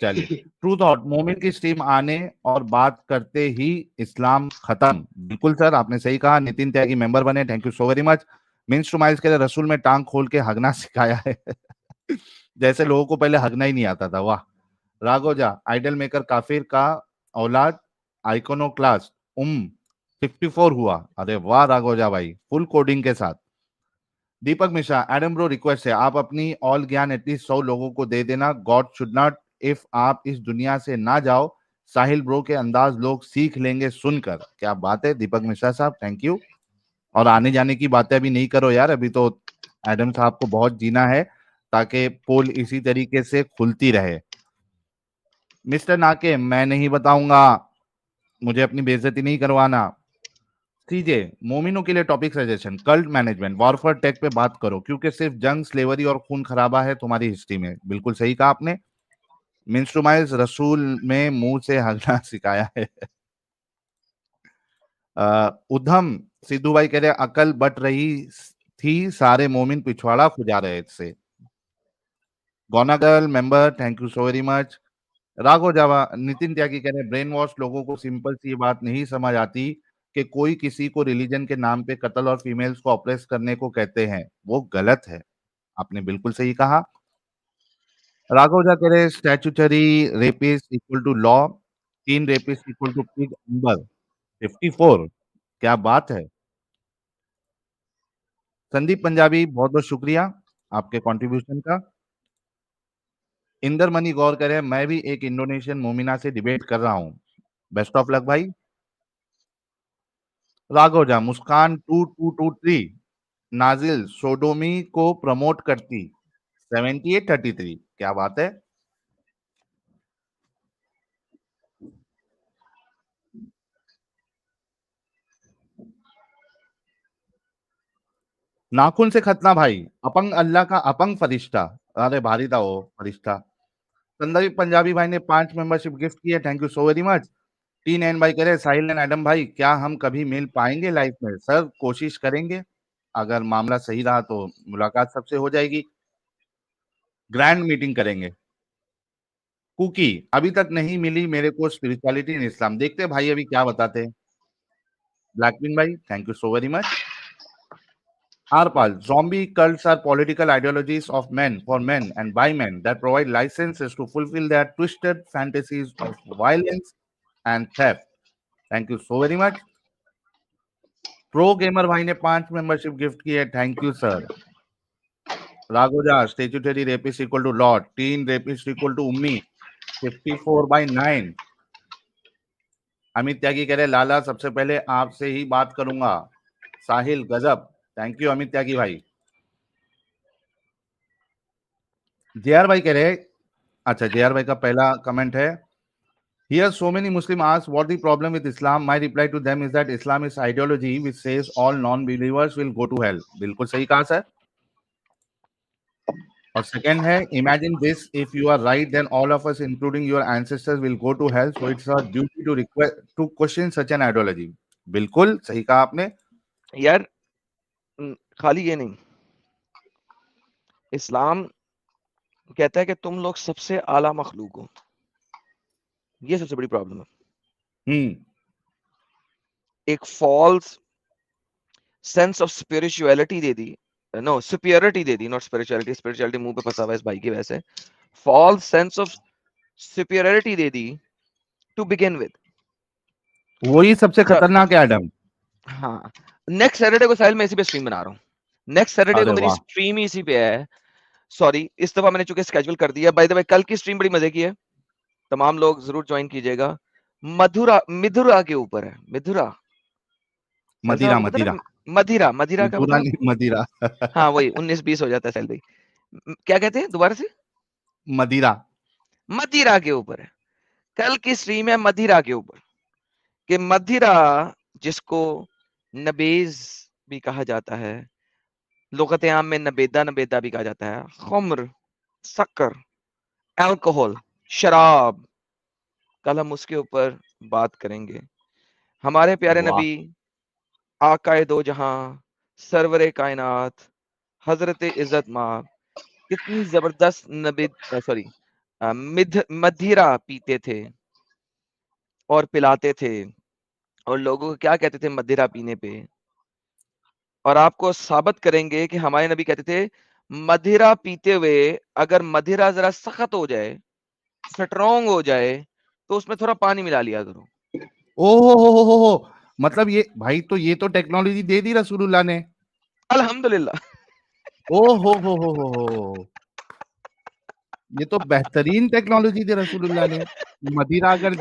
Speaker 1: चलिए, ट्रूथ और मोमिन की स्ट्रीम आने और बात करते ही इस्लाम खत्म। बिल्कुल सर, आपने सही कहा। नितिन त्यागी मेंबर बने, thank you so very much. Means two miles के लिए रसूल में टांग खोल के हगना सिखाया है। जैसे लोगों को पहले हगना ही नहीं आता था, वाह। राघोजा, आइडल मेकर काफिर का औलाद, आइकोनो क्लास 54 हुआ। अरे वाह राघोजा भाई, फुल कोडिंग के साथ। दीपक मिश्रा, एडम ब्रो, रिक्वेस्ट है आप अपनी ऑल ज्ञान एटलीस्ट 100 लोगों को दे देना। गॉड शुड नॉट, इफ आप इस दुनिया से ना जाओ, साहिल ब्रो के अंदाज लोग सीख लेंगे सुनकर। क्या बात है दीपक मिश्रा साहब, थैंक यू। और आने जाने की बातें अभी नहीं करो यार, अभी तो एडम साहब को बहुत जीना है, ताकि पोल इसी तरीके से खुलती रहे। मिस्टर नाके, मैं नहीं बताऊंगा, मुझे अपनी बेइज्जती नहीं करवाना। सीजे, मोमिनों के लिए topic suggestion, cult management, warfare tech पे बात करो, क्योंकि सिर्फ जंग, स्लेवरी और खून खराबा है तुम्हारी हिस्ट्री में। बिल्कुल सही कहा आपने। मिंस्ट्रोमाइज, रसूल में मुंह से हगना सिखाया है। उधम सिद्धू भाई कह रहे अकल बट रही थी, सारे मोमिन पिछवाड़ा खुजा रहे थे। गोनागल member, thank you so very much. राघो जावा, नितिन त्यागी कह रहे ब्रेन वॉश लोगों को सिंपल सी बात नहीं समझ आती कि कोई किसी को रिलीजन के नाम पे कत्ल और फीमेल्स को ऑपरेस करने को कहते हैं, वो गलत है। आपने बिल्कुल सही कहा। राघव जा कह रहे statutory rapist equal to law, 3 rapist equal to pig number 54। क्या बात है। संदीप पंजाबी, बहुत बहुत शुक्रिया आपके कंट्रीब्यूशन का। इंदर मनी गौर करें, मैं भी एक इंडोनेशियन मोमिना से डिबेट कर रहा हूं। बेस्ट ऑफ लक भाई। राघोजा, मुस्कान 2223, नाजिल सोडोमी को प्रमोट करती 7833। क्या बात है। नाखून से खतना भाई, अपंग अल्लाह का अपंग फरिश्ता। अरे भारी था वो फरिश्ता। संदीप पंजाबी भाई ने 5 मेंबरशिप गिफ्ट की है, thank you so very much. टी नैन भाई कह रहे साहिल एंड एडम भाई, क्या हम कभी मिल पाएंगे लाइफ में? सर कोशिश करेंगे, अगर मामला सही रहा तो मुलाकात सबसे हो जाएगी, ग्रैंड मीटिंग करेंगे। कुकी, अभी तक नहीं मिली मेरे को स्पिरिचुअलिटी इन इस्लाम, देखते हैं भाई अभी क्या बताते हैं। Blackpink bhai, thank you so very much. Arpal, zombie cults are political ideologies of men for men and by men that provide licenses to fulfill their twisted fantasies of violence and theft. Thank you so very much. Pro gamer भाई ने 5 मेंबरशिप गिफ्ट की है, थैंक यू सर. राघोजा, statutory rapist equal to lord, teen rapist equal to उम्मी, 54/9. अमित त्यागी कह रहे लाला सबसे पहले आपसे ही बात करूंगा. साहिल गजब, थैंक यू अमित त्यागी भाई. जेआर भाई कह रहे, अच्छा जेआर भाई का पहला कमेंट है, here so many Muslims ask what the problem with Islam. My reply to them is that Islam is ideology which says all non-believers will go to hell. बिल्कुल सही कहा सर. और सेकंड है, imagine this, if you are right then all of us including your ancestors will go to hell, so it's our duty to request to question such an ideology. बिल्कुल सही कहा आपने
Speaker 4: यार. खाली ये नहीं, इस्लाम कहता है कि तुम लोग सबसे आला मखलूक हो. ये सबसे बड़ी प्रॉब्लम है. एक फॉल्स सेंस ऑफ स्पिरिचुअलिटी दे दी, नो सुपीरियरिटी दे दी, नॉट स्पिरिचुअलिटी. स्पिरिचुअलिटी मुंह पे फंसा हुआ है इस भाई की वजह से. फॉल्स सेंस ऑफ सुपीरियरिटी दे दी टू बिगिन विद.
Speaker 1: वही सबसे खतरनाक है एडम.
Speaker 4: हाँ, नेक्स्ट सैटरडे को साहिल मैं इसी पे स्ट्रीम बना रहा हूँ. नेक्स्ट सैटरडे को मेरी स्ट्रीम ही इसी पे है. सॉरी, इस दफा मैंने चूंकि स्केड्यूल कर दिया. बाय द वे कल की स्ट्रीम बड़ी मजे की है, तमाम लोग जरूर ज्वाइन कीजिएगा. मिधुरा के ऊपर है. मदिरा का मतलब
Speaker 1: मदिरा.
Speaker 4: हाँ वही 19-20 हो जाता है साहिल भाई. क्या कहते हैं दोबारा से? मदिरा के ऊपर है. कल की स्ट्रीम है मदिरा के ऊपर, कि मदिरा जिसको नबेज भी कहा जाता है, लुगत आम में नबेदा भी कहा जाता है. खुम्र, शक्कर, अल्कोहल, शराब, कल हम उसके ऊपर बात करेंगे. हमारे प्यारे नबी आकाए दो जहां, सरवरे कायनात, हजरत इज्जत माँ कितनी जबरदस्त मदिरा पीते थे और पिलाते थे, और लोगों को क्या कहते थे मदिरा पीने पे. और आपको साबित करेंगे कि हमारे नबी कहते थे मदिरा पीते हुए अगर मदिरा जरा सख्त हो जाए, स्ट्रॉन्ग हो जाए, तो उसमें थोड़ा पानी मिला लिया करो.
Speaker 1: ओहो, मतलब ये भाई, तो ये तो टेक्नोलॉजी दे दी रसूलुल्लाह ने.
Speaker 4: अल्हम्दुलिल्लाह.
Speaker 1: ओहो, ये तो बेहतरीन टेक्नोलॉजी दी रसूलुल्लाह ने. मदिरा अगर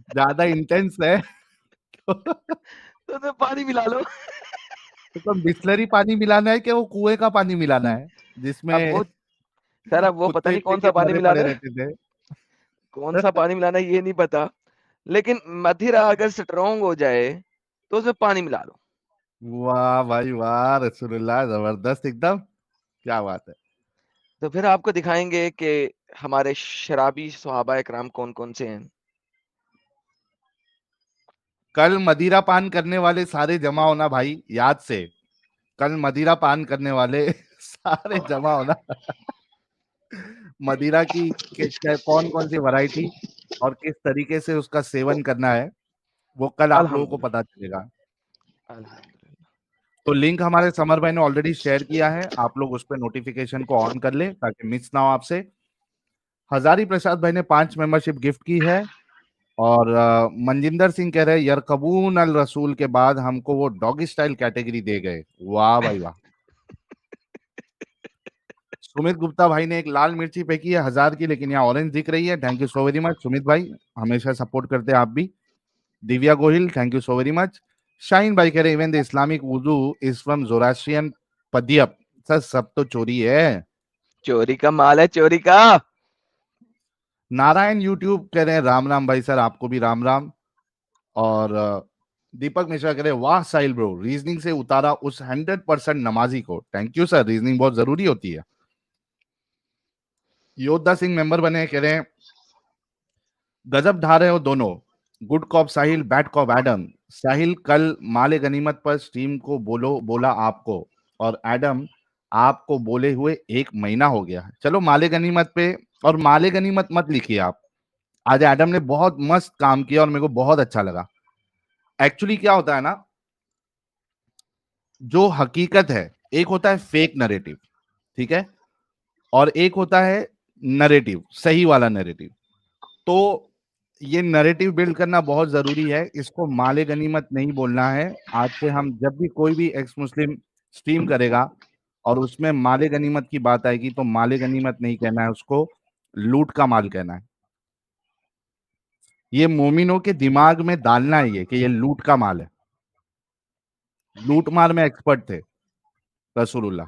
Speaker 1: ज्यादा इंटेंस है
Speaker 4: तो पानी मिला लो.
Speaker 1: तो बिस्लरी पानी मिलाना है कि वो कुएं का पानी मिलाना है जिसमें
Speaker 4: अब वो पता नहीं कौन सा पानी मिलाना है, कौन सा पानी मिलाना है ये नहीं पता, लेकिन मदिरा अगर स्ट्रॉन्ग हो जाए तो उसमें पानी मिला लो.
Speaker 1: वाह भाई वाह, रसूलुल्लाह जबरदस्त एकदम, क्या बात है.
Speaker 4: तो फिर आपको दिखाएंगे कि हमारे शराबी सहाबा इकराम कौन कौन से हैं.
Speaker 1: कल मदिरा पान करने वाले सारे जमा होना भाई, याद से. कल मदिरा पान करने वाले सारे जमा होना. मदिरा की कौन कौन सी वैरायटी और किस तरीके से उसका सेवन करना है, वो कल आप लोगों को पता चलेगा. तो लिंक हमारे समर भाई ने ऑलरेडी शेयर किया है, आप लोग उस पर नोटिफिकेशन को ऑन कर ले ताकि मिस ना हो आपसे. हजारी प्रसाद भाई ने 5 मेंबरशिप गिफ्ट की है. और मनजिंदर सिंह कह रहे यरकबून अल रसूल के बाद हमको वो डॉगी स्टाइल कैटेगरी दे गए. वाह भाई वाह. सुमित गुप्ता भाई ने एक लाल मिर्ची फेंकी है 1000 की, लेकिन यहाँ ऑरेंज दिख रही है. Thank you so very much Sumit भाई, हमेशा सपोर्ट करते हैं आप भी. Divya Gohil, thank you so very much. Shaheen भाई कह रहे इवन द इस्लामिक वुजू इज फ्रॉम जोरास्ट्रियन पद्यप. सर सब तो चोरी है,
Speaker 4: चोरी का माल है, चोरी का.
Speaker 1: नारायण यूट्यूब कह रहे हैं राम राम भाई सर, आपको भी राम राम. और दीपक मिश्रा कह रहे वाह साहिल ब्रो, रीजनिंग से उतारा उस 100% नमाजी को. थैंक यू सर, रीजनिंग बहुत जरूरी होती है. योद्धा सिंह मेंबर बने, कह रहे हैं गजब ढा रहे हो दोनों, गुड कॉप साहिल, बैड कॉप एडम. साहिल कल माले गनीमत पर स्ट्रीम को बोला आपको, और एडम आपको बोले हुए 1 महीना हो गया. चलो माले गनीमत पे, और माले गनीमत मत लिखिए आप, आज एडम ने बहुत मस्त काम किया और मेरे को बहुत अच्छा लगा। एक्चुअली क्या होता है ना, जो हकीकत है, एक होता है फेक नरेटिव, ठीक है, और एक होता है नरेटिव, सही वाला नरेटिव। तो ये नरेटिव बिल्ड करना बहुत जरूरी है, इसको माले गनीमत नहीं बोलना है। आज से हम जब भी कोई भी एक्स मुस्लिम स्ट्रीम करेगा और उसमें माले गनीमत की बात आएगी तो माले गनीमत नहीं कहना है, उसको लूट का माल कहना है। ये मोमिनों के दिमाग में डालना है ये कि ये लूट का माल है। लूट मार में एक्सपर्ट थे रसूलुल्लाह।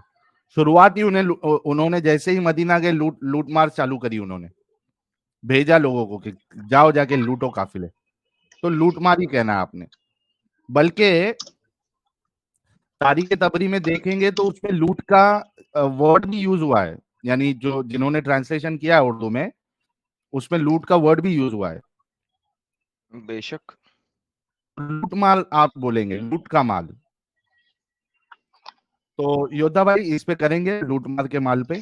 Speaker 1: शुरुआत ही उन्होंने जैसे ही मदीना गए लूट मार चालू करी, उन्होंने भेजा लोगों को कि जाओ जाके लूटो काफिले। तो लूट मार ही कहना है आपने। बल्कि तारीख तबरी में देखेंगे तो उसमें लूट का वर्ड भी यूज हुआ है, यानी जो जिन्होंने ट्रांसलेशन किया है उर्दू में, उसमें लूट का वर्ड भी यूज हुआ है।
Speaker 4: बेशक
Speaker 1: लूट माल आप बोलेंगे, लूट का माल। तो योद्धा भाई इस पे करेंगे लूट मार के माल पे।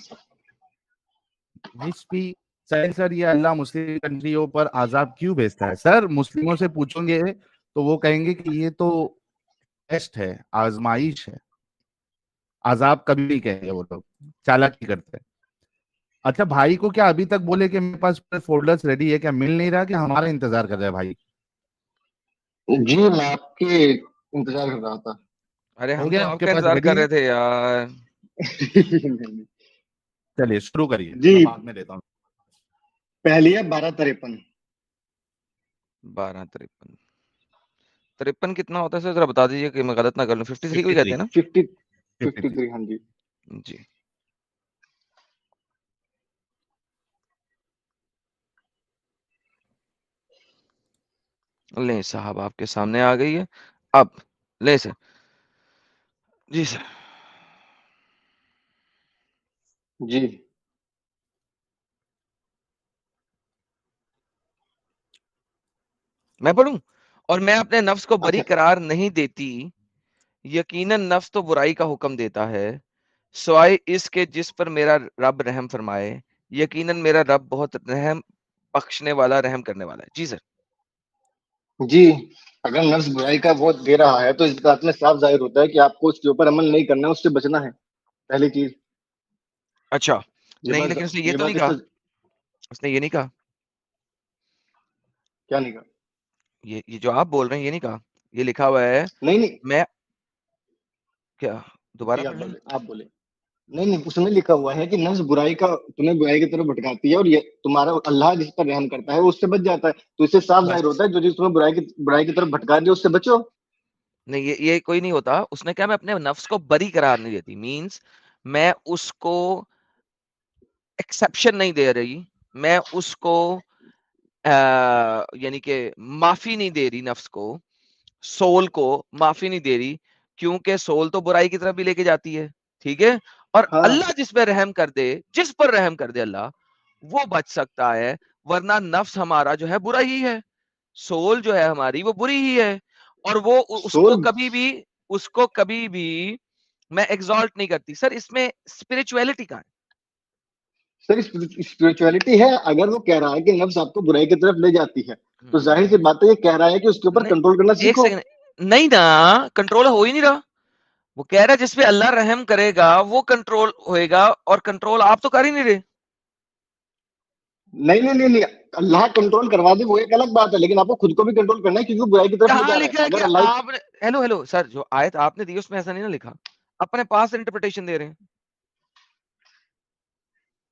Speaker 1: सर ये अल्लाह मुस्लिम कंट्रियों पर आजाब क्यों भेजता है? सर मुस्लिमों से पूछोगे तो वो कहेंगे कि ये तो टेस्ट है, आजमाइश है, आजाब कभी नहीं कहेंगे वो लोग, चालाकी करते हैं। अच्छा भाई को क्या अभी तक बोले कि मेरे पास फोल्डर्स रेडी है? क्या मिल नहीं रहा कि हमारा इंतजार कर रहा है भाई?
Speaker 12: जी मैं आपके इंतजार कर रहा था।
Speaker 4: अरे
Speaker 1: हो
Speaker 4: हम
Speaker 1: गया
Speaker 4: तो
Speaker 1: आपके
Speaker 4: आपका
Speaker 1: पास
Speaker 4: इंतजार कर
Speaker 1: रेडी?
Speaker 4: रहे थे यार।
Speaker 1: चलिए शुरू करिए,
Speaker 12: जी
Speaker 1: मैं बाद में देता हूँ।
Speaker 12: पहली है 1253।
Speaker 4: 1253 53 कितना होता है सर, जरा बता दीजिए कि मैं गलत ना कर लूं। 53 को ही कहते हैं ना?
Speaker 12: 53 हाँ जी।
Speaker 4: जी ले साहब आपके सामने आ गई है। अब ले सर। जी सर।
Speaker 12: जी
Speaker 4: मैं पढ़ूं? और मैं अपने नफ्स को बरी
Speaker 12: अच्छा
Speaker 4: करार नहीं देती, यकीनन नफ्स तो बुराई का हुक्म देता है, सिवाय इसके जिस पर मेरा रब रहम फरमाए, यकीनन मेरा रब बहुत रहम बख्शने वाला, रहम करने वाला है। जी सर।
Speaker 12: जी अगर नफ्स बुराई का वोट दे रहा है तो इस बात में साफ जाहिर होता है कि आपको उसके ऊपर अमल नहीं करना है, उससे बचना है, पहली चीज।
Speaker 4: अच्छा
Speaker 12: ये
Speaker 4: नहीं,
Speaker 12: बात
Speaker 4: लेकिन उसने ये
Speaker 12: ये
Speaker 4: तो नहीं
Speaker 12: बात
Speaker 4: कहा,
Speaker 12: इससे
Speaker 4: उसने ये नहीं कहा,
Speaker 12: क्या नहीं कहा?
Speaker 4: ये जो आप बोल रहे हैं ये नहीं कहा। ये लिखा हुआ है
Speaker 12: नहीं नहीं
Speaker 4: मैं क्या, दोबारा
Speaker 12: जी आप
Speaker 4: पढ़ना है?
Speaker 12: बोले आप बोले। नहीं नहीं उसमें लिखा हुआ है कि नफ्स बुराई का तुम्हें बुराई की तरफ भटकाती है और ये तुम्हारा अल्लाह जिस पर रहम करता है वो उससे बच जाता है। तो इससे साफ जाहिर
Speaker 4: बस
Speaker 12: होता है जो चीज तुम्हें बुराई की तरफ भटका दी उससे बचो।
Speaker 4: नहीं, ये कोई नहीं होता। उसने क्या, मैं अपने नफ्स को बरी करार नहीं देती, मींस मैं उसको एक्सेप्शन नहीं दे रही, मैं उसको यानी कि माफी नहीं दे रही, नफ्स को, सोल को माफी नहीं दे रही, क्योंकि सोल तो बुराई की तरफ भी लेके जाती है, ठीक है। और
Speaker 12: हाँ
Speaker 4: अल्लाह जिस पे रहम कर दे, जिस पर रहम कर दे अल्लाह, वो बच सकता है, वरना नफ्स हमारा जो है बुरा ही है, सोल जो है हमारी वो बुरी ही है। और वो
Speaker 12: सोल
Speaker 4: उसको कभी भी मैं एग्जॉल्ट नहीं करती। सर इसमें स्पिरिचुअलिटी का है।
Speaker 12: सर स्पिरिचुअलिटी है। अगर वो कह रहा है कि नफ्स आपको बुराई की तरफ ले जाती है तो जाहिर सी बात है ये कह रहा है कि उसके ऊपर
Speaker 4: नहीं,
Speaker 12: कंट्रोल करना
Speaker 4: एक
Speaker 12: सीखो।
Speaker 4: सेकंड, नहीं ना, कंट्रोल हो ही नहीं रहा। वो कह रहा है जिस पे अल्लाह रहम करेगा वो कंट्रोल होएगा, और कंट्रोल आप तो कर ही नहीं रहे।
Speaker 12: नहीं नहीं नहीं नहीं अल्लाह कंट्रोल करवा दे वो एक अलग बात है, लेकिन आपको खुद को भी कंट्रोल करना है क्योंकि वो बुराई की तरफ ले
Speaker 4: कहाँ
Speaker 12: जा रहा
Speaker 4: लिखा
Speaker 12: है।
Speaker 4: है कि
Speaker 12: अगर अल्लाह
Speaker 4: आपने, हेलो हेलो सर, जो आयत आपने दी उसमें ऐसा नहीं ना लिखा, अपने पास इंटरप्रिटेशन दे रहे हैं।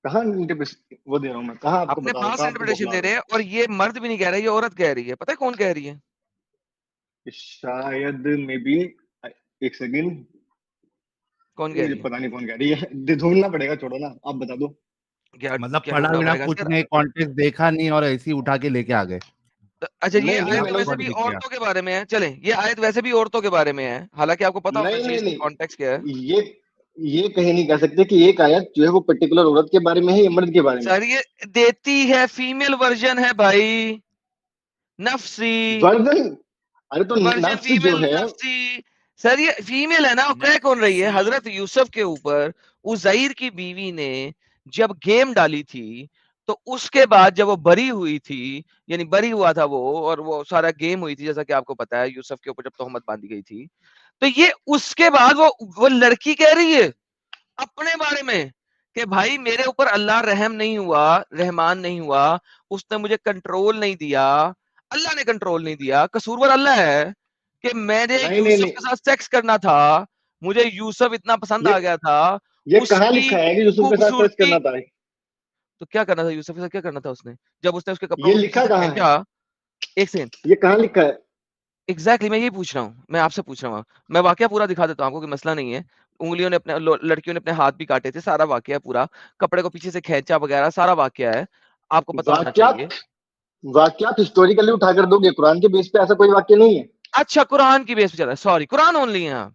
Speaker 12: कहाँ वो दे रहा हूँ मैं, कहाँ आपको
Speaker 4: अपने
Speaker 12: बता रहा हूँ,
Speaker 4: पास
Speaker 12: कहाँ आपको
Speaker 4: इंटरप्रिटेशन
Speaker 12: बतला
Speaker 4: दे
Speaker 12: रहा
Speaker 4: रहे हैं, और ये मर्द भी नहीं कह रहा है, ये औरत कह रही है। पता है कौन कह रही है?
Speaker 12: हूँ। शायद मे बी एक सेकंड
Speaker 4: कौन कह
Speaker 12: मुझे
Speaker 4: रही है?
Speaker 12: पता नहीं कौन कह रही है, ढूंढना पड़ेगा, छोड़ो ना, आप बता दो।
Speaker 4: क्या
Speaker 1: मतलब
Speaker 4: क्या
Speaker 1: पढ़ा
Speaker 4: ढूंढना
Speaker 1: बिना
Speaker 4: पड़ेगा
Speaker 1: कुछ
Speaker 4: सर?
Speaker 1: नहीं, कॉन्टेक्स्ट देखा नहीं और ऐसे ही उठा के लेके आ गए।
Speaker 4: अच्छा ये
Speaker 12: नहीं नहीं
Speaker 4: आयत
Speaker 12: मैंने
Speaker 4: वैसे
Speaker 12: उस
Speaker 4: भी
Speaker 1: दिख गया।
Speaker 4: औरतों के बारे में है। चले, ये आयत वैसे भी औरतों के बारे में है, हालांकि आपको पता होना
Speaker 12: नहीं
Speaker 4: चाहिए
Speaker 12: नहीं
Speaker 4: इसकी
Speaker 12: नहीं
Speaker 4: कॉन्टेक्स्ट क्या है।
Speaker 12: ये कहीं नहीं कह सकते कि एक आयत जो है वो पर्टिकुलर औरत के बारे में है या मर्द के बारे में
Speaker 4: सर ये देती है, फीमेल वर्जन है भाई, नफ्सी
Speaker 12: वर्जन। अरे तो
Speaker 4: वर्जन,
Speaker 12: नफ्स जो
Speaker 4: फीमेल
Speaker 12: है
Speaker 4: नफ्सी। सर ये फीमेल है ना, और कह कौन रही है? हजरत यूसुफ के ऊपर उज़ैर की बीवी ने जब गेम डाली थी, तो उसके बाद जब वो बरी हुई थी, यानी बरी हुआ था वो, और वो सारा गेम हुई थी, जैसा कि आपको पता है, यूसुफ के ऊपर जब तोहमत बांधी गई थी, तो ये उसके बाद वो लड़की कह रही है अपने बारे में कि भाई मेरे ऊपर अल्लाह रहम नहीं हुआ, रहमान नहीं हुआ, उसने मुझे कंट्रोल नहीं दिया, अल्लाह ने कंट्रोल नहीं दिया, कसूरवार अल्लाह है कि मैंने
Speaker 12: नहीं नहीं
Speaker 4: यूसुफ
Speaker 12: नहीं,
Speaker 4: के साथ सेक्स करना था, मुझे यूसुफ इतना पसंद
Speaker 12: ये
Speaker 4: आ गया था,
Speaker 12: ये कहाँ
Speaker 4: उसकी
Speaker 12: लिखा है कि यूसुफ के साथ सेक्स
Speaker 4: खूबसूरती।
Speaker 12: करना था?
Speaker 4: तो क्या करना था यूसुफ के साथ, क्या करना था उसने, जब उसने उसके कपड़ों
Speaker 12: ये
Speaker 4: को पीछे
Speaker 12: लिखा
Speaker 4: से
Speaker 12: कहाँ है?
Speaker 4: खींचा। एक सेकंड,
Speaker 12: ये कहाँ लिखा है?
Speaker 4: एग्जैक्टली मैं यही पूछ रहा हूँ, मैं आपसे पूछ रहा हूँ, मैं वाकया पूरा दिखा देता हूँ आपको, कोई मसला नहीं है। उंगलियों ने अपने लड़कियों ने अपने हाथ भी काटे थे, सारा वाकया पूरा, कपड़े को पीछे से खींचा वगैरह, सारा वाकया है, आपको पता होना चाहिए।
Speaker 12: वाक्यात वाक्यात हिस्टोरिकली उठाकर दोगे, कुरान के बेस पे ऐसा कोई वाक्य नहीं है।
Speaker 4: अच्छा, कुरान की बेस पे चला है, सॉरी, कुरान ओनली है आप।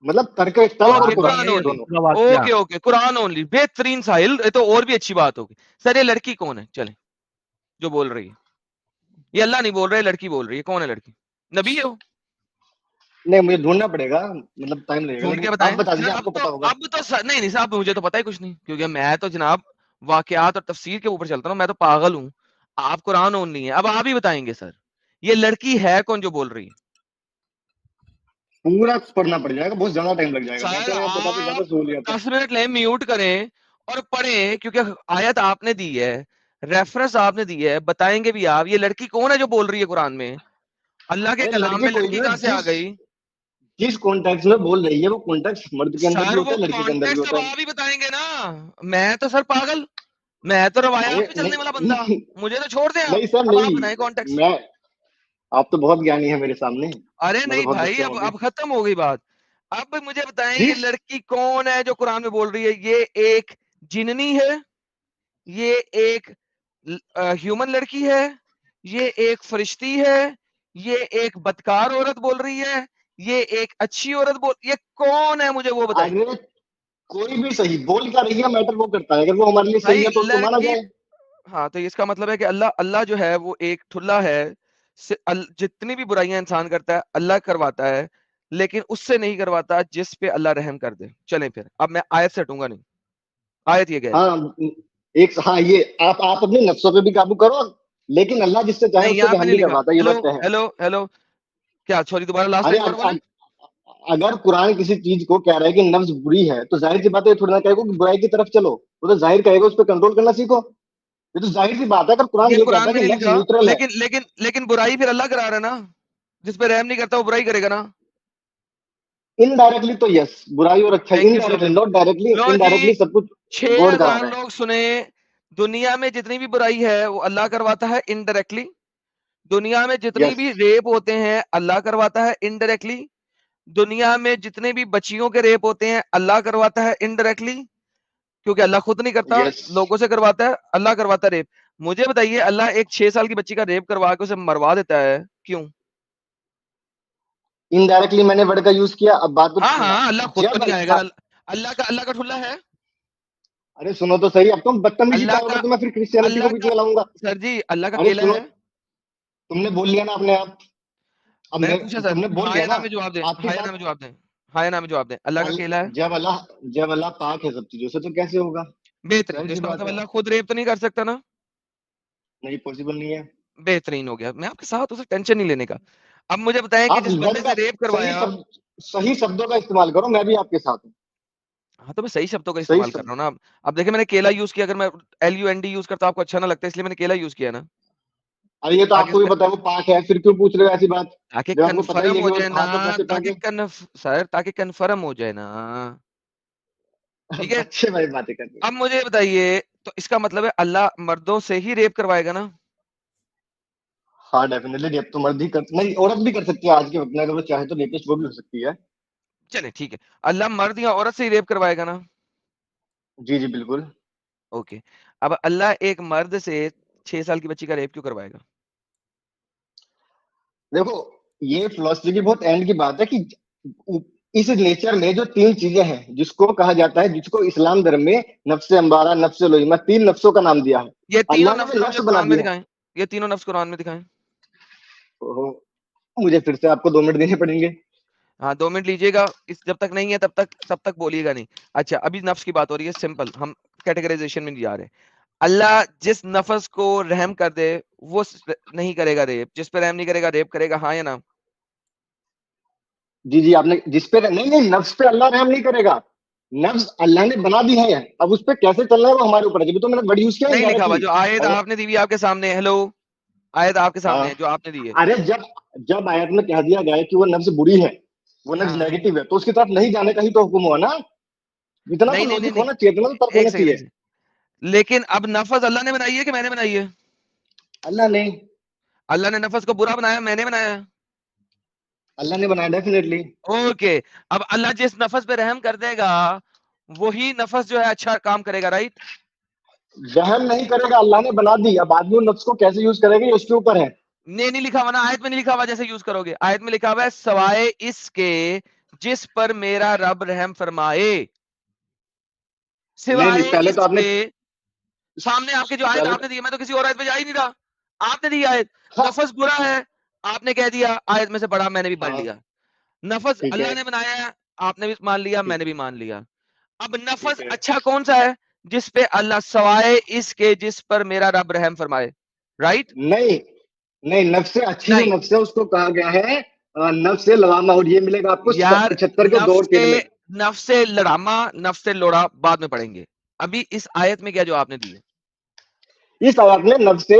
Speaker 12: मतलब तर्क तल और
Speaker 4: ओके,
Speaker 1: कुरान
Speaker 12: कुरान
Speaker 4: कुरान
Speaker 1: नहीं है,
Speaker 4: ओनली,
Speaker 12: दोनों।
Speaker 1: दूसरा वाक्या।
Speaker 4: ओके ओके, कुरान ओनली, बेहतरीन साहिल, ये तो और भी अच्छी बात होगी। सर ये लड़की कौन है, चले, जो बोल रही है, ये अल्लाह नहीं बोल रहे, लड़की बोल रही है, कौन है लड़की, नबी है वो?
Speaker 12: नहीं, मुझे ढूंढना पड़ेगा, मतलब टाइम लगेगा,
Speaker 4: ढूंढ के
Speaker 12: लेकिन आप
Speaker 4: बताएं
Speaker 12: बता
Speaker 4: सर,
Speaker 12: दीजिए, आपको पता होगा।
Speaker 4: नहीं नहीं साहब, मुझे तो पता ही कुछ नहीं, क्योंकि मैं तो जनाब वाकयात और तफसीर के ऊपर चलता हूँ, मैं तो पागल हूँ। आप कुरान ओनली है, अब आप ही बताएंगे सर, ये लड़की है कौन जो बोल रही है?
Speaker 12: पूरा पढ़ना पड़ जाएगा, बहुत ज्यादा टाइम लग जाएगा, मैं
Speaker 4: सर
Speaker 12: कह रहा हूँ आप बताते ज्यादा
Speaker 4: आप
Speaker 12: सहूलियत है।
Speaker 4: 10 मिनट लें, म्यूट करें और पढ़ें, क्योंकि आयत आपने दी है, रेफरेंस आपने दी है, बताएंगे भी आप, ये लड़की कौन है जो बोल रही है कुरान में? अल्लाह के
Speaker 12: अरे
Speaker 4: कलाम
Speaker 12: लड़की
Speaker 4: में
Speaker 12: कोई
Speaker 4: लड़की
Speaker 12: भी हो,
Speaker 4: कहां से आ
Speaker 12: जिस
Speaker 4: गई?
Speaker 12: जिस कॉन्टेक्स्ट में बोल रही है वो कॉन्टेक्स्ट मर्द के अंदर भी
Speaker 4: सर
Speaker 12: होता
Speaker 4: वो
Speaker 12: है, लड़की के अंदर भी
Speaker 4: कॉन्टेक्स्ट अब
Speaker 12: होता है।
Speaker 4: आप ही बताएंगे ना, मैं तो सर पागल, मैं तो रवायात
Speaker 12: अरे
Speaker 4: पे चलने वाला
Speaker 12: नहीं
Speaker 4: बंदा, मुझे तो छोड़ दें आप,
Speaker 12: नहीं सर
Speaker 4: अब आप
Speaker 12: नहीं,
Speaker 4: बताएं कॉन्टेक्स्ट।
Speaker 12: मैं आप तो बहुत ज्ञानी है मेरे सामने,
Speaker 4: अरे
Speaker 12: मैं तो
Speaker 4: नहीं
Speaker 12: बहुत
Speaker 4: भाई,
Speaker 12: बच्चे
Speaker 4: अब
Speaker 12: होंगे।
Speaker 4: अब खत्म हो गई बात। अब मुझे बताएं ये
Speaker 12: जिस
Speaker 4: लड़की कौन है जो कुरान में बोल रही है? ये एक जिन्नी है, ये एक ह्यूमन लड़की है, ये एक फरिश्ती है, ये एक बदकार औरत बोल रही है, ये एक अच्छी औरत बोल, ये कौन है मुझे वो बताएं।
Speaker 12: अरे कोई भी सही बोल क्या रही है, मैटर वो करता है, अगर वो हमारे लिए सही
Speaker 4: भाई
Speaker 12: है तो उसको माना
Speaker 4: लड़की,
Speaker 12: जाए।
Speaker 4: हाँ तो इसका मतलब है कि अल्लाह अल्लाह जो है वो एक ठुल्ला है, जितनी भी बुराइयां इंसान करता है अल्लाह करवाता है, लेकिन उससे नहीं करवाता जिस पे अल्लाह रहम कर दे। चलें फिर, अब मैं आयत से हटूंगा नहीं, आयत ये कह रही है।
Speaker 12: हाँ एक, हाँ ये आप अपने नफ्सों पे भी काबू करो, लेकिन अल्लाह जिससे चाहे
Speaker 4: नहीं
Speaker 12: उससे
Speaker 4: यहाँ पे
Speaker 12: रहम
Speaker 4: नहीं
Speaker 12: भी
Speaker 4: लिखा,
Speaker 12: करवाता है, ये
Speaker 4: हेलो
Speaker 12: बात तय है।
Speaker 4: हेलो हेलो, क्या सॉरी, दोबारा लास्ट
Speaker 12: अरे
Speaker 4: लाइन दोबारा बोले।
Speaker 12: अगर कुरान किसी चीज को कह रहा है कि नफ्स बुरी है, तो जाहिर सी बात है, ये थोड़ी ना कहेगा कि बुराई की तरफ चलो, वो तो जाहिर कहेगा उस पर कंट्रोल करना सीखो। ये तो जाहिर सी बात है, अगर कुरान
Speaker 4: ये
Speaker 12: ये कहता
Speaker 4: कुरान
Speaker 12: है
Speaker 4: में
Speaker 12: कि
Speaker 4: नहीं
Speaker 12: नफ्स
Speaker 4: लिखा,
Speaker 12: न्यूट्रल है।
Speaker 4: लेकिन बुराई फिर अल्लाह करा रहा है ना, जिस पे रहम नहीं करता वो बुराई करेगा ना।
Speaker 12: इनडायरेक्टली तो यस, बुराई और अच्छाई
Speaker 4: thank you so
Speaker 12: indirectly,
Speaker 4: much.
Speaker 12: Not directly,
Speaker 4: लो जी,
Speaker 12: इनडायरेक्टली सब कुछ गॉड करा
Speaker 4: 6000
Speaker 12: रहा है।
Speaker 4: लोग सुने, दुनिया में जितनी भी बुराई है वो अल्लाह करवाता है इनडायरेक्टली, दुनिया में जितनी
Speaker 12: यस
Speaker 4: भी रेप होते हैं अल्लाह करवाता है इनडायरेक्टली, दुनिया में जितने भी बच्चियों के रेप होते हैं अल्लाह करवाता है इनडायरेक्टली, क्योंकि अल्लाह खुद नहीं करता,
Speaker 12: यस,
Speaker 4: लोगों से करवाता है, अल्लाह करवाता है रेप। मुझे बताइए, अल्लाह एक 6 साल की बच्ची का रेप करवा के उसे मरवा देता है, क्यों?
Speaker 12: इनडायरेक्टली मैंने वर्ड का यूज किया, अब बात को
Speaker 4: हाँ
Speaker 12: सुनना।
Speaker 4: हाँ, अल्लाह खुद तो
Speaker 12: जब
Speaker 4: नहीं आएगा, अल्लाह का ठुल्ला है,
Speaker 12: अरे सुनो तो सही, अब तुम बदतमीजी
Speaker 4: अल्लाह
Speaker 12: क्या
Speaker 4: का
Speaker 12: होगा, तो मैं फिर क्रिश्चियनिटी को
Speaker 4: अल्लाह
Speaker 12: बीच
Speaker 4: का
Speaker 12: में लाऊंगा।
Speaker 4: सर जी, अल्लाह का
Speaker 12: अरे
Speaker 4: केला
Speaker 12: सुनो,
Speaker 4: है।
Speaker 12: तुमने बोल लिया ना अपने आप, अब
Speaker 4: मैंने
Speaker 12: मैं,
Speaker 4: पूछा सर,
Speaker 12: तुमने बोल
Speaker 4: हाँ
Speaker 12: लिया
Speaker 4: या
Speaker 12: ना,
Speaker 4: ना में जवाब दें,
Speaker 12: आपकी
Speaker 4: हाँ या ना में
Speaker 12: बात।
Speaker 4: जवाब दें, हाँ या ना में जवाब दें, अल्लाह का
Speaker 12: अल,
Speaker 4: केला है।
Speaker 12: जब अल्लाह जब अल्लाह पाक है सब चीजों से, तो कैसे होगा?
Speaker 4: बेहतरीन,
Speaker 12: जाहिर
Speaker 4: तो
Speaker 12: सी
Speaker 4: इसका
Speaker 12: बात
Speaker 4: मतलब
Speaker 12: है,
Speaker 4: अल्लाह खुद रेप तो नहीं कर सकता ना।
Speaker 12: नहीं पॉसिबल नहीं है।
Speaker 4: बेहतरीन हो गया, मैं आपके साथ, उसे टेंशन नहीं लेने का। अब मुझे बताएं कि
Speaker 12: आप
Speaker 4: जिस
Speaker 12: वर्ड
Speaker 4: बंदे
Speaker 12: का
Speaker 4: से रेप
Speaker 12: सही
Speaker 4: करवाया,
Speaker 12: शब्द, सही शब्दों का इस्तेमाल करो, मैं भी आपके साथ हूँ।
Speaker 4: हाँ तो मैं सही शब्दों का
Speaker 12: सही
Speaker 4: इस्तेमाल कर रहा
Speaker 12: शब्द,
Speaker 4: हूँ ना। अब देखिए मैंने केला यूज किया, अगर मैं LUND यूज करता आपको अच्छा ना लगता, इसलिए मैंने केला यूज किया ना,
Speaker 12: अरे ये तो
Speaker 4: ताकि
Speaker 12: आपको भी
Speaker 4: उसका,
Speaker 12: पता है वो पाक है, फिर क्यों पूछ रहे हो ऐसी बात,
Speaker 4: ताकि
Speaker 12: जब आपको पता ही
Speaker 4: कंफर्म
Speaker 12: है कि
Speaker 4: हो
Speaker 12: वो
Speaker 4: जाए ना,
Speaker 12: हाथ तो कैसे पाक
Speaker 4: ताकि
Speaker 12: है।
Speaker 4: सर ताकि कंफर्म हो जाए ना, ठीक है।
Speaker 12: बच्चे भाई बातें कर रहे
Speaker 4: अब मुझे बताइए, तो इसका मतलब है अल्लाह मर्दों से ही रेप करवाएगा ना?
Speaker 12: हो। हाँ डेफिनेटली, रेप तो मर्द ही कर, नहीं औरत भी कर सकती है आज के वक्त में, अगर वो चाहे तो रेपिस्ट वो भी हो सकती है।
Speaker 4: चले ठीक है, अल्लाह मर्द या औरत से ही रेप करवाएगा ना?
Speaker 12: जी जी बिल्कुल।
Speaker 4: ओके, अब अल्लाह एक मर्द से 6 साल की बच्ची का रेप क्यों करवाएगा?
Speaker 12: देखो, ये फिलोसफी की बहुत एंड की बात है कि इस नेचर में जो तीन चीजें हैं, जिसको कहा जाता है, जिसको इस्लाम धर्म में नफ्से अम्बारा, नफ्से लोइमा, तीन नफ्सों का नाम दिया है।
Speaker 4: ये तीनों
Speaker 12: अल्लाह ने
Speaker 4: नफ्स
Speaker 12: वो
Speaker 4: मुझे
Speaker 12: नफ्स बना
Speaker 4: कुरान में
Speaker 12: दिए हैं।
Speaker 4: दिखाएं, ये तीनों नफ्स कुरान में दिखाएं।
Speaker 12: तो मुझे फिर से आपको 2 मिनट देने पड़ेंगे।
Speaker 4: हाँ 2 मिनट लीजिएगा, इस जब तक नहीं है तब तक बोलिएगा नहीं। अच्छा, अभी नफ्स की बात हो रही है, सिंपल, हम कैटेगराइजेशन में नहीं जा रहे। अल्लाह जिस नफस को रहम कर दे वो नहीं करेगा रेप, जिस पे रहम नहीं करेगा रेप करेगा, हाँ या ना?
Speaker 12: जी जी, आपने जिस पे नहीं नहीं, नफ्स पे अल्लाह रहम नहीं करेगा। नफ्स अल्लाह ने बना दी है, अब उस पे कैसे चलना है वो हमारे ऊपर है। जब तो मैंने वर्ड यूज किया
Speaker 4: नहीं लिखा हुआ,
Speaker 12: इनडायरेक्टली।
Speaker 4: जो आयत
Speaker 12: और
Speaker 4: आपने दी हुई आपके सामने, हेलो, आयत आपके सामने है जो आपने दी है।
Speaker 12: अरे जब जब आयत में कह दिया गया है कि वो नफ्स बुरी है, वो नफ्स
Speaker 4: हाँ।
Speaker 12: नेगेटिव है, तो उसकी तरफ नहीं जाने का ही तो हुक्म हुआ ना। इतना तो
Speaker 4: नहीं नहीं नहीं
Speaker 12: लॉजिक
Speaker 4: नहीं,
Speaker 12: होना चाहिए, इतना तो तर्क
Speaker 4: एक
Speaker 12: होना
Speaker 4: सेकंड,
Speaker 12: चाहिए।
Speaker 4: लेकिन अब नफस अल्लाह ने बनाई है कि मैंने बनाई है?
Speaker 12: अल्लाह ने।
Speaker 4: अल्लाह ने नफस को बुरा बनाया, मैंने बनाया?
Speaker 12: अल्लाह ने बनाया डेफिनेटली।
Speaker 4: ओके, अब अल्लाह जिस नफस पे रहम कर देगा वही नफस जो है अच्छा काम करेगा, राइट?
Speaker 12: रहम नहीं करेगा, अल्लाह ने बना दी। अब आदमी उन नफ्स को कैसे यूज करेगा ये उसके ऊपर है।
Speaker 4: नहीं लिखा हुआ ना, आयत में नहीं लिखा हुआ जैसे यूज करोगे। आयत में लिखा हुआ है सवाए इसके जिस पर मेरा रब रहम फरमाए,
Speaker 12: नहीं नहीं,
Speaker 4: सिवाय
Speaker 12: पहले तो आपने
Speaker 4: इसके। सामने आपके जो आयत
Speaker 12: पहले
Speaker 4: आपने दी है, मैं तो किसी और आयत पे जा ही नहीं रहा। आपने दी आयत,
Speaker 12: हाँ,
Speaker 4: नफस बुरा है, आपने कह दिया आयत में से पढ़ा, मैंने भी पढ़
Speaker 12: हाँ,
Speaker 4: लिया। नफस
Speaker 12: ठीक है,
Speaker 4: अल्लाह ने बनाया है, आपने भी मान लिया,
Speaker 12: ठीक
Speaker 4: मैंने भी मान लिया। अब
Speaker 12: ठीक
Speaker 4: नफस
Speaker 12: है।
Speaker 4: अच्छा कौन सा है? जिस पे अल्लाह, सवाए इसके जिस पर मेरा रब रहम फरमाए, राइट?
Speaker 12: नहीं नहीं, नफ्स से अच्छी जो
Speaker 4: नहीं
Speaker 12: नफ्स है उसको कहा गया है नफ्स से लवामा, और ये मिलेगा आपको
Speaker 4: यार,
Speaker 12: 75 के 2 और 3 में।
Speaker 4: नफ्स से लड़ामा, नफ्स से लोड़ा बाद में पढ़ेंगे। अभी इस आयत में क्या जो आपने दी है,
Speaker 12: इस आयत में नफ्स से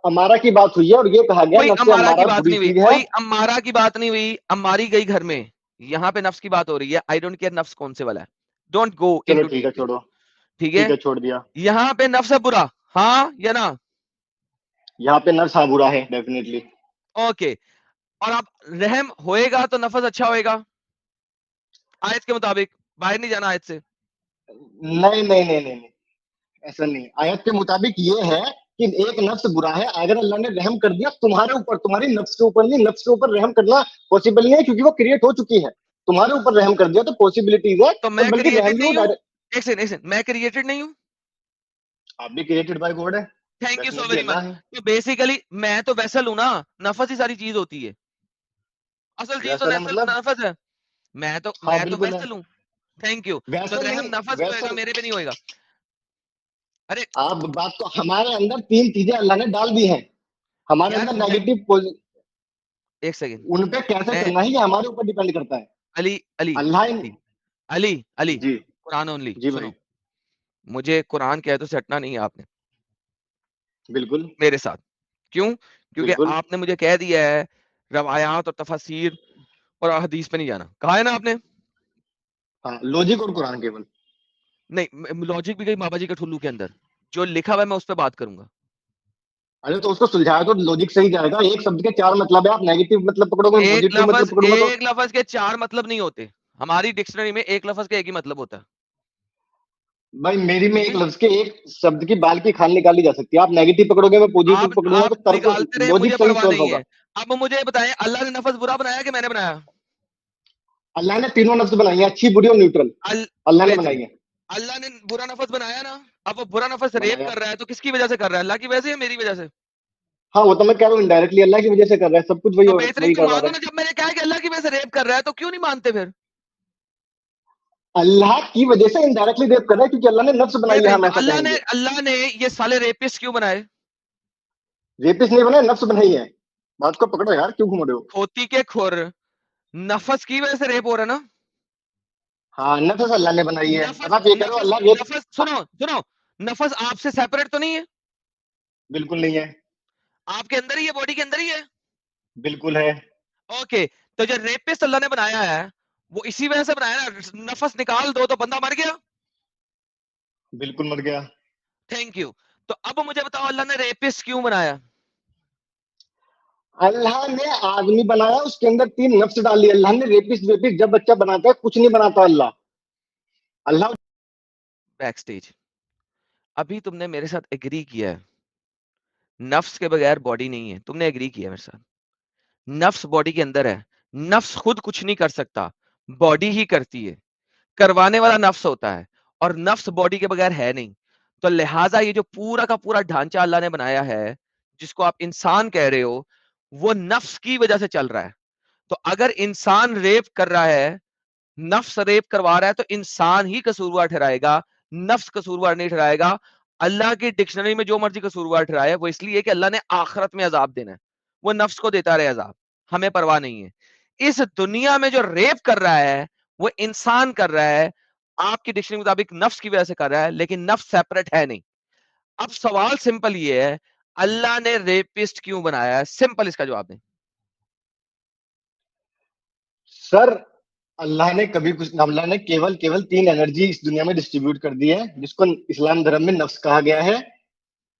Speaker 12: अमारा की बात हुई है, और ये कहा गया
Speaker 4: कोई
Speaker 12: नफ्स से
Speaker 4: अम्मारा की
Speaker 12: अमारा
Speaker 4: बात
Speaker 12: बुरी
Speaker 4: नहीं हुई,
Speaker 12: चीज है।
Speaker 4: कोई अम्मारा की बात नहीं हुई, अम्मारी गई घर में। यहाँ पे नफ्स की बात हो रही है। आई डोंट केयर नफ्स कौन से वाला है, डोंट गो
Speaker 12: चलो
Speaker 4: इनटू
Speaker 12: ठीक है,
Speaker 4: डिटेल।
Speaker 12: छोड़ो।
Speaker 4: ठीक
Speaker 12: ठीक
Speaker 4: है,
Speaker 12: है, छोड़ दिया।
Speaker 4: यहाँ पे नफ्स है बुरा, हाँ या ना?
Speaker 12: यहाँ पे नफ्स हाँ बुरा है डेफिनेटली।
Speaker 4: ओके, और अब रहम होएगा तो नफस अच्छा होएगा आयत के मुताबिक, बाहर नहीं जाना आयत से।
Speaker 12: नहीं नहीं नहीं नहीं नहीं, ऐसा नहीं। आयत के मुताबिक ये है कि एक नफ्स बुरा है, अगर अल्लाह ने रहम कर दिया तुम्हारे ऊपर, तुम्हारी नफ्स के ऊपर नहीं, नफ्स के ऊपर रहम करना पॉसिबल नहीं है क्योंकि वो क्रिएट हो चुकी है। तुम्हारे ऊपर रहम कर दिया तो पॉसिबिलिटीज है,
Speaker 4: तो
Speaker 12: और
Speaker 4: मैं
Speaker 12: बल्कि रहम
Speaker 4: क्रिएटेड
Speaker 12: भी वो
Speaker 4: नहीं हूँ?
Speaker 12: डायरेक्ट।
Speaker 4: एक सेकंड, मैं क्रिएटेड नहीं हूँ?
Speaker 12: आप भी क्रिएटेड बाय गॉड है,
Speaker 4: thank you so
Speaker 12: definitely
Speaker 4: very much.
Speaker 12: Allah है।
Speaker 4: तो बेसिकली मैं तो वैसल हूं ना, नफस ही सारी चीज होती है, असल चीज तो
Speaker 12: वैसा है मतलब,
Speaker 4: नफस है।
Speaker 12: हाँ
Speaker 4: मैं तो
Speaker 12: बिल्कुल है।
Speaker 4: वैसल हूं। Thank you. तो
Speaker 12: वैसा
Speaker 4: रहम
Speaker 12: नहीं,
Speaker 4: नफस पे
Speaker 12: वैसा
Speaker 4: होएगा, मेरे पे नहीं होएगा। अरे
Speaker 12: आप बात तो, हमारे अंदर 3 चीजें अल्लाह ने डाल दी हैं, हमारे
Speaker 4: यार,
Speaker 12: अंदर
Speaker 4: मैं
Speaker 12: नेगेटिव,
Speaker 4: एक सेकंड,
Speaker 12: उन पे कैसे
Speaker 4: मैं
Speaker 12: चलना है ये हमारे ऊपर डिपेंड करता है।
Speaker 4: अली अली
Speaker 12: अल्लाह
Speaker 4: अली अली अली
Speaker 12: जी
Speaker 4: कुरान ओनली
Speaker 12: जी भाई,
Speaker 4: सुनो। मुझे कुरान कहे तो सटना नहीं है आपने
Speaker 12: बिल्कुल
Speaker 4: मेरे साथ। क्यों? क्योंकि
Speaker 12: बिल्कुल।
Speaker 4: आपने मुझे कह दिया है रवायात और तफसीर और हदीस पे नहीं जाना, कहा है ना आपने?
Speaker 12: हाँ, लॉजिक और कुरान केवल।
Speaker 4: नहीं, लॉजिक भी गई बाबा जी के ठुल्लू के अंदर, जो लिखा हुआ है मैं उस पर बात करूंगा।
Speaker 12: अरे तो उसको सुलझाया तो लॉजिक सही जाएगा। एक शब्द के 4 मतलब है, आप नेगेटिव मतलब पकड़ोगे, मैं पॉजिटिव मतलब पकड़ूंगा तो।
Speaker 4: एक लफ्ज के 4 मतलब नहीं होते। हमारी डिक्शनरी में एक लफ्ज का एक ही मतलब होता है।
Speaker 12: भाई मेरी में
Speaker 4: ठीक
Speaker 12: एक
Speaker 4: है,
Speaker 12: लफ्ज के एक शब्द की बाल की खाल निकाली जा सकती है, आप नेगेटिव पकड़ोगे मैं पॉजिटिव पकड़ूंगा तो
Speaker 4: आप
Speaker 12: तर्क
Speaker 4: निकालते रहे,
Speaker 12: लॉजिक
Speaker 4: मुझे
Speaker 12: सही
Speaker 4: परवाह
Speaker 12: सॉल्व
Speaker 4: नहीं
Speaker 12: होगा।
Speaker 4: है। अब मुझे बताएं, अल्लाह ने नफस बुरा बनाया कि मैंने बनाया?
Speaker 12: अल्लाह ने तीनों नफ्स बनाई है, अच्छी बुरी और न्यूट्रल, अल्लाह ने बनाई
Speaker 4: बेहतरीन।
Speaker 12: है।
Speaker 4: अल्लाह ने बुरा नफस बनाया ना, अब वो बुरा नफस रेप
Speaker 12: बनाया,
Speaker 4: कर रहा है तो किसकी वजह से कर रहा है? अल्लाह की वजह से या मेरी वजह से?
Speaker 12: हाँ वो तो मैं कह रहा हूँ इनडायरेक्टली अल्लाह की वजह से कर रहा है, सब कुछ वही
Speaker 4: तो बेहतरीन,
Speaker 12: वही
Speaker 4: तो
Speaker 12: करवा
Speaker 4: मानो
Speaker 12: रहा
Speaker 4: ना,
Speaker 12: है।
Speaker 4: जब मैंने कहा कि अल्लाह की वजह से रेप कर रहा है तो क्यों नहीं मानते फिर?
Speaker 12: अल्लाह की वजह से इनडायरेक्टली रेप कर रहा है क्योंकि अल्लाह ने नफ्स बनाई है,
Speaker 4: बेहतरीन,
Speaker 12: हम
Speaker 4: तो
Speaker 12: ऐसा कहेंगे।
Speaker 4: अल्लाह ने ये साले रेपिस्ट क्यों बनाए?
Speaker 12: रेपिस नहीं बनाए, नफ्स बनाई है। बात को पकड़ो यार, क्यों घूम रहे हो।
Speaker 4: खोती के खुर, नफस की वजह से रेप हो रहा है ना?
Speaker 12: हाँ, नफ्स अल्लाह ने बनाई है। अब
Speaker 4: नफस
Speaker 12: आप ये करो
Speaker 4: नफस
Speaker 12: अल्लाह रेप,
Speaker 4: नफस सुनो सुनो, नफस आपसे सेपरेट तो नहीं है?
Speaker 12: बिल्कुल नहीं है।
Speaker 4: आपके अंदर ही है, बॉडी के अंदर ही है।
Speaker 12: बिल्कुल है।
Speaker 4: ओके, तो जो रेपिस्ट अल्लाह ने बनाया है वो इसी वजह से बनाया ना, नफस निकाल दो तो बंदा मर गया।
Speaker 12: बिल्कुल मर गया।
Speaker 4: Thank you. तो अब मुझे बताओ, अल्लाह ने रेपिस्ट क्यों बनाया?
Speaker 12: अल्लाह ने आदमी बनाया, उसके अंदर 3 नफ्स डाली। अल्लाह ने रेपिस वेपिस जब बच्चा बनाता है कुछ नहीं बनाता अल्लाह। अल्लाह
Speaker 4: बैक स्टेज, अभी तुमने मेरे साथ एग्री किया है नफ्स के बगैर बॉडी नहीं है, तुमने एग्री किया मेरे साथ। नफ्स बॉडी के अंदर है, नफ्स खुद कुछ नहीं कर सकता, बॉडी ही करती है, करवाने वाला नफ्स होता है, और नफ्स बॉडी के बगैर है नहीं। तो लिहाजा ये जो पूरा का पूरा ढांचा अल्लाह ने बनाया है, जिसको आप इंसान कह रहे हो, वो नफ्स की वजह से चल रहा है। तो अगर इंसान रेप कर रहा है, नफ्स रेप करवा रहा है, तो इंसान ही कसूरवार ठहराएगा, नफ्स कसूरवार नहीं ठहराएगा। अल्लाह की डिक्शनरी में जो मर्जी कसूरवार ठहराया है वो इसलिए कि अल्लाह ने आखिरत में अजाब देना है, वो नफ्स को देता रहे अजाब, हमें परवाह नहीं है। इस दुनिया में जो रेप कर रहा है वो इंसान कर रहा है, आपकी डिक्शनरी मुताबिक नफ्स की वजह से कर रहा है, लेकिन नफ्स सेपरेट है नहीं। अब सवाल सिंपल ये है, अल्लाह ने रेपिस्ट क्यों बनाया है? सिंपल इसका जवाब दें।
Speaker 12: सर अल्लाह ने कभी कुछ, अल्लाह ने केवल केवल 3 एनर्जी इस दुनिया में डिस्ट्रीब्यूट कर दी है, जिसको इस्लाम धर्म में नफ्स कहा गया है,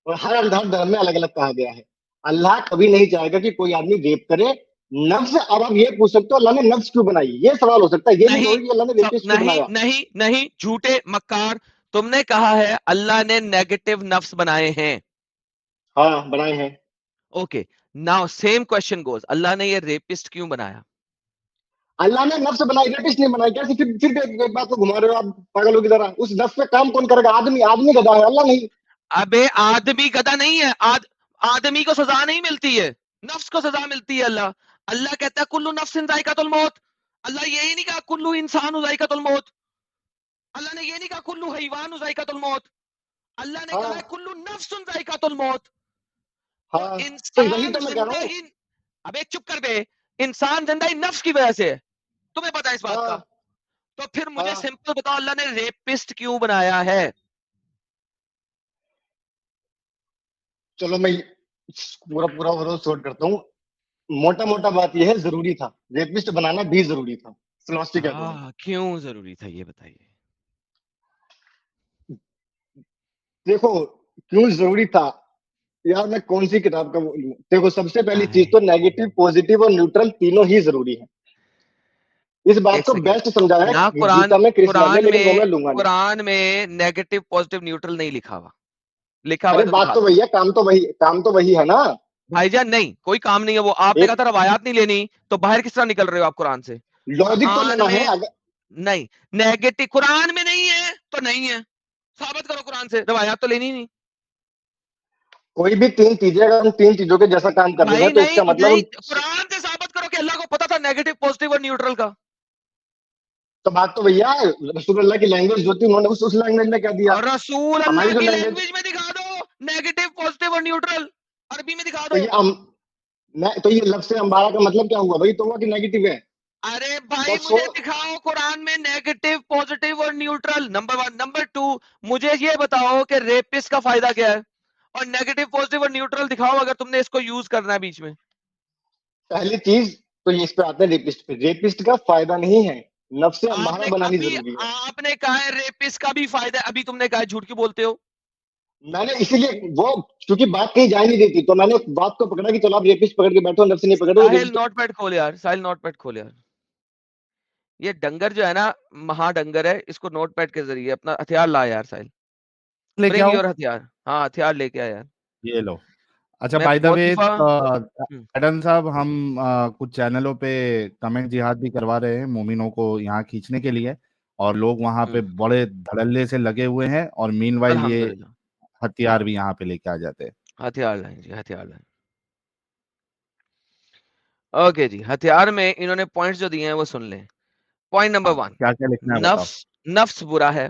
Speaker 12: और हर धर्म में अलग अलग कहा गया है। अल्लाह कभी नहीं चाहेगा कि कोई आदमी रेप करे। नफ्स, अब आप ये पूछ सकते हो अल्लाह ने नफ्स क्यों बनाई, ये सवाल हो सकता है, ये नहीं
Speaker 4: नहीं,
Speaker 12: कहोगे कि अल्लाह ने रेपिस्ट क्यों
Speaker 4: नहीं
Speaker 12: बनाया।
Speaker 4: नहीं नहीं, झूठे मक्कार, तुमने कहा है अल्लाह ने नेगेटिव नफ्स बनाए हैं।
Speaker 12: हाँ बनाए हैं।
Speaker 4: Okay, now same question goes, Allah ने ये रेपिस्ट क्यों बनाया?
Speaker 12: अल्लाह ने नफ्स बनाई, रेपिस्ट नहीं बनाई। कैसे? फिर एक बात को घुमा रहे हो आप पागलों की तरह। उस नफ्स पे काम कौन करेगा? आदमी, आदमी गधा है, अल्लाह नहीं।
Speaker 4: अबे आदमी गधा नहीं है, आदमी को सजा नहीं मिलती है, नफ्स को सजा मिलती है। अल्लाह अल्लाह कहता है कुल्लू नफ्सिन जायकातुल मौत। अल्लाह यही नहीं कहा कुल्लू इंसान जायकातुल मौत। अल्लाह ने ये नहीं कहा कुल्लू हैवान जायकातुल मौत। अल्लाह ने कहा है कुल्लू नफ्सुन जायकातुल मौत। तो
Speaker 12: तो
Speaker 4: इंसान
Speaker 12: वही तो मैं कह रहा
Speaker 4: जिंदा
Speaker 12: हूँ।
Speaker 4: ही, अबे चुप कर बे, इंसान जिंदा ही नफ्स की वजह से है, तुम्हें पता है इस बात का? तो फिर मुझे सिंपल बताओ, अल्लाह ने रेपिस्ट क्यों बनाया है?
Speaker 12: चलो मैं पूरा पूरा ओवरऑल सॉर्ट करता हूँ। मोटा मोटा बात यह है, जरूरी था, रेपिस्ट बनाना भी जरूरी था, फिलॉसफी कहते हैं।
Speaker 4: क्यों जरूरी था ये बताइए।
Speaker 12: देखो क्यों जरूरी था यार, मैं कौन सी किताब का बोलूं। देखो सबसे पहली चीज तो नेगेटिव, पॉजिटिव और न्यूट्रल तीनों ही जरूरी है। इस बात
Speaker 4: एक
Speaker 12: को
Speaker 4: सेकेंड,
Speaker 12: बेस्ट समझाया
Speaker 4: ना
Speaker 12: है
Speaker 4: कुरान,
Speaker 12: गीता में कृष्णा ने,
Speaker 4: कुरान
Speaker 12: लेकिन वो मैं
Speaker 4: में,
Speaker 12: लूंगा नहीं।
Speaker 4: कुरान में नेगेटिव पॉजिटिव न्यूट्रल नहीं लिखा हुआ, लिखा हुआ
Speaker 12: अरे
Speaker 4: तो
Speaker 12: बात
Speaker 4: दिखा
Speaker 12: तो
Speaker 4: दो।
Speaker 12: वही है, काम तो वही है ना
Speaker 4: भाईजान नहीं, कोई काम नहीं है वो। आपने कहा था रवायात नहीं लेनी, तो बाहर किस तरह निकल रहे हो आप कुरान से?
Speaker 12: लॉजिक तो
Speaker 4: कुरान
Speaker 12: लेना है।
Speaker 4: में
Speaker 12: अगर
Speaker 4: नहीं, नेगेटिव कुरान में नहीं है तो नहीं है, साबित करो कुरान से, रवायात तो लेनी नहीं।
Speaker 12: कोई भी 3 चीजें, अगर हम 3 चीजों के जैसा काम कर रहे
Speaker 4: भाई
Speaker 12: हैं तो
Speaker 4: नहीं
Speaker 12: इसका मतलब
Speaker 4: नहीं, कुरान से साबित करो कि अल्लाह को पता था नेगेटिव पॉजिटिव और न्यूट्रल का।
Speaker 12: तो बात तो भैया रसूलुल्लाह की लैंग्वेज जो थी उन्होंने उस लैंग्वेज में कह दिया।
Speaker 4: और रसूल
Speaker 12: हमारी
Speaker 4: अल्लाह
Speaker 12: जो
Speaker 4: की
Speaker 12: लैंग्वेज,
Speaker 4: लैंग्वेज में दिखा दो नेगेटिव पॉजिटिव और न्यूट्रल, अरबी में दिखा
Speaker 12: तो
Speaker 4: दो।
Speaker 12: ये तो ये लफ्ज़ से अंबारा का मतलब क्या हुआ भाई? तो हुआ कि नेगेटिव है।
Speaker 4: अरे भाई
Speaker 12: तो सो
Speaker 4: मुझे दिखाओ कुरान में नेगेटिव पॉजिटिव और न्यूट्रल, नंबर 1। नंबर 2, मुझे ये बताओ कि रेपिस्ट का फायदा क्या है, और नेगेटिव पॉजिटिव और न्यूट्रल दिखाओ अगर तुमने इसको यूज करना है बीच में।
Speaker 12: पहली चीज तो ये, इस पे आते हैं रेपिस्ट पे। रेपिस्ट का फायदा नहीं है, नफ्स से अंबारा बनानी जरूरी है।
Speaker 4: आपने कहा है रेपिस्ट का भी फायदा है, अभी तुमने कहा है, झूठ क्यों बोलते हो?
Speaker 12: मैंने इसीलिए वो, क्योंकि बात कहीं जा नहीं देती, तो मैंने बात को पकड़ा कि चलो आप रेपिस्ट पकड़ के बैठो, नफ्स नहीं पकड़ो।
Speaker 4: साहिल नोटपैड खोल यार, साहिल नोटपैड खोल यार। ये डंगर जो है ना, महाडंगर है, इसको नोटपैड के जरिए अपना हथियार ला यार साहिल।
Speaker 1: लेके
Speaker 4: ब्रिंग
Speaker 1: आओ,
Speaker 4: योर हथियार, हाँ हथियार लेके आ यार।
Speaker 1: ये लो। अच्छा
Speaker 4: मैं
Speaker 1: बाय द
Speaker 4: बहुत
Speaker 1: वे
Speaker 4: दफा
Speaker 1: एडम साहब, हम कुछ चैनलों पे कमेंट जिहाद भी करवा रहे हैं मोमिनों को यहाँ खींचने के लिए, और लोग वहाँ पे बड़े धड़ल्ले से लगे हुए हैं, और मीनवाइल ये
Speaker 4: अल्हम्दुलिल्लाह
Speaker 1: हथियार भी यहाँ पे लेके आ जाते हैं।
Speaker 4: हथियार लाएं जी, हथियार लाएं। ओके जी, हथियार में इन्होंने पॉइंट्स जो दिए हैं वो सुन लें। पॉइंट नंबर 1,
Speaker 1: क्या क्या लिखना है बताओ।
Speaker 4: नफ्स, नफ्स बुरा है।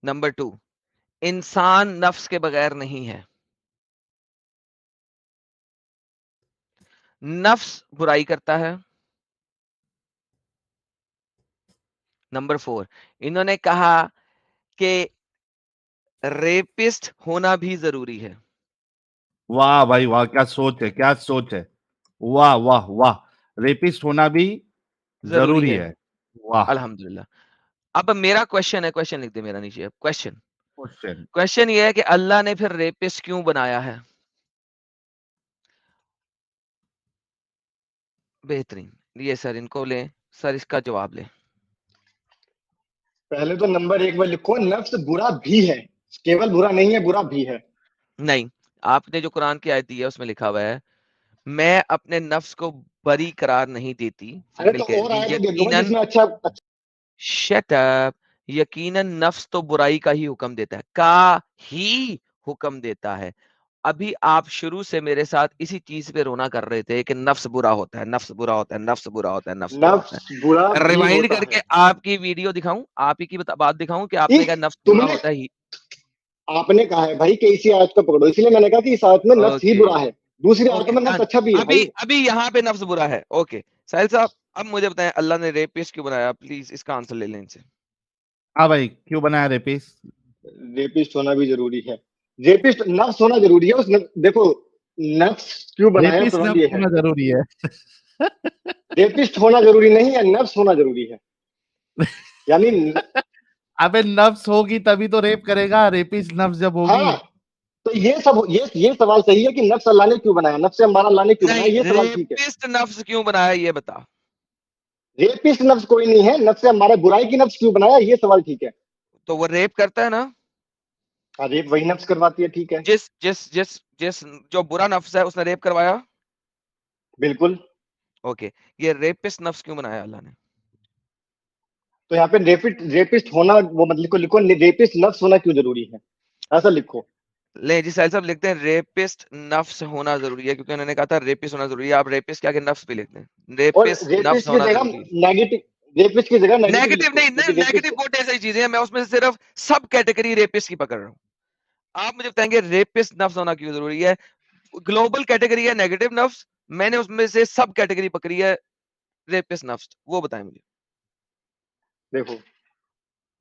Speaker 4: नंबर 2, इंसान नफ्स के बगैर नहीं है। नफ्स बुराई करता है। नंबर 4, इन्होंने कहा कि रेपिस्ट होना भी जरूरी है।
Speaker 1: वाह भाई वाह, क्या सोच है, क्या सोच है, वाह वाह वाह। रेपिस्ट होना भी
Speaker 4: जरूरी
Speaker 1: जरूरी
Speaker 4: है,
Speaker 1: है, वाह।
Speaker 4: अल्हम्दुलिल्लाह। अब मेरा क्वेश्चन है, क्वेश्चन लिख दे मेरा नीचे। क्वेश्चन,
Speaker 1: क्वेश्चन
Speaker 4: क्वेश्चन ये है कि अल्लाह ने फिर रेपिस्ट क्यों बनाया है? बेहतरीन, ये सर इनको ले, सर इसका जवाब ले।
Speaker 12: पहले तो नंबर 1 में लिखो, नफ्स बुरा भी है, केवल बुरा नहीं है, बुरा भी है।
Speaker 4: नहीं, आपने जो कुरान की आयत दी है उसमें लिखा हुआ है, मैं अपने नफ्स को बरी करार नहीं देती। फिर
Speaker 12: अरे तो
Speaker 4: मिलके
Speaker 12: और आयत दे दूंगा
Speaker 4: यकीनन,
Speaker 12: जिसमें अच्छा
Speaker 4: शट अप, यकीनन नफ्स तो बुराई का ही हुक्म देता है, का ही हुक्म देता है। अभी आप शुरू से मेरे साथ इसी चीज पे रोना कर रहे थे कि नफ्स बुरा होता है, नफ्स बुरा होता है, नफ्स बुरा होता है, नफ्स बुरा होता
Speaker 12: नफ्स बुरा
Speaker 4: है।
Speaker 12: भी
Speaker 4: रिवाइंड
Speaker 12: होता
Speaker 4: करके
Speaker 12: है।
Speaker 4: आपकी वीडियो दिखाऊं, आप ही की बात दिखाऊं कि आपने
Speaker 12: इस
Speaker 4: कहा नफ्स बुरा
Speaker 12: तुमने
Speaker 4: होता है ही।
Speaker 12: आपने कहा है भाई कि इसी आयत को पकड़ो, इसलिए मैंने कहा कि इस आयत में नफ्स ही
Speaker 4: ओके
Speaker 12: बुरा है, दूसरी आयतों
Speaker 4: ओके
Speaker 12: में नफ्स
Speaker 4: डन।
Speaker 12: अच्छा भी है
Speaker 4: अभी
Speaker 12: भाई।
Speaker 4: अभी यहाँ पे नफ्स बुरा है। ओके साहिल साहब, अब मुझे बताएं अल्लाह ने रेपिस्ट क्यों बनाया? प्लीज इसका आंसर ले लें इनसे।
Speaker 1: हाँ भाई, क्यों बनाया रेपिस?
Speaker 12: रेपिस्ट होना भी जरूरी है, रेपिस्ट नफ्स होना जरूरी है देखो, नफ्स क्यों बनाया
Speaker 1: रेपिस
Speaker 12: सवाल
Speaker 1: नफ्स
Speaker 12: ये है।
Speaker 1: होना जरूरी है।
Speaker 12: रेपिस्ट होना जरूरी नहीं है, नफ्स होना जरूरी है। यानी
Speaker 1: अबे नफ्स होगी तभी तो रेप करेगा, रेपिस नफ्स जब होगी।
Speaker 12: हाँ, तो ये सवाल सही है कि नफ्स अल्लाह ने क्यों बनाया, नफ्स अम्मारा अल्लाह ने क्यों
Speaker 4: नहीं,
Speaker 12: बनाया, ये सवाल ठीक है।
Speaker 4: रेपिस्ट नफ्स क्यों बनाया ये बता।
Speaker 12: रेपिस्ट नफ्स कोई नहीं है, नफ्स अम्मारा बुराई की नफ्स क्यों बनाया, ये सवाल ठीक है।
Speaker 4: तो वो रेप करता है ना?
Speaker 12: हाँ, रेप वही नफ्स करवाती है, ठीक है।
Speaker 4: जिस जिस जिस जिस जो बुरा नफ्स है उसने रेप करवाया।
Speaker 12: बिल्कुल।
Speaker 4: ओके, ये रेपिस्ट नफ्स क्यों बनाया अल्लाह ने?
Speaker 12: तो यहाँ पे रेपिस्ट होना, वो मतलब लिखो लिखो रेपिस्ट नफ्स होना क्यों जरूरी है, ऐसा लिखो।
Speaker 4: ले जी साहिल साहब लिखते हैं रेपिस्ट नफ्स होना जरूरी है, क्योंकि उन्होंने कहा था रेपिस्ट होना जरूरी है। आप रेपिस्ट के आगे नफ्स भी लिखते हैं,
Speaker 12: और
Speaker 4: रेपिस्ट नफ्स
Speaker 12: रेपिस्ट की
Speaker 4: होना
Speaker 12: जगह
Speaker 4: जरूरी है।
Speaker 12: रेपिस्ट की जगह नेगेटिव
Speaker 4: नेगेटिव
Speaker 12: लिखो,
Speaker 4: नहीं,
Speaker 12: क्योंकि
Speaker 4: नेगेटिव
Speaker 12: रेपिस्ट
Speaker 4: बहुत ऐसी चीजें हैं, मैं उसमें से सिर्फ सब कैटेगरी रेपिस्ट की पकड़ रहा हूँ। आप मुझे बताएंगे रेपिस्ट नफ्स होना क्यों जरूरी है? ग्लोबल कैटेगरी है नेगेटिव नफ्स, मैंने उसमें से सब कैटेगरी पकड़ी है रेपिस्ट नफ्स, वो बताएं मुझे।
Speaker 12: देखो,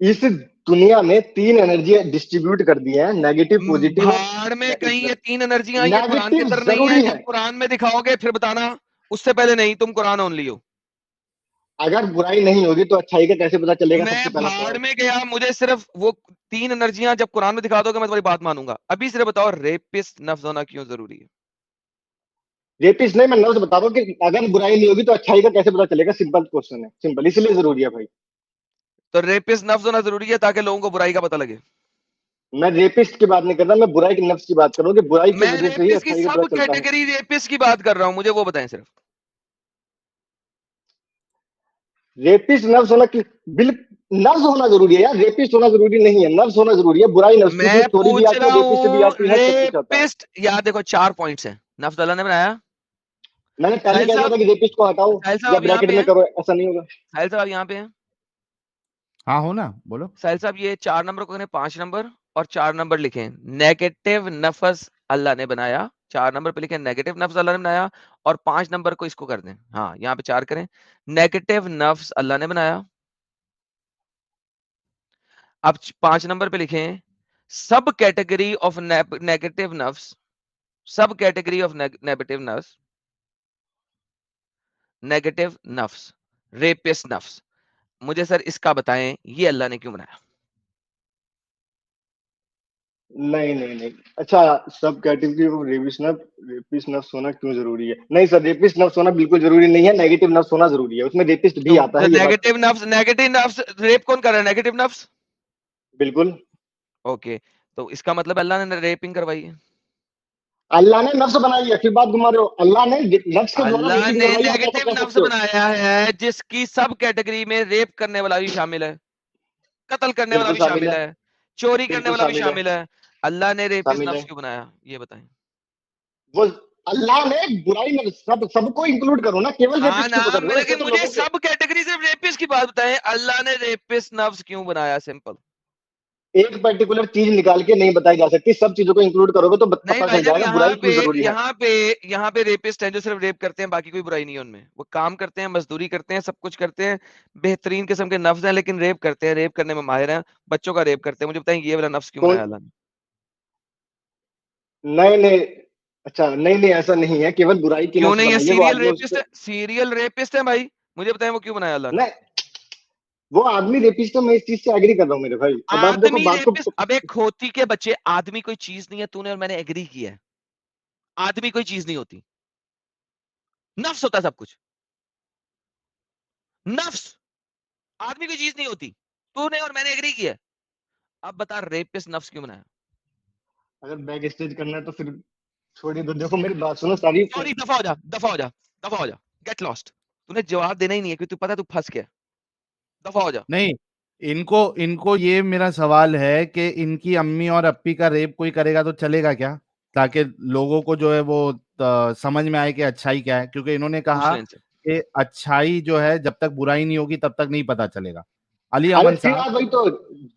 Speaker 12: इस दुनिया में 3 एनर्जी डिस्ट्रीब्यूट कर दी है, नेगेटिव, पॉजिटिव और
Speaker 4: भाड़ में कहीं ये 3 एनर्जियां, ये कुरान के
Speaker 12: नेगेटिव
Speaker 4: अंदर नहीं है।
Speaker 12: जरूरी
Speaker 4: जब
Speaker 12: है।
Speaker 4: कुरान में दिखाओगे फिर बताना, उससे पहले नहीं, तुम कुरान ओनली हो।
Speaker 12: अगर बुराई नहीं होगी तो अच्छाई का कैसे पता चलेगा,
Speaker 4: मैं
Speaker 12: सबसे पहला
Speaker 4: भाड़
Speaker 12: सवाल।
Speaker 4: में गया, मुझे सिर्फ वो 3 एनर्जियां जब कुरान में दिखा दोगे मैं तुम्हारी बात मानूंगा। अभी सिर्फ बताओ रेपिस्ट नफ्स होना क्यों जरूरी है?
Speaker 12: रेपिस्ट नहीं, मैं नफ्स बता रहा हूँ कि अगर बुराई नहीं होगी तो अच्छाई का कैसे पता चलेगा, सिंपल क्वेश्चन है, सिंपल, इसलिए जरूरी है भाई।
Speaker 4: तो रेपिस्ट नफ्स होना जरूरी है ताकि लोगों को बुराई का पता लगे।
Speaker 12: मैं रेपिस्ट की बात नहीं कर रहा, मैं बुराई के नफ्स की बात कर रहा हूँ कि बुराई की
Speaker 4: मैं
Speaker 12: वजह से ही
Speaker 4: रेपिस्ट की
Speaker 12: अच्छाई का
Speaker 4: सब
Speaker 12: पता चलता है।
Speaker 4: कैटेगरी रेपिस्ट की बात कर रहा हूं, मुझे वो बताएं सिर्फ।
Speaker 12: रेपिस्ट नफ्स होना कि नफ्स होना जरूरी है यार, रेपिस्ट होना जरूरी नहीं है, नफ्स होना जरूरी है, बुराई नफ्स, क्योंकि
Speaker 4: मैं
Speaker 12: चोरी भी
Speaker 4: पूछ
Speaker 12: आती है,
Speaker 4: रहा
Speaker 12: रेपिस्ट भी
Speaker 4: हूँ
Speaker 12: आती है, सब कुछ आता है।
Speaker 4: रेपिस्ट, यार देखो 4 पॉइंट्स हैं नफ्स अल्लाह ने बनाया।
Speaker 12: मैंने पहले
Speaker 4: साहिल
Speaker 12: कह दिया
Speaker 4: साहब,
Speaker 12: था कि रेपिस्ट को हटाओ
Speaker 4: साहिल साहब
Speaker 12: या
Speaker 4: आप यहाँ
Speaker 12: ब्रैकेट
Speaker 4: पे
Speaker 12: में
Speaker 4: हैं?
Speaker 12: करो, ऐसा नहीं होगा।
Speaker 4: साहिल साहब आप यहाँ पे हैं?
Speaker 1: हाँ हो ना, बोलो।
Speaker 4: साहिल साहब ये 4 नंबर को करें 5 नंबर और 4 नंबर लिखें नेगेटिव नफ्स अल्लाह ने बनाया। 4 नंबर पे लिखें नेगेटिव नफ्स अल्लाह ने बनाया, और 5 नंबर को इसको कर दें। हाँ यहाँ पे 4 करें, नेगेटिव नफ्स अल्लाह ने बनाया। अब 5 नंबर पे लिखें सब कैटेगरी ऑफ नेगेटिव नफ्स, सब कैटेगरी ऑफ नेगेटिव नफ्स, नेगेटिव नफ्स, रेपिस्ट नफ्स। मुझे सर इसका बताएं ये अल्लाह ने क्यों बनाया?
Speaker 12: नहीं नहीं नहीं, अच्छा, सब कैटेगरी ऑफ रेपिस्ट नफ्स होना क्यों जरूरी है? नहीं सर, रेपिस्ट नफ्स होना बिल्कुल जरूरी नहीं है, नेगेटिव नफ्स होना जरूरी है, उसमें रेपिस्ट भी
Speaker 4: क्यों?
Speaker 12: आता
Speaker 4: तो
Speaker 12: है, ये बात सही है।
Speaker 4: नेगेटिव नफ्स रेप कौन कर रहा है? नेगेटिव नफ्स।
Speaker 12: बिल्कुल।
Speaker 4: ओके, तो इसका मतलब अल्लाह ने रेपिंग करवाई है।
Speaker 12: अल्लाह ने नफ्स बनाई है, फिर बात घुमा रहे हो, अल्लाह ने नफ्स के द्वारा
Speaker 4: अल्लाह
Speaker 12: रेपिंग
Speaker 4: ने
Speaker 12: करवाई है, आप ऐसा
Speaker 4: नेगेटिव
Speaker 12: कह
Speaker 4: नफ्स
Speaker 12: सकते हो।
Speaker 4: बनाया है जिसकी सब कैटेगरी में रेप करने वाला भी शामिल है, कत्ल करने वाला
Speaker 12: बिल्कुल
Speaker 4: भी
Speaker 12: शामिल
Speaker 4: शामिल
Speaker 12: है,
Speaker 4: है, चोरी करने
Speaker 12: बिल्कुल
Speaker 4: वाला भी
Speaker 12: शामिल है,
Speaker 4: शामिल है। अल्लाह ने रेपिस्ट
Speaker 12: शामिल है।
Speaker 4: नफ्स क्यों बनाया ये बताएं।
Speaker 12: वो अल्लाह ने बुराई में सबको इंक्लूड करो ना, केवल
Speaker 4: हाँ
Speaker 12: रेपिस्ट
Speaker 4: ना,
Speaker 12: क्यों कर रहे हो, ऐसे
Speaker 4: लेकिन
Speaker 12: तो
Speaker 4: मुझे
Speaker 12: लोगों के।
Speaker 4: सब कैटेगरी सिर्फ रेपिस्ट की बात बताएं, अल्लाह ने रेपिस्ट नफ्स क्यों बनाया? सिंपल।
Speaker 12: एक पर्टिकुलर चीज निकाल के नहीं बताई जा सकती, सब चीजों को इंक्लूड करोगे तो
Speaker 4: नहीं
Speaker 12: पता चल
Speaker 4: भाईजान,
Speaker 12: जाएगा बुराई क्यों जरूरी है।
Speaker 4: यहाँ पे रेपिस्ट हैं जो सिर्फ रेप करते हैं, बाकी कोई बुराई नहीं है उनमें। वो काम करते हैं, मजदूरी करते हैं, सब कुछ करते हैं, बेहतरीन किस्म के नफ्स हैं, लेकिन रेप करते हैं, रेप करने में माहिर हैं, बच्चों का रेप करते हैं। मुझे बताएं ये वाला नफ्स क्यों
Speaker 12: कौन?
Speaker 4: बनाया अल्लाह ने?
Speaker 12: नहीं नहीं, अच्छा, नहीं नहीं, ऐसा नहीं है, केवल बुराई की
Speaker 4: क्यों
Speaker 12: नफ्स
Speaker 4: नहीं है?
Speaker 12: बनाई है, वो
Speaker 4: सीरियल
Speaker 12: आदमी
Speaker 4: रेपिस्ट
Speaker 12: उसको।
Speaker 4: है, सीरियल रेपिस्ट है भाई। मुझे बताएं वो क्यों बनाया अल्लाह ने?
Speaker 12: नहीं, वो आदमी रेपिस्ट है, मैं इस चीज से एग्री कर रहा हूँ मेरे भाई, अब आप देखो
Speaker 4: आदमी
Speaker 12: बात को।
Speaker 4: रेपिस्ट? अबे खोती के बच्चे, आदमी कोई चीज नहीं है, तूने और मैंने एग्री किया है। आदमी कोई चीज नहीं होती, नफ्स होता है सब कुछ। नफ्स, आदमी कोई चीज नहीं होती, तूने और मैंने एग्री किया है। अब बता रेपिस्ट नफ्स क्यों बनाया?
Speaker 12: अगर बैक स्टेज करना है तो फिर छोड़िए, तो देखो मेरी बात सुनो सारी।
Speaker 4: सॉरी, दफा हो जा, दफा हो जा, दफा हो जा, गेट लॉस्ट। तूने जवाब देना ही नहीं है क्योंकि तू पता है तू फंस गया। दफा हो जा।
Speaker 1: नहीं, इनको इनको ये मेरा सवाल है कि इनकी अम्मी और अप्पी का रेप कोई करेगा तो चलेगा क्या? ताकि लोगों को जो है वो समझ में आए कि अच्छाई क्या है, क्योंकि इन्होंने
Speaker 4: पूछ
Speaker 1: कहा
Speaker 4: लें इनसे।
Speaker 1: कि अच्छाई जो है जब तक बुराई नहीं होगी तब तक नहीं पता चलेगा। अली
Speaker 12: अरे
Speaker 1: अमन
Speaker 12: फिर
Speaker 1: साहब,
Speaker 12: आप वही तो,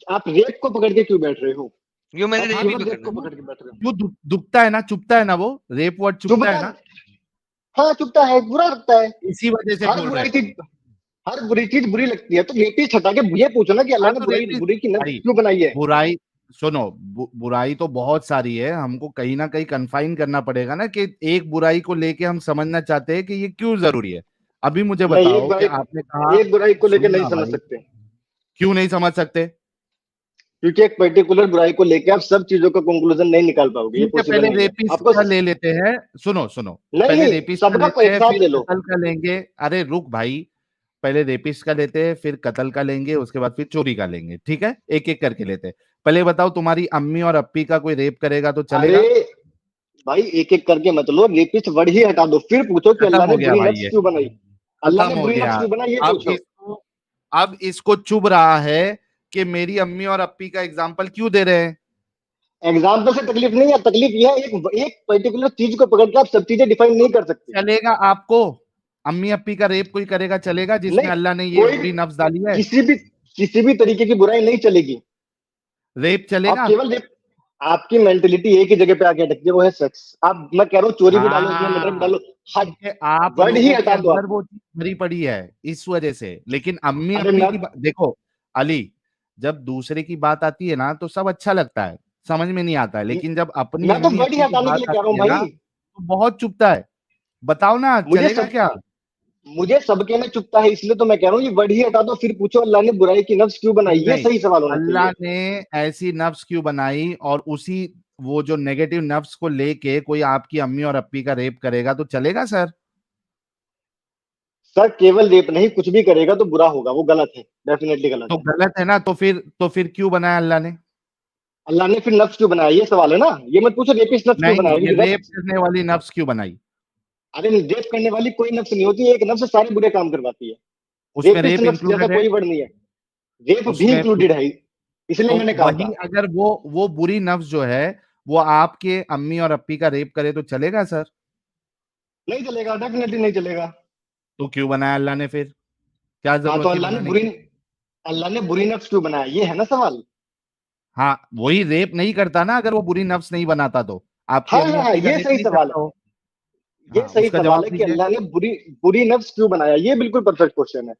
Speaker 12: आप रेप को पकड़ के क्यों बैठ रहे हो?
Speaker 4: क्यों मैंने
Speaker 12: आप
Speaker 4: रेप ही
Speaker 12: केवल रेप
Speaker 4: पकड़ना
Speaker 12: को
Speaker 4: है?
Speaker 12: पकड़ के बैठ रहे हो।
Speaker 1: क्यों दुखता है ना, चुभता है ना, वो रेप वर्ड चुभता है
Speaker 12: चुभता,
Speaker 1: ना,
Speaker 12: हाँ चुभता है, बुरा लगता है।
Speaker 1: इसी वजह से
Speaker 12: हर
Speaker 1: बोल रहे
Speaker 12: बुराई
Speaker 1: हैं।
Speaker 12: चीज, हर बुरी चीज बुरी लगती है, तो रेपिस्ट हटा के ये पूछो ना कि अल्लाह
Speaker 1: हाँ
Speaker 12: ने
Speaker 1: तो
Speaker 12: बुराई,
Speaker 1: रेपिस्ट
Speaker 12: बुरी की नफ्स
Speaker 1: भाई,
Speaker 12: क्यों बनाई है?
Speaker 1: बुराई सुनो, बुराई तो बहुत सारी है, हमको कहीं ना कहीं कन्फाइन करना पड़ेगा ना कि एक बुराई को लेके हम समझना चाहते हैं कि ये क्यों जरूरी है। अभी मुझे
Speaker 12: नहीं, एक
Speaker 1: बताओ कि
Speaker 12: बुराई,
Speaker 1: आपने कहा,
Speaker 12: एक बुराई को लेकर
Speaker 1: सुनो
Speaker 12: नहीं
Speaker 1: ना
Speaker 12: समझ
Speaker 1: भाई,
Speaker 12: सकते,
Speaker 1: क्यों नहीं समझ सकते?
Speaker 12: क्योंकि एक पर्टिकुलर बुराई को लेकर आप सब चीजों का कंक्लूजन नहीं निकाल पाओगे, ये
Speaker 1: ठीक है,
Speaker 12: पॉसिबल
Speaker 1: पहले
Speaker 12: नहीं है
Speaker 1: रेपिस्ट
Speaker 12: आपको।
Speaker 1: का ले लेते हैं, सुनो सुनो,
Speaker 12: नहीं
Speaker 1: पहले
Speaker 12: नहीं,
Speaker 1: रेपिस्ट का
Speaker 12: सबका
Speaker 1: लेते
Speaker 12: एक
Speaker 1: हैं,
Speaker 12: साथ
Speaker 1: फिर
Speaker 12: ले लो।
Speaker 1: कत्ल का लेंगे। अरे रुक भाई, पहले रेपिस्ट का लेते हैं, फिर कत्ल का लेंगे, उसके बाद फिर चोरी का लेंगे, ठीक है, एक एक करके लेते हैं। पहले बताओ, तुम्हारी अम्मी और अप्पी का कोई रेप करेगा तो
Speaker 12: अरे
Speaker 1: चलेगा?
Speaker 12: भाई एक एक करके मत लो, रेपिस्ट वर्ड ही हटा दो, फिर पूछो कि
Speaker 1: खत्म
Speaker 12: अल्लाह
Speaker 1: हो
Speaker 12: ने
Speaker 1: गया
Speaker 12: बुरी
Speaker 1: भाई
Speaker 12: नफ्स
Speaker 1: ये,
Speaker 12: क्यों बनाई, अल्लाह
Speaker 1: खत्म
Speaker 12: ने
Speaker 1: हो
Speaker 12: बुरी
Speaker 1: गया।
Speaker 12: नफ्स क्यों बनाई, ये
Speaker 1: अब
Speaker 12: पूछो।
Speaker 1: इसको अब इसको चुभ रहा है कि मेरी अम्मी और अप्पी का एग्जाम्पल क्यों दे रहे हैं।
Speaker 12: एग्जाम्पल से तकलीफ नहीं है, तकलीफ यह है एक पर्टिकुलर चीज को पकड़ के आप सब चीजें डिफाइन नहीं कर सकते।
Speaker 1: चलेगा आपको? अम्मी अप्पी का रेप कोई करेगा चलेगा, जिसमें
Speaker 12: नहीं,
Speaker 1: अल्लाह ने ये
Speaker 12: कोई भी
Speaker 1: बुरी नफ्स डाली है?
Speaker 12: किसी भी किसी भी तरीके की बुराई नहीं चलेगी।
Speaker 1: रेप
Speaker 12: आप
Speaker 1: चलेगा?
Speaker 12: केवल आपकी मेंटेलिटी एक ही जगह पे आके अटकती है, वो है सेक्स। आप, मैं कह रहा हूँ चोरी भी डालो उसमें, मर्डर भी
Speaker 1: हाँ,
Speaker 12: डालो, हर
Speaker 1: क्योंकि आप
Speaker 12: वर्ड ही
Speaker 1: लोगों के
Speaker 12: हटा दो
Speaker 1: अंदर
Speaker 12: आप।
Speaker 1: वो चीज भरी पड़ी है इस वजह से। लेकिन अम्मी
Speaker 12: अरे
Speaker 1: अप्पी
Speaker 12: मैं
Speaker 1: की देखो अली, जब दूसरे की बात आती है ना तो सब अच्छा लगता है, समझ में नहीं आता है, लेकिन जब अपनी
Speaker 12: मैं तो
Speaker 1: अम्मी
Speaker 12: वर्ड ही
Speaker 1: अप्पी की
Speaker 12: हटाने के
Speaker 1: बात
Speaker 12: लिए कह रहा हूँ
Speaker 1: आती है ना
Speaker 12: भाई।
Speaker 1: तो बहुत चुभता है। बताओ ना,
Speaker 12: मुझे
Speaker 1: चलेगा
Speaker 12: सब
Speaker 1: क्या?
Speaker 12: मुझे सबके में चुपता है, इसलिए तो मैं कह रहा हूँ ये वर्ड ही हटा दो, फिर पूछो अल्लाह ने बुराई की नफ्स क्यों बनाई, ये
Speaker 1: नहीं,
Speaker 12: सही सवाल होना
Speaker 1: अल्लाह
Speaker 12: चाहिए।
Speaker 1: ने ऐसी नफ्स क्यों बनाई, और उसी वो जो नेगेटिव नफ्स को लेके कोई आपकी अम्मी और अप्पी का रेप करेगा तो चलेगा सर?
Speaker 12: सर केवल रेप नहीं, कुछ भी करेगा तो बुरा होगा, वो गलत है, डेफिनेटली गलत
Speaker 1: तो
Speaker 12: है।
Speaker 1: गलत है ना, तो फिर क्यों बनाया अल्लाह ने?
Speaker 12: अल्लाह ने फिर नफ्स क्यों बनाया, ये सवाल है ना, ये मत पूछो रेपिस्ट नफ्स क्यों
Speaker 1: नहीं,
Speaker 12: बनाया,
Speaker 1: ये
Speaker 12: क्योंकि
Speaker 1: रेप
Speaker 12: नफ्स,
Speaker 1: करने वाली नफ्स क्यों बनाई?
Speaker 12: अरे रेप करने वाली कोई नफ्स नहीं होती, एक नफ्स सारे बुरे काम करवाती है।
Speaker 1: उसमें
Speaker 12: रेपिस्ट
Speaker 1: रेप
Speaker 12: नफ्स जैसा
Speaker 1: इंक्लूडेड है?
Speaker 12: कोई वर्ड नहीं है, रेप भी
Speaker 1: उसमें
Speaker 12: इंक्लूडेड है, इसलिए
Speaker 1: तो
Speaker 12: मैंने कहा
Speaker 1: वही,
Speaker 12: था।
Speaker 1: अगर वो बुरी नफ्स जो है वो आपके अम्मी और अप्पी का रेप करे तो चलेगा सर?
Speaker 12: नहीं चलेगा, डेफिनेटली नहीं चलेगा।
Speaker 1: तो क्यों बनाया अल्लाह ने फिर? क्या
Speaker 12: हाँ तो
Speaker 1: जरूरत थी बनाने की?
Speaker 12: अल्लाह ने बुरी नफ्स क्यों बनाया, ये है ना सवाल।
Speaker 1: हाँ, वही रेप नहीं करता ना अगर वो बुरी नफ्स नहीं बनाता, तो आपकी
Speaker 12: हाँ
Speaker 1: अम्मी
Speaker 12: हाँ हाँ,
Speaker 1: अप्पी का
Speaker 12: ये
Speaker 1: रेप
Speaker 12: सही
Speaker 1: नहीं
Speaker 12: सवाल है,
Speaker 1: करता हो।
Speaker 12: ये
Speaker 1: हाँ,
Speaker 12: सही
Speaker 1: उसका
Speaker 12: सवाल
Speaker 1: जवाब
Speaker 12: है कि
Speaker 1: दीजिए।
Speaker 12: अल्लाह ने बुरी बुरी नफ्स क्यों बनाया, ये बिल्कुल परफेक्ट क्वेश्चन है।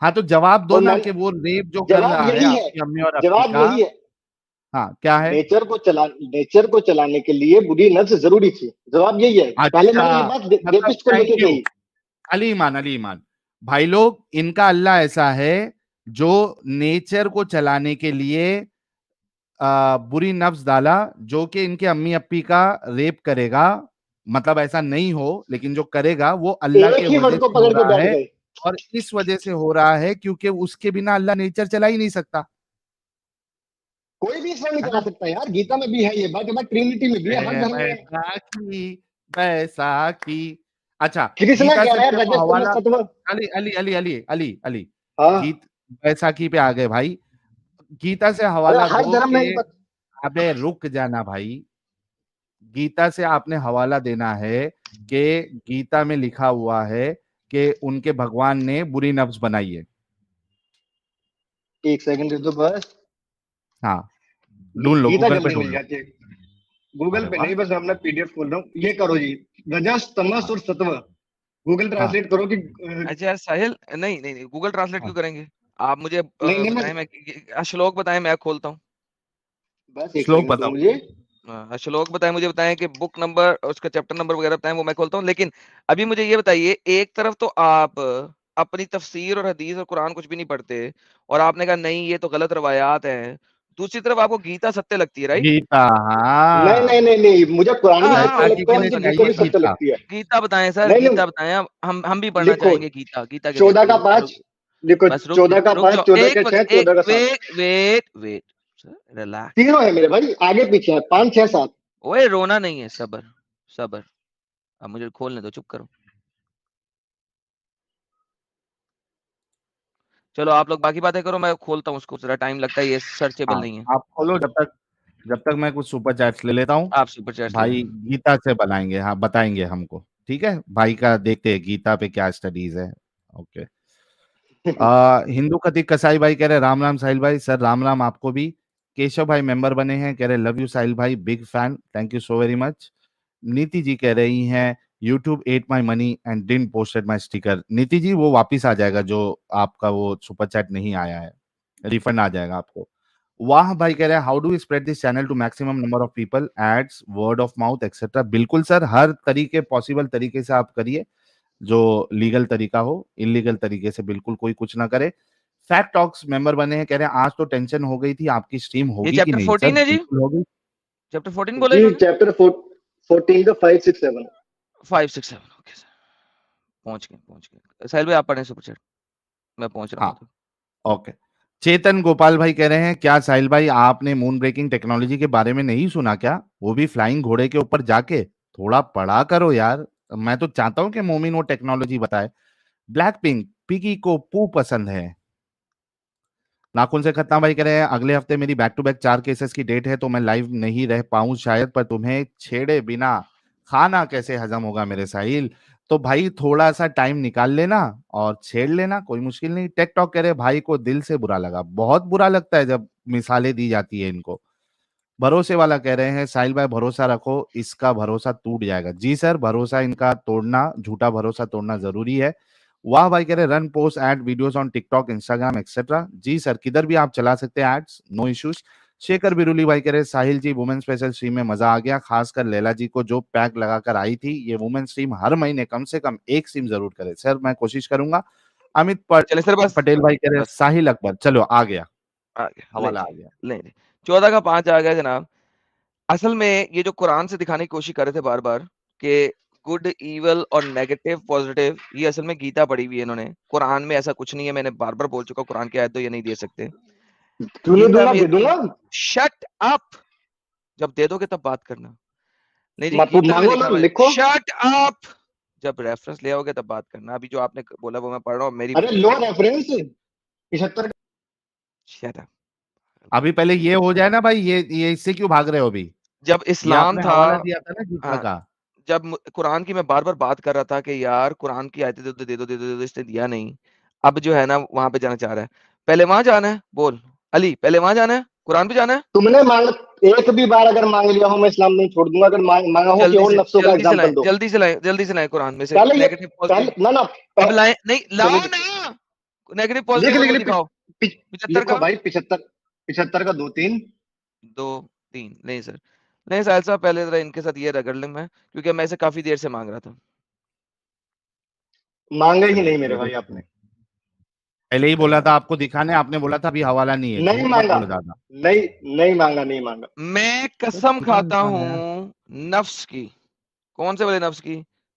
Speaker 1: हाँ तो जवाब दो
Speaker 12: और
Speaker 1: ना
Speaker 12: मैं,
Speaker 1: कि वो रेप जो कर
Speaker 12: जवाब
Speaker 1: रहा है
Speaker 12: यही है,
Speaker 1: आपकी अम्मी और अप्पी
Speaker 12: जवाब
Speaker 1: का।
Speaker 12: यही है,
Speaker 1: हाँ, क्या है?
Speaker 12: नेचर को चलाने के लिए बुरी नफ्स जरूरी थी, जवाब यही है। पहले
Speaker 1: अच्छा,
Speaker 12: मैंने ये बात
Speaker 1: मतलब
Speaker 12: रेपिस्ट को
Speaker 1: थैंक
Speaker 12: लेके
Speaker 1: यू।
Speaker 12: कही।
Speaker 1: अली ईमान, अली ईमान, भाई लोग, इनका अल्लाह ऐसा है जो नेचर को चलाने के लिए बुरी नफ्स डाला, जो कि इनके अम्मी अप्पी का रेप करेगा, मतलब ऐसा नहीं हो लेकिन जो करेगा वो अल्लाह
Speaker 12: एक
Speaker 1: के
Speaker 12: ही
Speaker 1: वजह
Speaker 12: वर्ड को
Speaker 1: से हो
Speaker 12: पकड़ के
Speaker 1: रहा
Speaker 12: बैठ
Speaker 1: है।
Speaker 12: गए।
Speaker 1: और इस वजह से हो रहा है क्योंकि उसके बिना अल्लाह नेचर चला ही नहीं सकता,
Speaker 12: कोई भी ईश्वर नहीं
Speaker 1: है
Speaker 12: चला
Speaker 1: ना?
Speaker 12: सकता यार, गीता में भी है ये बात, ट्रिनिटी में भी है, हर धर्म में है।
Speaker 1: बैसाखी, बैसाखी। अच्छा,
Speaker 12: कृष्णा
Speaker 1: गीता
Speaker 12: कह
Speaker 1: से
Speaker 12: रहा है
Speaker 1: मेरे को
Speaker 12: रजस्तम
Speaker 1: हवाला,
Speaker 12: सत्व।
Speaker 1: अली अली अली अली अली अली,
Speaker 12: हाँ,
Speaker 1: गीत, बैसाखी पे आ गए भाई, गीता से
Speaker 12: अरे
Speaker 1: हवाला
Speaker 12: हर
Speaker 1: दो
Speaker 12: धर्म में
Speaker 1: कि,
Speaker 12: ही
Speaker 1: अबे रुक जाना भाई, गीता से आपने हवाला देना है कि गीता में लिखा हुआ है कि उनके भगवान ने बुरी नफ्स बनाई है।
Speaker 12: एक सेकंड दे दो बस,
Speaker 1: हाँ, ढूंढ लो,
Speaker 12: गीता
Speaker 1: गूगल पे
Speaker 12: जल्दी
Speaker 1: ढूंढ
Speaker 12: मिल
Speaker 1: लो।
Speaker 12: जाती है। गूगल
Speaker 1: अरे
Speaker 12: पे
Speaker 1: वाह।
Speaker 12: नहीं, बस मैं अपना पीडीएफ खोल रहा हूँ, ये करो जी, रजस तमस
Speaker 1: हाँ
Speaker 12: और सत्व, गूगल
Speaker 1: हाँ
Speaker 12: ट्रांसलेट करो कि
Speaker 4: अच्छा यार साहिल, नहीं नहीं नहीं, गूगल ट्रांसलेट क्यों
Speaker 1: हाँ,
Speaker 4: करेंगे? आप मुझे
Speaker 12: नहीं नहीं मैं,
Speaker 4: बताएं, मैं श्लोक बताएं, मैं खोलता हूँ।
Speaker 12: बस एक
Speaker 1: श्लोक
Speaker 12: सेकंड दो
Speaker 1: बताओ।
Speaker 12: मुझे।
Speaker 4: श्लोक बताएं, मुझे बताएं कि बुक नंबर, उसका चैप्टर नंबर वगैरह बताएं, वो मैं खोलता हूँ। लेकिन अभी मुझे ये बताइए, एक तरफ तो आप अपनी तफसीर और हदीस और कुरान कुछ भी नहीं पढ़ते, और आपने कहा नहीं ये तो गलत रवायात है, दूसरी तरफ आपको गीता सत्य लगती है, राइट?
Speaker 1: गीता,
Speaker 12: नहीं
Speaker 1: हाँ,
Speaker 12: नहीं नहीं नहीं, मुझे कुरान भी
Speaker 4: हाँ
Speaker 12: सत्य
Speaker 4: हाँ,
Speaker 1: बैसाखी
Speaker 12: लगता
Speaker 1: के
Speaker 12: है,
Speaker 1: लिए
Speaker 12: मुझे गीता
Speaker 1: चाहिए
Speaker 12: भी सत्य
Speaker 1: गीता।
Speaker 12: लगती है।
Speaker 4: गीता बताएं सर,
Speaker 12: नहीं नहीं,
Speaker 4: गीता बताएं। हम भी पढ़ना
Speaker 12: लिखो,
Speaker 4: चाहेंगे गीता, गीता के
Speaker 12: चौदह का
Speaker 4: रिलेटेड।
Speaker 12: पांच, लिखो
Speaker 4: बस
Speaker 12: चौदह का
Speaker 4: रुक
Speaker 12: पांच,
Speaker 4: जाओ,
Speaker 12: चौदह का छह,
Speaker 4: एक
Speaker 12: चौदह का सात।
Speaker 4: Wait wait wait, relax.
Speaker 12: तीनों है मेरे भाई, आगे पीछे है, 5 6 7।
Speaker 4: ओए रोना नहीं है, सबर सबर। अब मुझे खोलने दो, चुप करो। चलो आप लोग बाकी बातें करो, मैं खोलता हूँ उसको, जरा टाइम लगता है, ये सर्चेबल
Speaker 1: हाँ,
Speaker 4: नहीं है।
Speaker 1: आप खोलो जब तक, जब तक मैं कुछ सुपर चैट्स ले लेता हूँ,
Speaker 4: आप सुपर चैट्स ले
Speaker 1: भाई
Speaker 4: लें।
Speaker 1: गीता से बनाएंगे, हाँ बताएंगे हमको, ठीक है भाई का, देखते हैं गीता पे क्या स्टडीज है। ओके। हिंदू खतीक कसाई भाई कह रहे राम राम साहिल भाई, सर राम राम आपको भी। केशव भाई मेंबर बने हैं, कह रहे लव यू साहिल भाई, big fan, thank you so very much. नीति जी कह रही हैं YouTube at my money and didn't posted my sticker. नीति जी वो वापिस आ जाएगा, जो आपका वो सुपर चैट नहीं आया है, रिफंड आ जाएगा आपको। वाह भाई कह रहे हैं how do spread this channel to maximum number of people, ads, word of mouth etcetera. बिल्कुल सर, हर तरीके पॉसिबल तरीके से आप करिए, जो लीगल तरीका हो, इलीगल तरीके से बिल्कुल कोई कुछ ना करे। फैक्ट टॉक्स मेंबर बने हैं, कह रहे हैं आज तो टेंशन हो गई थी आपकी स्ट्रीम
Speaker 4: ये
Speaker 1: होगी कि
Speaker 4: चैप्टर
Speaker 1: नहीं। सर
Speaker 4: 14 है जी,
Speaker 1: बिल्कुल होगी।
Speaker 4: चैप्टर 14 बोला
Speaker 12: जी
Speaker 4: इन्होंने।
Speaker 12: चैप्टर 14 का 5 6 7
Speaker 4: 5 6 7 ओके सर, पहुंच गए। साहिल भाई आप पढ़ें सुपर चैट, मैं पहुंच रहा हूँ
Speaker 1: हाँ
Speaker 4: तो।
Speaker 1: ओके। चेतन गोपाल भाई कह रहे हैं क्या साहिल भाई आपने मून ब्रेकिंग टेक्नोलॉजी के बारे में नहीं सुना क्या, वो भी फ्लाइंग घोड़े के ऊपर जाके, थोड़ा पढ़ा करो यार। मैं तो चाहता हूं कि मोमिन वो टेक्नोलॉजी बताए। ब्लैक पिंक पिकी को पू पसंद है। नाखून से खतना भाई कह रहे हैं अगले हफ्ते मेरी बैक टू बैक 4 केसेस की डेट है, तो मैं लाइव नहीं रह पाऊं शायद, पर तुम्हें छेड़े बिना खाना कैसे हजम होगा मेरे साहिल। तो भाई थोड़ा सा टाइम निकाल लेना और छेड़ लेना, कोई मुश्किल नहीं। टेक टॉक कह रहे भाई को दिल से बुरा लगा, बहुत बुरा लगता है जब मिसालें दी जाती है इनको। भरोसे वाला कह रहे हैं साहिल भाई भरोसा रखो, इसका भरोसा टूट जाएगा। जी सर, भरोसा इनका तोड़ना, झूठा भरोसा तोड़ना जरूरी है। वाह भाई कह रहे run post ad videos on TikTok Instagram etcetera. जी सर, किधर भी आप चला सकते हैं ads, no issues. Shekhar Biruli भाई कह रहे Sahil ji women special stream में मजा आ गया, खासकर लैला जी को जो पैक लगाकर आई थी। ये वुमेन स्ट्रीम हर महीने कम से कम एक स्ट्रीम जरूर करे। सर मैं कोशिश करूंगा।
Speaker 4: चले सर बस,
Speaker 1: पटेल भाई कह रहे
Speaker 4: बस
Speaker 1: साहिल अकबर, चलो आ गया,
Speaker 4: आ गया, ले
Speaker 1: हवाला आ
Speaker 4: जी,
Speaker 1: गया।
Speaker 4: ले ले 14 का 5 आ गया जनाब। असल में ये जो कुरान से दिखाने की कोशिश कर रहे थे बार बार कि गुड इवल और नेगेटिव पॉजिटिव, ये असल में गीता पढ़ी हुई है इन्होंने, कुरान में ऐसा कुछ नहीं है। मैंने बार बार बोल चुका कुरान की आयत तो ये नहीं दे सकते।
Speaker 12: क्यों
Speaker 4: गीता
Speaker 12: दूंगा,
Speaker 4: में
Speaker 12: दे दूंगा।
Speaker 4: शट अप, जब दे दोगे तब बात करना। नहीं जी,
Speaker 12: मांगो
Speaker 4: गीता में
Speaker 12: ना,
Speaker 4: लिखा हुआ है
Speaker 12: लिखो।
Speaker 4: शट अप, जब रेफरेंस ले आओगे तब बात करना। अभी जो आपने बोला वो मैं पढ़ रहा हूँ, मेरी
Speaker 12: अरे लो रेफरेंस 75
Speaker 4: शट अप।
Speaker 1: अभी पहले ये हो जाए ना भाई, ये इससे क्यों भाग रहे हो अभी।
Speaker 4: जब
Speaker 1: ये
Speaker 4: इस्लाम
Speaker 1: आपने
Speaker 4: था,
Speaker 1: हवाला दिया था ना गीता
Speaker 4: हाँ,
Speaker 1: का।
Speaker 4: जब कुरान की मैं बार-बार बात कर रहा था कि यार कुरान की आयतें दे दो, इसने दिया नहीं। अब जो है ना वहाँ पे जाना चाह रहा है। पहले वहाँ जाना है, बोल अली, पहले वहाँ जाना है, कुरान पे जाना है?
Speaker 12: तुमने मांग एक भी बार अगर मांग लिया हो मैं इस्लाम नहीं छोड़ दूंगा। अगर मांगा हो कि और नफ्सों का एग्जांपल दो,
Speaker 4: जल्दी से लाएं कुरान में से
Speaker 12: पहले ये
Speaker 4: नेगेटिव पॉजिटिव।
Speaker 12: पहले ना
Speaker 4: अब लाएं, नहीं लाओ
Speaker 12: चलो
Speaker 4: ना, नेगेटिव
Speaker 12: लिख
Speaker 4: पॉजिटिव
Speaker 12: लिख
Speaker 4: वो
Speaker 12: लिख
Speaker 4: दिखाओ। 75
Speaker 12: लिखो
Speaker 4: का
Speaker 12: भाई 75 का 2 3
Speaker 4: 2 3 नहीं सर, नहीं साहिल साहब, पहले जरा इनके साथ ये रगड़ लूं मैं, क्योंकि मैं इसे काफी देर से मांग रहा था।
Speaker 12: मांगा ही
Speaker 1: चलिए
Speaker 12: नहीं मेरे
Speaker 1: ये
Speaker 12: भाई
Speaker 1: देखते
Speaker 12: आपने।
Speaker 1: हैं। पहले ही बोला था आपको दिखाने, आपने बोला था अभी हवाला नहीं है,
Speaker 12: नहीं
Speaker 1: झूठ मत
Speaker 12: मांगा,
Speaker 1: बोलो दादा।
Speaker 12: नहीं मांगा, नहीं मांगा।
Speaker 4: मैं कसम खाता हूँ नफ्स की। कौन से वाले नफ्स की?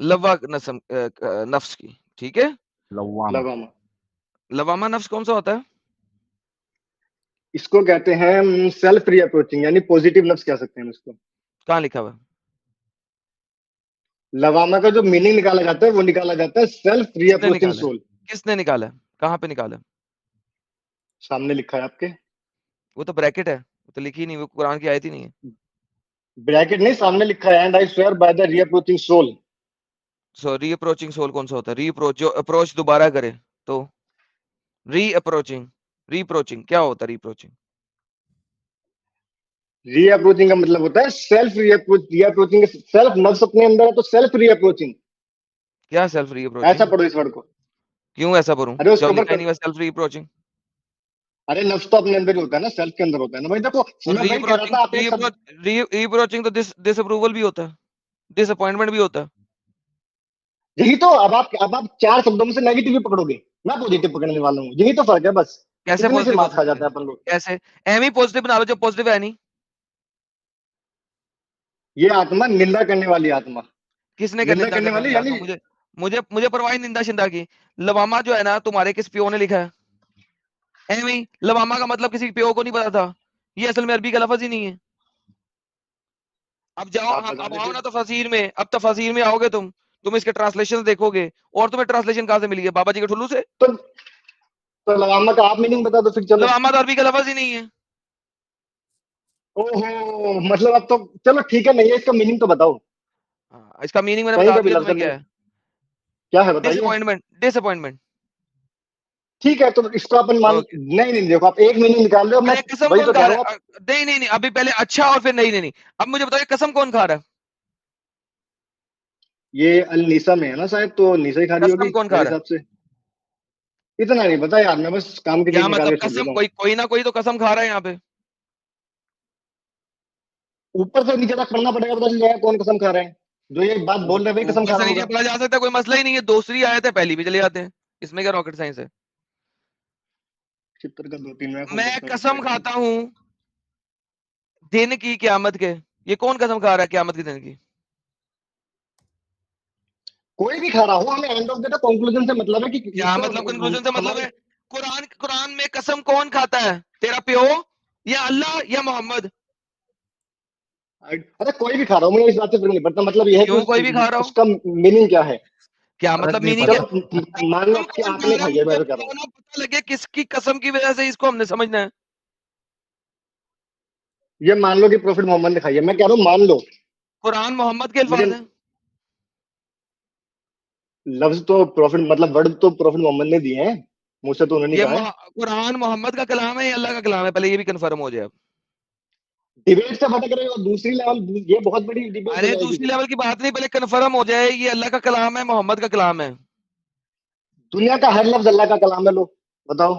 Speaker 4: लवा नफ्स की, ठीक है।
Speaker 1: लवामा।
Speaker 12: लगामा
Speaker 4: लवामा नफ्स कौन सा होता है?
Speaker 12: इसको कहते हैं सेल्फ रीअप्रोचिंग, यानी पॉजिटिव नफ्स कह सकते हैं इसको।
Speaker 4: कहाँ लिखा हुआ है?
Speaker 12: लवामा का जो मीनिंग निकाला जाता है वो निकाला जाता है सेल्फ
Speaker 4: किसने
Speaker 12: रीअप्रोचिंग
Speaker 4: निकाला है?
Speaker 12: सोल।
Speaker 4: किसने निकाला है? कहाँ पे निकाला है?
Speaker 12: सामने लिखा है आपके।
Speaker 4: वो तो ब्रैकेट है, वो तो लिखी नहीं, वो कुरान की आयत ही नहीं है।
Speaker 12: ब्रैकेट नहीं, सामने लिखा है and I swear by the reapproaching soul.
Speaker 4: So reapproaching soul कौन सा होता है? रीअप्रोच, जो अप्रोच दोबारा करे तो रीअप्रोचिंग। रीअप्रोचिंग क्या होता है? रीअप्रोचिंग
Speaker 12: रीअप्रोचिंग का मतलब होता है सेल्फ रीअप्रोचिंग। सेल्फ नफ्स अपने अंदर है तो सेल्फ रीअप्रोचिंग।
Speaker 4: क्या? सेल्फ
Speaker 12: ऐसा
Speaker 4: रीअप्रोचिंग
Speaker 12: पढ़ो इस वर्ड को।
Speaker 4: क्यों ऐसा पढ़ूं
Speaker 12: अरे उसके
Speaker 4: जब
Speaker 12: ऊपर
Speaker 4: लिखा ही नहीं हुआ सेल्फ रीअप्रोचिंग?
Speaker 12: अरे नफ्स तो अपने अंदर ही होता है ना, सेल्फ के अंदर होता है ना भाई। देखो
Speaker 4: और
Speaker 12: मैं वही कह रहा था, आप एक शब्द
Speaker 4: रीअप्रोचिंग तो डिसअप्रूवल भी होता है, डिसअपॉइंटमेंट भी होता है।
Speaker 12: यही तो। अब आप 4 शब्दों में से नेगेटिव ही पकड़ोगे, मैं पॉजिटिव पकड़ने वाला हूँ। यही तो फर्क है बस।
Speaker 4: कैसे
Speaker 12: इतने से
Speaker 4: पॉजिटिव हो
Speaker 12: मात खा
Speaker 4: सकता
Speaker 12: जाता
Speaker 4: है?
Speaker 12: है अपन लोग।
Speaker 4: कैसे? एम ही पॉजिटिव बना लो, जो पॉजिटिव है नहीं।
Speaker 12: ये आत्मा निंदा करने वाली आत्मा।
Speaker 4: किसने क्या
Speaker 12: निंदा
Speaker 4: निंदा
Speaker 12: करने
Speaker 4: करने
Speaker 12: वाली
Speaker 4: वाली
Speaker 12: यानी
Speaker 4: आत्मा? मुझे मुझे मुझे परवाह नहीं निंदा शिंदा की। लवामा जो है ना, तुम्हारे किस पियो ने लिखा है? एम ही लवामा का मतलब किसी पियो को नहीं पता था। ये असल में अरबी का लफज ही नहीं है। अब जाओ,
Speaker 12: आप
Speaker 4: हम
Speaker 12: बता
Speaker 4: अब
Speaker 12: दे
Speaker 4: आओ
Speaker 12: फिर।
Speaker 4: ना तफसीर में, अब तफसीर में आओगे तुम इसके ट्रांसलेशन देखोगे। और तुम्हें ट्रांसलेशन कहाँ से मिली है? बाबा जी के ठुल्लू से?
Speaker 12: तो तो लवामा का आप मीनिंग बता दो फिर चलो।
Speaker 4: लवामा तो अरबी का लफ्ज ही नहीं है।
Speaker 12: ओहो, मतलब अब तो चलो ठीक है, नहीं है इसका मीनिंग तो बताओ।
Speaker 4: हाँ, इसका मीनिंग मैंने
Speaker 12: कहीं
Speaker 4: बता
Speaker 12: का भी
Speaker 4: दिया
Speaker 12: लफ्ज
Speaker 4: तुम्हें,
Speaker 12: नहीं,
Speaker 4: क्या है?
Speaker 12: क्या है बताइए।
Speaker 4: Disappointment, disappointment.
Speaker 12: ठीक है, तो इसको अपन मान,
Speaker 4: ओके।
Speaker 12: नहीं नहीं देखो, आप एक मीनिंग निकाल रहे हो, मैं
Speaker 4: अरे कसम
Speaker 12: वही
Speaker 4: कौन
Speaker 12: तो
Speaker 4: खा
Speaker 12: कह रहा हूँ
Speaker 4: रहा है? नहीं नहीं नहीं, अभी पहले अच्छा और फिर नहीं नहीं नहीं। अब मुझे बताओ, कसम कौन खा रहा है?
Speaker 12: ये अल नीसा में है ना शायद, तो नीसा ही खा रही
Speaker 4: कसम
Speaker 12: होगी
Speaker 4: कौन खा
Speaker 12: मेरे
Speaker 4: रहा है?
Speaker 12: हिसाब से। इतना नहीं पता यार, मैं बस काम की
Speaker 4: क्या
Speaker 12: चीज निकाल
Speaker 4: मतलब
Speaker 12: के छोड़
Speaker 4: कसम?
Speaker 12: देता हूँ।
Speaker 4: कोई कोई ना कोई तो कसम खा रहा है यहाँ पे।
Speaker 12: ऊपर से नीचे तक पढ़ना पड़ेगा, पता चल जाएगा कौन कसम खा रहा है। जो ये बात बोल रहे हैं वही कसम
Speaker 4: ऊपर
Speaker 12: खा
Speaker 4: से
Speaker 12: रहा
Speaker 4: नीचे
Speaker 12: होगा।
Speaker 4: पढ़ा जा सकता है, कोई मसला ही नहीं है। दूसरी आयत है, पहली भी चले जाते हैं। इसमें क्या रॉकेट साइंस है?
Speaker 12: चित्र का 2-3 मैं खोल
Speaker 4: मैं
Speaker 12: लेता हूँ, एक
Speaker 4: कसम
Speaker 12: सेकंड।
Speaker 4: खाता हूँ दिन की, क्यामत के। ये कौन कसम खा रहा है क्यामत के दिन की?
Speaker 12: कोई भी खा रहा हो, हमें end of the day conclusion से मतलब है कि
Speaker 4: क्या
Speaker 12: इसको
Speaker 4: मतलब कंक्लूजन से मतलब
Speaker 12: हमारे।
Speaker 4: है? कुरान कुरान में कसम कौन खाता है? तेरा प्यो या अल्लाह या मोहम्मद?
Speaker 12: अरे कोई भी खा रहा हो, मुझे इस बात से फर्क नहीं पड़ता, मतलब यह है कि
Speaker 4: क्यों कोई भी खा रहा हो?
Speaker 12: उसका मीनिंग क्या है।
Speaker 4: क्या
Speaker 1: फर्क
Speaker 4: मतलब
Speaker 1: नहीं
Speaker 4: मीनिंग क्या?
Speaker 1: पड़ता।
Speaker 12: चलो मान लो
Speaker 4: कसम
Speaker 12: कि
Speaker 4: कौन खा
Speaker 12: आपने
Speaker 4: रहा है,
Speaker 12: खाई है, मैं
Speaker 4: मुझे
Speaker 12: तो कह रहा हूँ।
Speaker 4: बताओ ना, पता लगे किसकी कसम की वजह से इसको हमने समझना है।
Speaker 12: ये मान लो कि प्रॉफिट मोहम्मद ने खाई है, मैं कह रहा हूँ मान लो।
Speaker 4: कुरान मोहम्मद के
Speaker 12: मुझे
Speaker 4: अल्फाज हैं।
Speaker 12: लफ्ज तो प्रॉफिट, मतलब वर्ड तो प्रॉफिट मोहम्मद ने दिए हैं, मुझसे तो उन्होंने
Speaker 4: ये
Speaker 12: कहा है।
Speaker 4: कुरान मोहम्मद का कलाम है या अल्लाह का कलाम है? पहले ये भी कंफर्म हो जाए अब।
Speaker 12: डिबेट से भटक रहे हो दूसरी लेवल, ये बहुत बड़ी डिबेट हो
Speaker 4: अरे
Speaker 12: जाएगी
Speaker 4: दूसरी
Speaker 12: फिर।
Speaker 4: लेवल की बात नहीं, पहले कंफर्म हो जाए ये अल्लाह का कलाम है, मोहम्मद का कलाम है।
Speaker 12: दुनिया का हर लफ्ज अल्लाह का कलाम है, लो बताओ।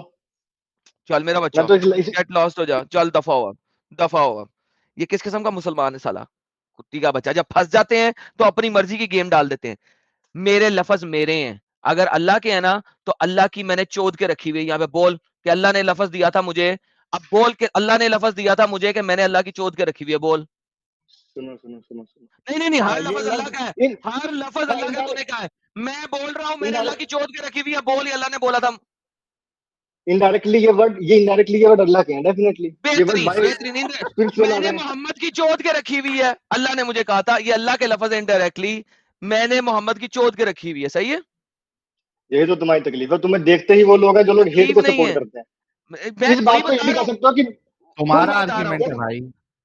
Speaker 4: चल मेरा
Speaker 12: मैं
Speaker 4: बच्चा,
Speaker 12: तो इस
Speaker 4: गेट लॉस्ट हो जा, चल दफा हो अब, दफा हो अब। ये किस किस्म का मुसलमान है साला, कुत्ती का बच्चा। जब फंस जाते हैं तो अपनी मर्जी की गेम डाल देते हैं। मेरे लफ्ज मेरे हैं, अगर अल्लाह के है ना तो अल्लाह की मैंने चोद के रखी हुई है। यहाँ पे बोल कि अल्लाह ने लफ्ज दिया था मुझे। अब बोल के अल्लाह ने लफ्ज दिया था मुझे कि मैंने अल्लाह की चोद के रखी हुई है, बोल।
Speaker 12: सुनो सुनो सुनो सुनो।
Speaker 4: नहीं नहीं नहीं,
Speaker 12: हाँ
Speaker 4: हर
Speaker 12: ये
Speaker 4: लफ्ज अल्लाह
Speaker 12: लफ्ज
Speaker 4: का है।
Speaker 12: इन
Speaker 4: हर लफ्ज
Speaker 12: हाँ
Speaker 4: अल्लाह का तूने
Speaker 12: इनडायरेक्ट
Speaker 4: कहा है। मैं बोल रहा हूँ मैंने अल्लाह की
Speaker 12: इनडायरेक्ट
Speaker 4: चोद के रखी हुई है, बोल ये अल्लाह ने बोला था।
Speaker 12: इनडायरेक्टली ये वर्ड अल्लाह के हैं, डेफिनेटली। ये वर्ड
Speaker 4: बेहतरीन
Speaker 12: बाय
Speaker 4: बेहतरीन
Speaker 12: स्पिरिचुअल आ
Speaker 4: मैंने
Speaker 12: गए।
Speaker 4: मोहम्मद की चोद के रखी हुई है, अल्लाह ने मुझे कहा था। ये अल्लाह के लफ्ज इनडायरेक्टली मैंने मोहम्मद की चोद के रखी हुई है, सही है?
Speaker 12: यही तो तुम्हारी तकलीफ है, तुम्हें देखते ही वो लोग हैं जो लोग हेट
Speaker 4: तकलीफ
Speaker 12: को
Speaker 4: नहीं
Speaker 12: सपोर्ट
Speaker 4: है,
Speaker 12: करते हैं।
Speaker 4: मैं
Speaker 12: इस
Speaker 4: वही
Speaker 12: बात को ये
Speaker 4: बता
Speaker 12: भी
Speaker 4: रहा
Speaker 12: कह
Speaker 4: हूँ,
Speaker 12: सकते हो कि
Speaker 4: वही
Speaker 1: तुम्हारा
Speaker 4: बता रहा हूँ।
Speaker 1: आर्ग्यूमेंट है भाई।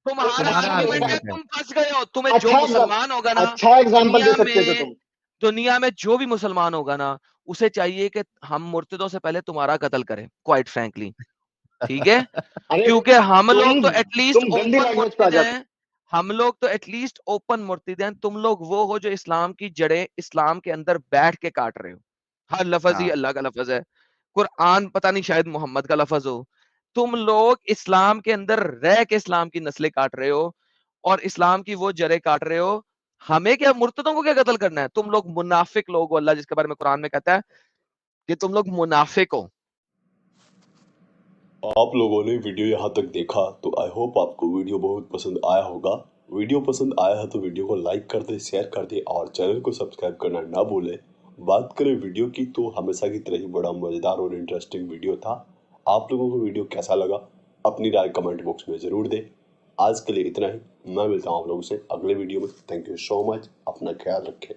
Speaker 4: तुम्हारा
Speaker 1: तुम्हारा
Speaker 4: आर्ग्यूमेंट है,
Speaker 1: आर्ग्यूमेंट है।
Speaker 4: तुम फंस गए हो। तुम्हें जो
Speaker 12: अच्छा
Speaker 4: मुसलमान होगा ना
Speaker 12: अच्छा एग्जाम्पल दे
Speaker 4: दुनिया
Speaker 12: सकते थे
Speaker 4: में,
Speaker 12: तुम।
Speaker 4: दुनिया में जो भी मुसलमान होगा ना, उसे चाहिए कि हम मुर्तदों से पहले तुम्हारा कत्ल करें, क्वाइट फ्रैंकली। ठीक है?
Speaker 12: अरे
Speaker 4: क्योंकि हम लोग तो एटलीस्ट
Speaker 12: तुम गंदी
Speaker 4: ओपन
Speaker 12: लैंग्वेज पे आ
Speaker 4: मुर्तिद
Speaker 12: जाते
Speaker 4: हैं। हम लोग तो एटलीस्ट ओपन मुर्तिद हैं। तुम लोग वो हो जो इस्लाम की जड़ें इस्लाम के अंदर बैठ के काट रहे हो। हर लफ्ज ही
Speaker 1: हाँ,
Speaker 4: अल्लाह का लफ्ज है। कुरान पता नहीं शायद मोहम्मद का लफ्ज हो। तुम लोग इस्लाम के अंदर रह के इस्लाम की नस्लें काट रहे हो और इस्लाम की वो जड़ें काट रहे हो। हमें क्या, मुर्तदों को क्या कत्ल करना है? तुम लोग मुनाफिक लोग हो, अल्लाह जिसके बारे में कुरान में कहता है कि तुम लोग मुनाफिक हो।
Speaker 13: आप लोगों ने वीडियो यहाँ तक देखा तो आई होप आपको वीडियो बहुत पसंद आया होगा। वीडियो पसंद आया है तो वीडियो को लाइक कर दे, शेयर कर दे और चैनल को सब्सक्राइब करना ना भूले। बात करें वीडियो की तो हमेशा की तरह ही बड़ा मजेदार और इंटरेस्टिंग वीडियो था। आप लोगों को वीडियो कैसा लगा अपनी राय कमेंट बॉक्स में जरूर दें। आज के लिए इतना ही, मैं मिलता हूँ आप लोगों से अगले वीडियो में। थैंक यू सो मच, अपना ख्याल रखें।